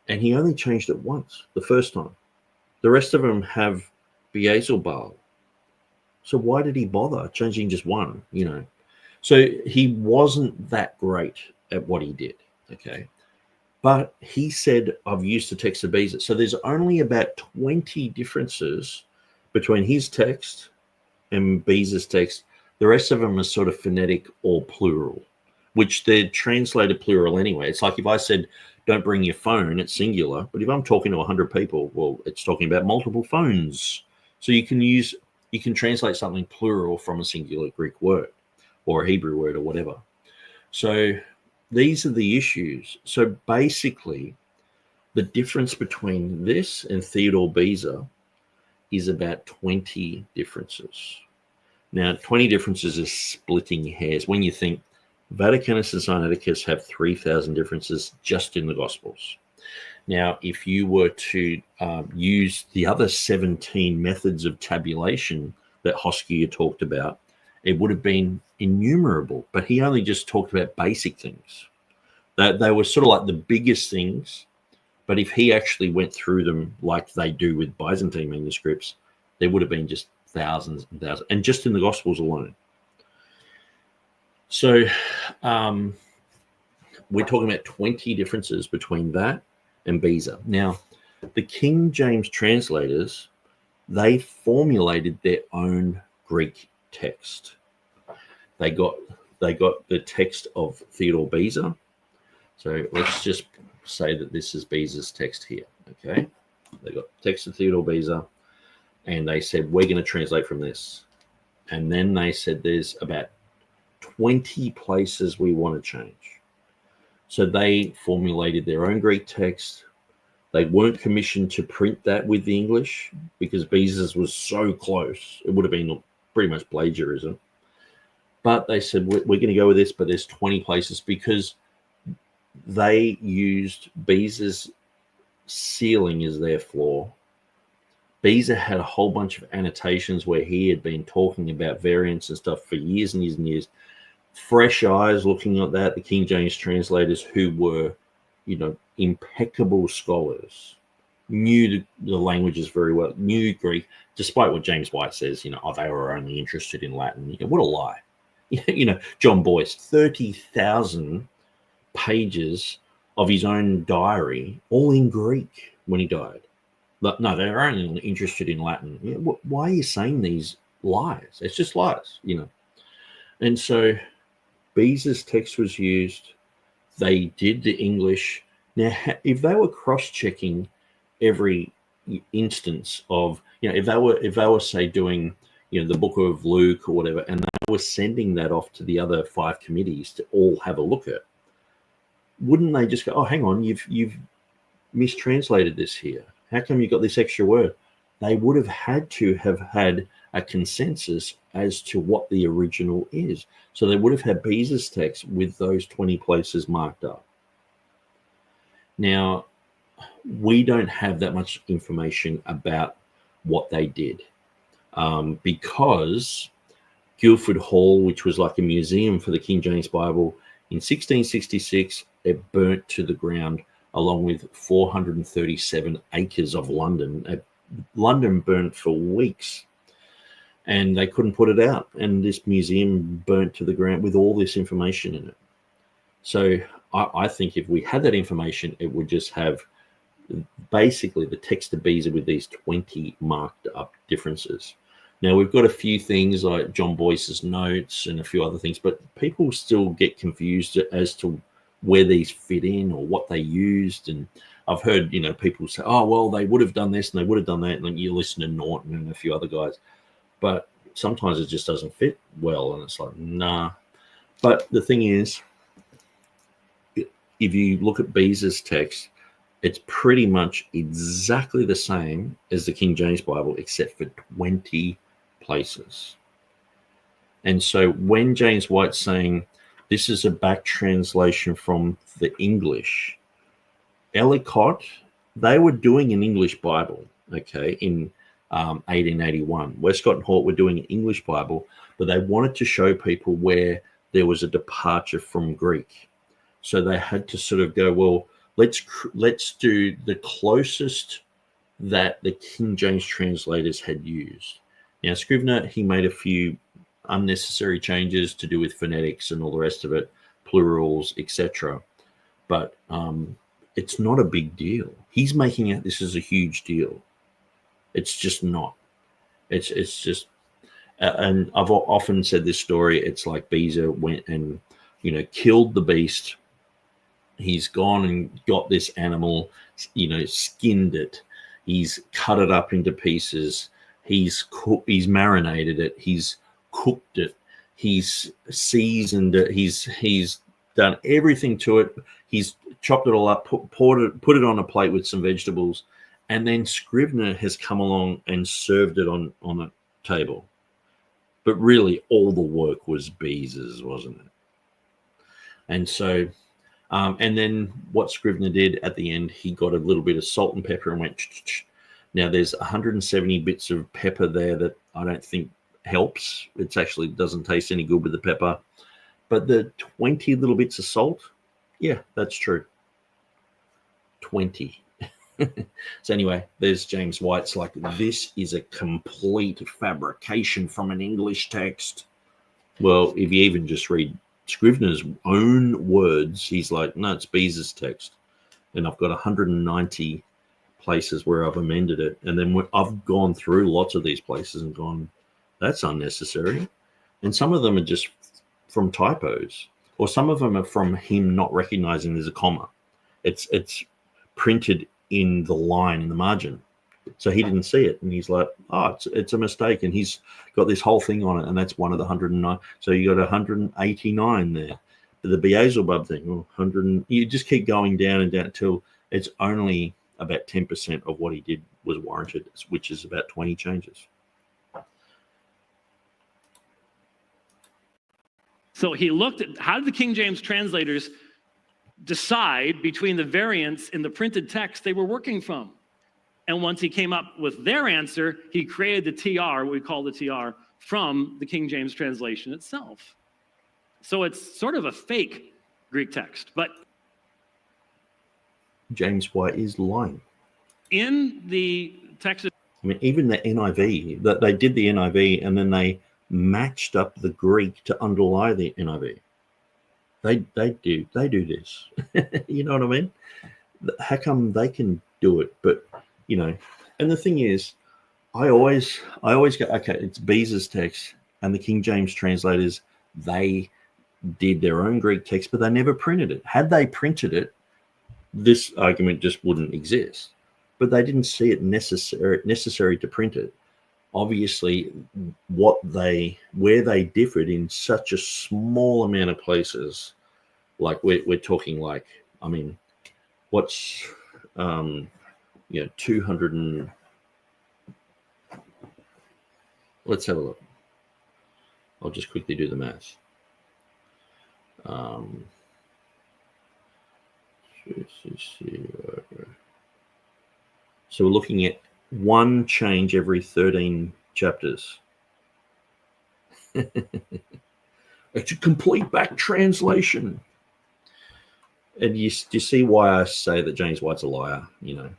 And he only changed it once, the first time. The rest of them have Beelzebul. So why did he bother changing just one, you know? So he wasn't that great at what he did, okay? But he said, I've used the text of Beza. So there's only about 20 differences between his text and Beza's text. The rest of them are sort of phonetic or plural, which they're translated plural anyway. It's like if I said, don't bring your phone, it's singular. But if I'm talking to 100 people, well, it's talking about multiple phones. So you can translate something plural from a singular Greek word or a Hebrew word or whatever. So these are the issues. So basically, the difference between this and Theodore Beza is about 20 differences. Now, 20 differences is splitting hairs. When you think Vaticanus and Sinaiticus have 3,000 differences just in the Gospels. Now, if you were to use the other 17 methods of tabulation that Hoskier talked about, it would have been innumerable. But he only just talked about basic things. They were sort of like the biggest things. But if he actually went through them like they do with Byzantine manuscripts, there would have been just thousands and thousands, and just in the Gospels alone. So we're talking about 20 differences between that and Beza. Now, the King James translators, they formulated their own Greek text. They got the text of Theodore Beza. So let's just say that this is Beza's text here. Okay, they got text of Theodore Beza, and they said we're going to translate from this. And then they said there's about 20 places we want to change. So they formulated their own Greek text. They weren't commissioned to print that with the English because Beza's was so close. It would have been pretty much plagiarism. But they said, we're going to go with this, but there's 20 places because they used Beza's sealing as their flaw. Beza had a whole bunch of annotations where he had been talking about variants and stuff for years and years and years. Fresh eyes looking at that, the King James translators who were, impeccable scholars, knew the languages very well, knew Greek, despite what James White says, they were only interested in Latin. What a lie. John Boyce, 30,000 pages of his own diary, all in Greek when he died. No, they're only interested in Latin. Why are you saying these lies? It's just lies, And so Beza's text was used. They did the English. Now, if they were cross-checking every instance of, if they were say doing, the book of Luke or whatever, and they were sending that off to the other 5 committees to all have a look at, wouldn't they just go, oh, hang on, you've mistranslated this here. How come you got this extra word? They would have had to have had a consensus as to what the original is. So they would have had Beza's text with those 20 places marked up. Now, we don't have that much information about what they did because Guildford Hall, which was like a museum for the King James Bible, in 1666, it burnt to the ground along with 437 acres of London. London burnt for weeks and they couldn't put it out. And this museum burnt to the ground with all this information in it. So I think if we had that information, it would just have basically the text of Beza with these 20 marked up differences. Now, we've got a few things like John Boyce's notes and a few other things, but people still get confused as to where these fit in or what they used. And I've heard, people say, oh, well, they would have done this and they would have done that. And then you listen to Norton and a few other guys. But sometimes it just doesn't fit well. And it's like, nah. But the thing is, if you look at Beza's text, it's pretty much exactly the same as the King James Bible, except for 20 places. And so when James White's saying this is a back translation from the English, Ellicott, they were doing an English Bible, okay, in 1881. Westcott and Hort were doing an English Bible, but they wanted to show people where there was a departure from Greek. So they had to sort of go, well, let's do the closest that the King James translators had used. Now, Scrivener, he made a few unnecessary changes to do with phonetics and all the rest of it, plurals, etc. But it's not a big deal. He's making out this is a huge deal. It's just not. It's just, and I've often said this story. It's like Beza went and killed the beast. He's gone and got this animal, skinned it. He's cut it up into pieces. He's marinated it. He's cooked it. He's seasoned it. He's done everything to it. He's chopped it all up, put it on a plate with some vegetables, and then Scrivener has come along and served it on a table. But really, all the work was Beza's, wasn't it? And so. And then what Scrivener did at the end, he got a little bit of salt and pepper and went. Now there's 170 bits of pepper there that I don't think helps. It actually doesn't taste any good with the pepper. But the 20 little bits of salt, yeah, that's true. 20. So anyway, there's James White's like, this is a complete fabrication from an English text. Well, if you even just read Scrivener's own words, he's like, no, it's Beza's text. And I've got 190 places where I've amended it. And then I've gone through lots of these places and gone, that's unnecessary. And some of them are just from typos, or some of them are from him not recognizing there's a comma. It's printed in the line in the margin. So he didn't see it, and he's like, oh, it's a mistake. And he's got this whole thing on it, and that's one of the 109. So you got 189 there. The Beelzebub thing, 100. You just keep going down and down until it's only about 10% of what he did was warranted, which is about 20 changes. So he looked at how did the King James translators decide between the variants in the printed text they were working from. And once he came up with their answer, he created the TR, what we call the TR, from the King James translation itself. So it's sort of a fake Greek text. But James White is lying. In the Textus... I mean, even the NIV, that they did the NIV and then they matched up the Greek to underlie the NIV. They do this. You know what I mean? How come they can do it, but And the thing is, I always go, okay, it's Beza's text, and the King James translators, they did their own Greek text, but they never printed it. Had they printed it, this argument just wouldn't exist. But they didn't see it necessary to print it. Obviously, where they differed in such a small amount of places, like we're talking like, I mean, what's 200 and let's have a look. I'll just quickly do the math. So we're looking at one change every 13 chapters. It's a complete back translation. And you see why I say that James White's a liar, Textus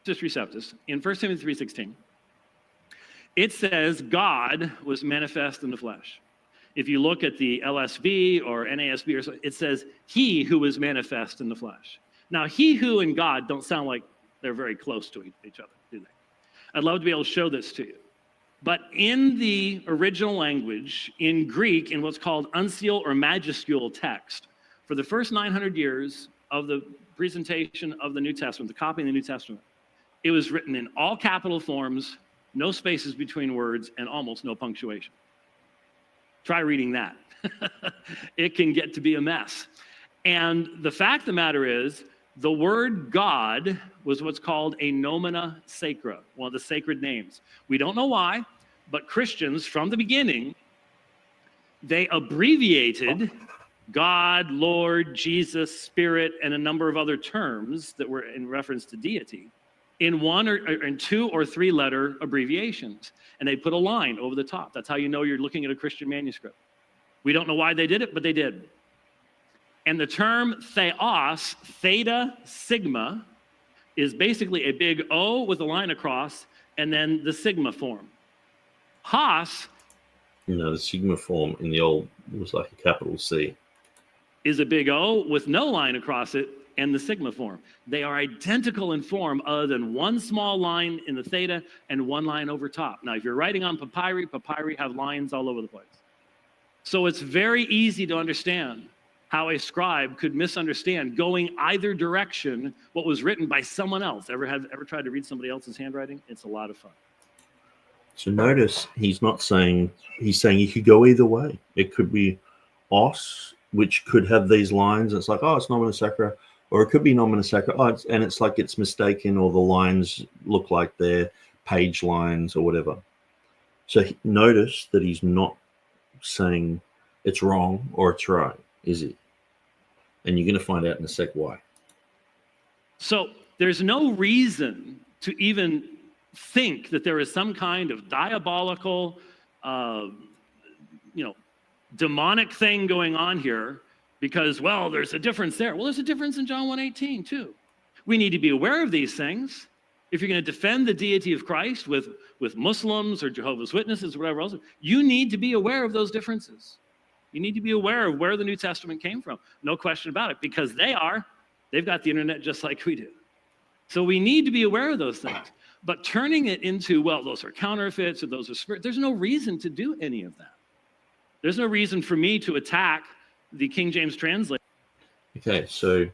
Receptus, in 1 Timothy 3:16, it says God was manifest in the flesh. If you look at the LSB or NASB or so, it says he who was manifest in the flesh. Now, he who and God don't sound like they're very close to each other, do they? I'd love to be able to show this to you. But in the original language, in Greek, in what's called uncial or majuscule text, for the first 900 years of the presentation of the New Testament, the copy of the New Testament, it was written in all capital forms, no spaces between words, and almost no punctuation. Try reading that. It can get to be a mess. And the fact of the matter is, the word God was what's called a nomina sacra, one of the sacred names. We don't know why, but Christians from the beginning, they abbreviated God, Lord, Jesus, Spirit, and a number of other terms that were in reference to deity in one or in 2 or 3 letter abbreviations. And they put a line over the top. That's how you know you're looking at a Christian manuscript. We don't know why they did it, but they did. And the term theos, theta, sigma, is basically a big O with a line across, and then the sigma form. Hos, the sigma form in the old was like a capital C. Is a big O with no line across it, and the sigma form. They are identical in form other than one small line in the theta and one line over top. Now, if you're writing on papyri have lines all over the place. So it's very easy to understand how a scribe could misunderstand going either direction what was written by someone else. Ever tried to read somebody else's handwriting? It's a lot of fun. So notice he's saying you could go either way. It could be os, which could have these lines. It's like, it's nomina sacra, or it could be nomina sacra. And it's like it's mistaken, or the lines look like they're page lines or whatever. So notice that he's not saying it's wrong or it's right, is he? And you're going to find out in a sec why. So there's no reason to even think that there is some kind of diabolical, demonic thing going on here because, there's a difference there. Well, there's a difference in John 1:18 too. We need to be aware of these things. If you're going to defend the deity of Christ with Muslims or Jehovah's Witnesses or whatever else, you need to be aware of those differences. You need to be aware of where the New Testament came from. No question about it, because they've got the internet just like we do. So we need to be aware of those things. But turning it into, those are counterfeits or those are spirit, there's no reason to do any of that. There's no reason for me to attack the King James translation. Okay, so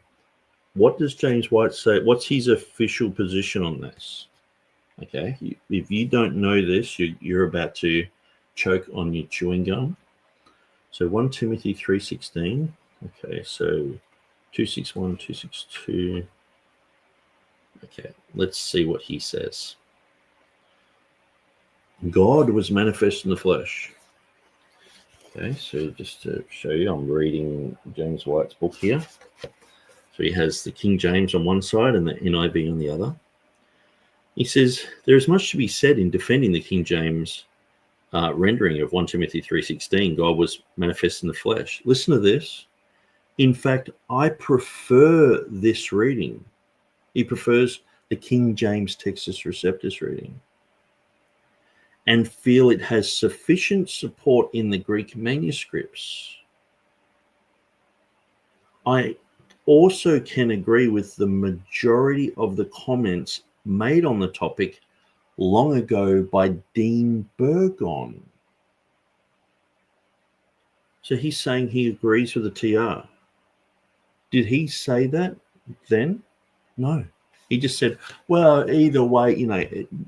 what does James White say? What's his official position on this? Okay, if you don't know this, you're about to choke on your chewing gum. So 1 Timothy 3:16. Okay, so 261, 262. Okay, let's see what he says. God was manifest in the flesh. Okay, so just to show you, I'm reading James White's book here. So he has the King James on one side and the NIV on the other. He says, there is much to be said in defending the King James rendering of 1 Timothy 3:16, God was manifest in the flesh. Listen to this. In fact, I prefer this reading. He prefers the King James Textus Receptus reading and feel it has sufficient support in the Greek manuscripts. I also can agree with the majority of the comments made on the topic long ago by Dean Burgon. So he's saying he agrees with the TR. Did he say that then? No. He just said, well, either way,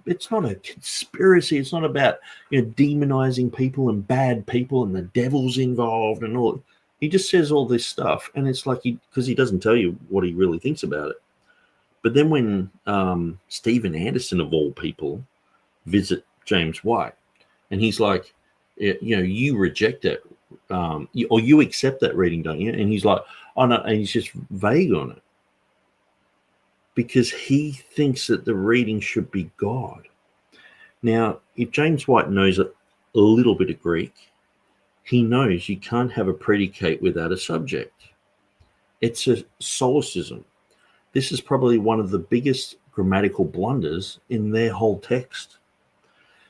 it's not a conspiracy. It's not about, demonizing people and bad people and the devil's involved and all. He just says all this stuff. And it's like, because he doesn't tell you what he really thinks about it. But then when Stephen Anderson, of all people, visit James White, and he's like, you reject it, or you accept that reading, don't you? And he's like, oh no, and he's just vague on it because he thinks that the reading should be God. Now, if James White knows a little bit of Greek, he knows you can't have a predicate without a subject. It's a solecism. This is probably one of the biggest grammatical blunders in their whole text.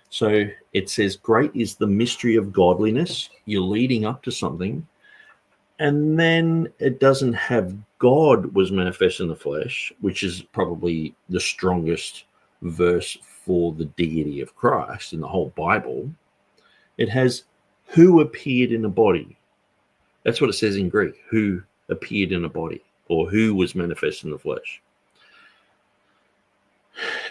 So it says, great is the mystery of godliness. You're leading up to something. And then it doesn't have God was manifest in the flesh, which is probably the strongest verse for the deity of Christ in the whole Bible. It has who appeared in a body. That's what it says in Greek, who appeared in a body, or who was manifest in the flesh.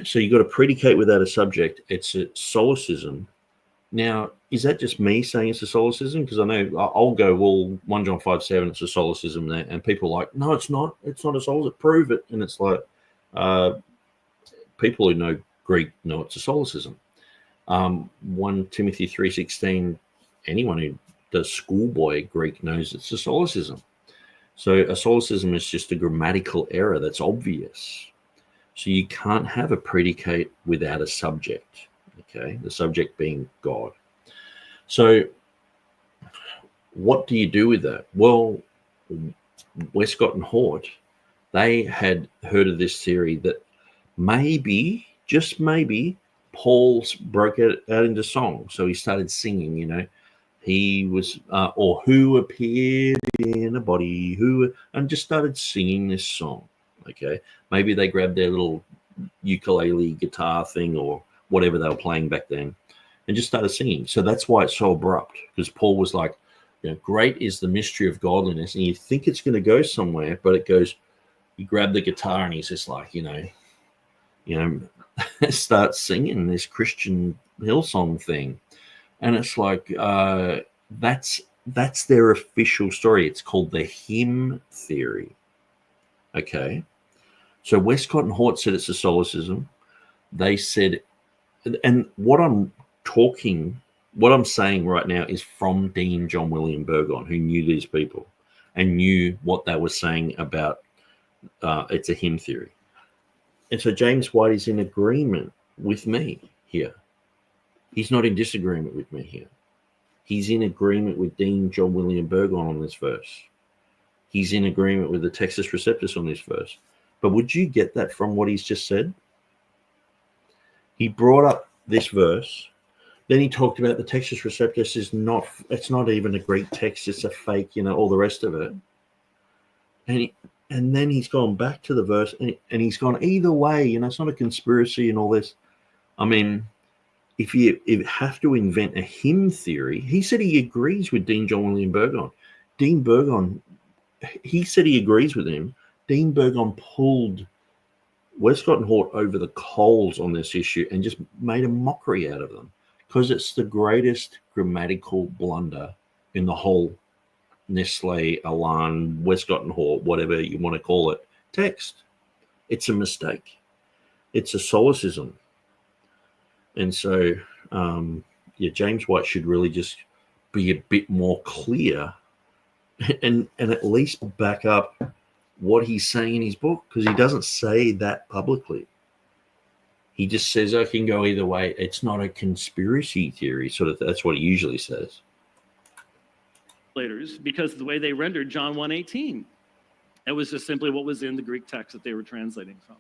So you've got a predicate without a subject. It's a solecism. Now, is that just me saying it's a solecism? Because I know I'll go, well, 1 John 5:7, it's a solecism there. And people are like, no, it's not. It's not a solecism. Prove it. And it's like, people who know Greek know it's a solecism. 1 Timothy 3:16, anyone who does schoolboy Greek knows it's a solecism. So a solecism is just a grammatical error that's obvious. So you can't have a predicate without a subject, okay? The subject being God. So what do you do with that? Well, Westcott and Hort, they had heard of this theory that maybe, just maybe, Paul broke out into song. So he started singing, he was, or who appeared in a body, and just started singing this song. Okay, maybe they grabbed their little ukulele guitar thing or whatever they were playing back then and just started singing. So that's why it's so abrupt, because Paul was like, great is the mystery of godliness. And you think it's going to go somewhere, but it goes, you grab the guitar and he's just like, starts singing this Christian Hillsong thing. And it's like, that's their official story. It's called the hymn theory. Okay. So Westcott and Hort said it's a solecism. They said, and what I'm saying right now is from Dean John William Burgon, who knew these people and knew what they were saying about it's a hymn theory. And so James White is in agreement with me here. He's not in disagreement with me here. He's in agreement with Dean John William Burgon on this verse. He's in agreement with the Textus Receptus on this verse. But would you get that from what he's just said? He brought up this verse. Then he talked about the Textus Receptus it's not even a Greek text. It's a fake, all the rest of it. And then he's gone back to the verse and he's gone either way, it's not a conspiracy and all this. I mean, if you have to invent a hymn theory, he said he agrees with Dean John William Burgon. Dean Burgon, he said he agrees with him. Dean Burgon pulled Westcott and Hort over the coals on this issue and just made a mockery out of them because it's the greatest grammatical blunder in the whole Nestle, Alan, Westcott and Hort, whatever you want to call it, text. It's a mistake. It's a solecism. And so, James White should really just be a bit more clear and at least back up what he's saying in his book, because he doesn't say that publicly. He just says, I can go either way. It's not a conspiracy theory. Sort of, that's what he usually says. Because of the way they rendered John 1:18. It was just simply what was in the Greek text that they were translating from.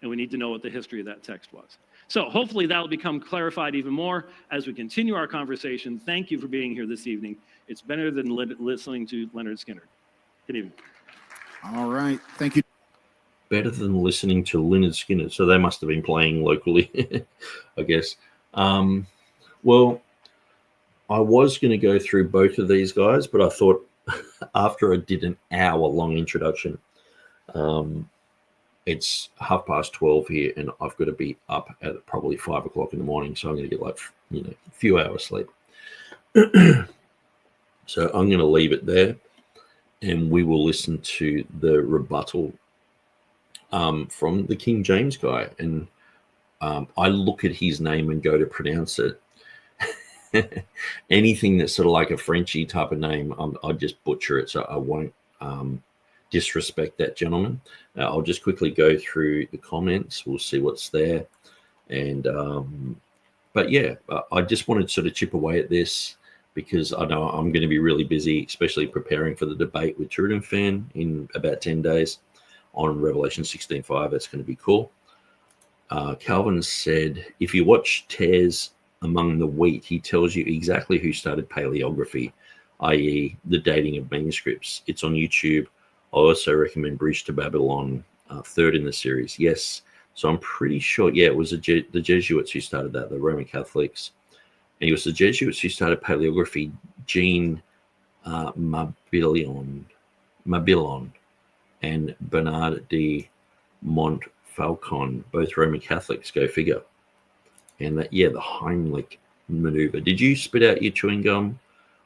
And we need to know what the history of that text was. So hopefully that will become clarified even more as we continue our conversation. Thank you for being here this evening. It's better than listening to Leonard Skinner. Good evening. All right. Thank you. better than listening to Lynyrd Skynyrd. So they must have been playing locally, I guess. Well, I was going to go through both of these guys, but I thought after I did an hour-long introduction, it's 12:30 here, and I've got to be up at probably 5 o'clock in the morning, so I'm going to get like a few hours sleep. So I'm going to leave it there, and we will listen to the rebuttal from the King James guy. And I look at his name and go to pronounce it. Anything that's sort of like a Frenchy type of name, I just butcher it, so I won't disrespect that gentleman. I'll just quickly go through the comments. We'll see what's there. And but yeah, I just wanted to sort of chip away at this because I know I'm going to be really busy, especially preparing for the debate with TurretinFan in about 10 days on Revelation 16:5. That's going to be cool. Calvin said, if you watch Tares Among the Wheat, he tells you exactly who started paleography, i.e. the dating of manuscripts. It's on YouTube. I also recommend Bridge to Babylon, third in the series. Yes, so I'm pretty sure, yeah, it was the Jesuits who started that, the Roman Catholics. And it was the Jesuits who started paleography. Jean Mabillon and Bernard de Montfaucon, both Roman Catholics, go figure. And that, yeah, the Heimlich maneuver. Did you spit out your chewing gum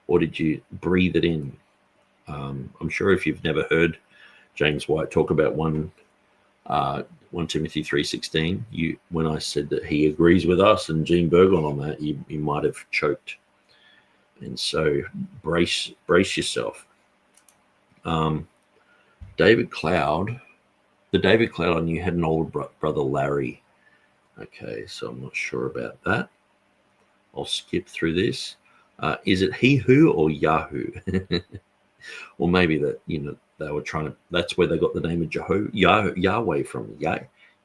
or did you breathe it in? I'm sure if you've never heard James White talk about 1 Timothy 3:16, when I said that he agrees with us and Gene Burgon on that, you might have choked. And so brace yourself. David Cloud, the David Cloud I knew had an older brother, Larry. Okay, so I'm not sure about that. I'll skip through this. Is it he who or Yahoo? Or maybe that, they were trying to, that's where they got the name of Yahweh from.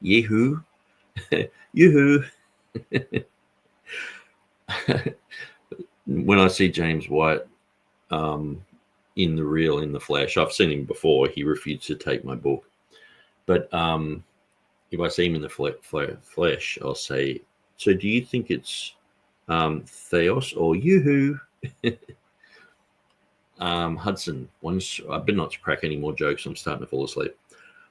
Yehu. Yehu. When I see James White in the flesh, I've seen him before. He refused to take my book. But if I see him in the flesh, I'll say, so do you think it's Theos or Yehu? Hudson, I better not crack any more jokes. I'm starting to fall asleep.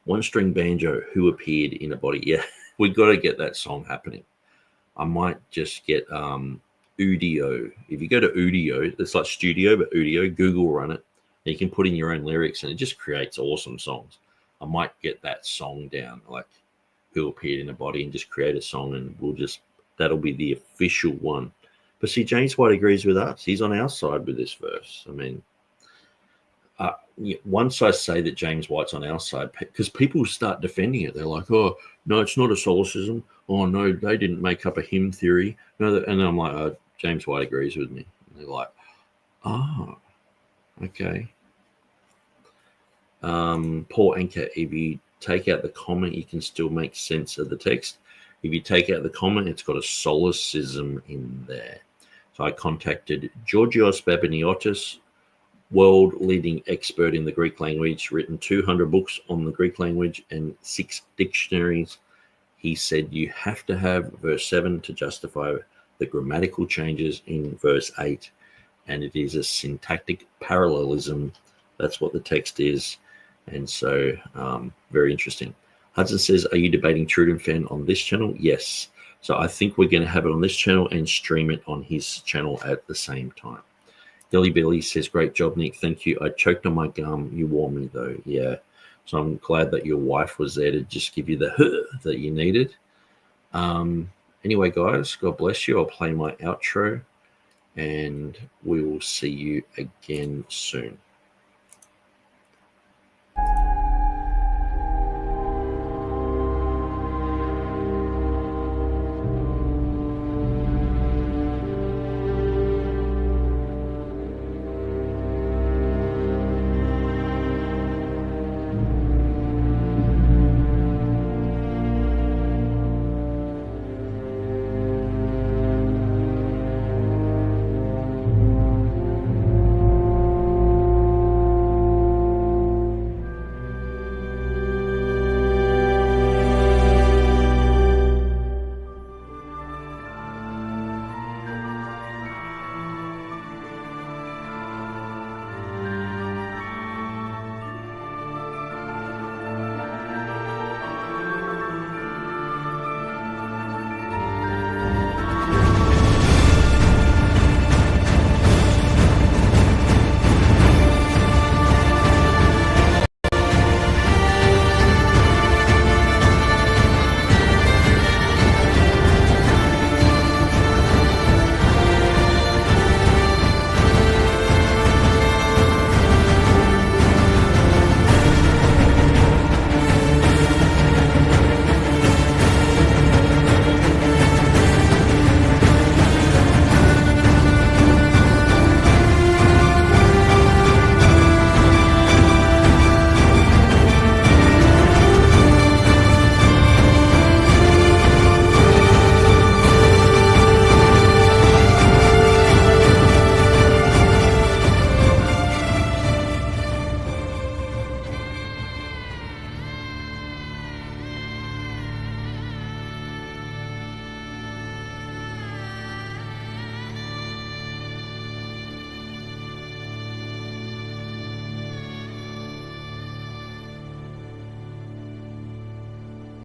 One string banjo, who appeared in a body? Yeah, we got to get that song happening. I might just get Udio. If you go to Udio, it's like studio, but Udio, Google run it. And you can put in your own lyrics, and it just creates awesome songs. I might get that song down, like who appeared in a body, and just create a song, and that'll be the official one. But see, James White agrees with us. He's on our side with this verse. I mean, once I say that James White's on our side, because people start defending it, they're like, oh, no, it's not a solecism. Oh, no, they didn't make up a hymn theory. No, and I'm like, oh, James White agrees with me. And they're like, oh, okay. Poor Anchor, if you take out the comment, you can still make sense of the text. If you take out the comment, it's got a solecism in there. So I contacted Georgios Babiniotis, world-leading expert in the Greek language, written 200 books on the Greek language and 6 dictionaries. He said you have to have verse 7 to justify the grammatical changes in verse 8, and it is a syntactic parallelism. That's what the text is, and so very interesting. Hudson says, are you debating TurretinFan on this channel? Yes. So I think we're going to have it on this channel and stream it on his channel at the same time. Dilly Billy says, great job, Nick. Thank you. I choked on my gum. You warned me, though. Yeah. So I'm glad that your wife was there to just give you the that you needed. Anyway, guys, God bless you. I'll play my outro, and we will see you again soon.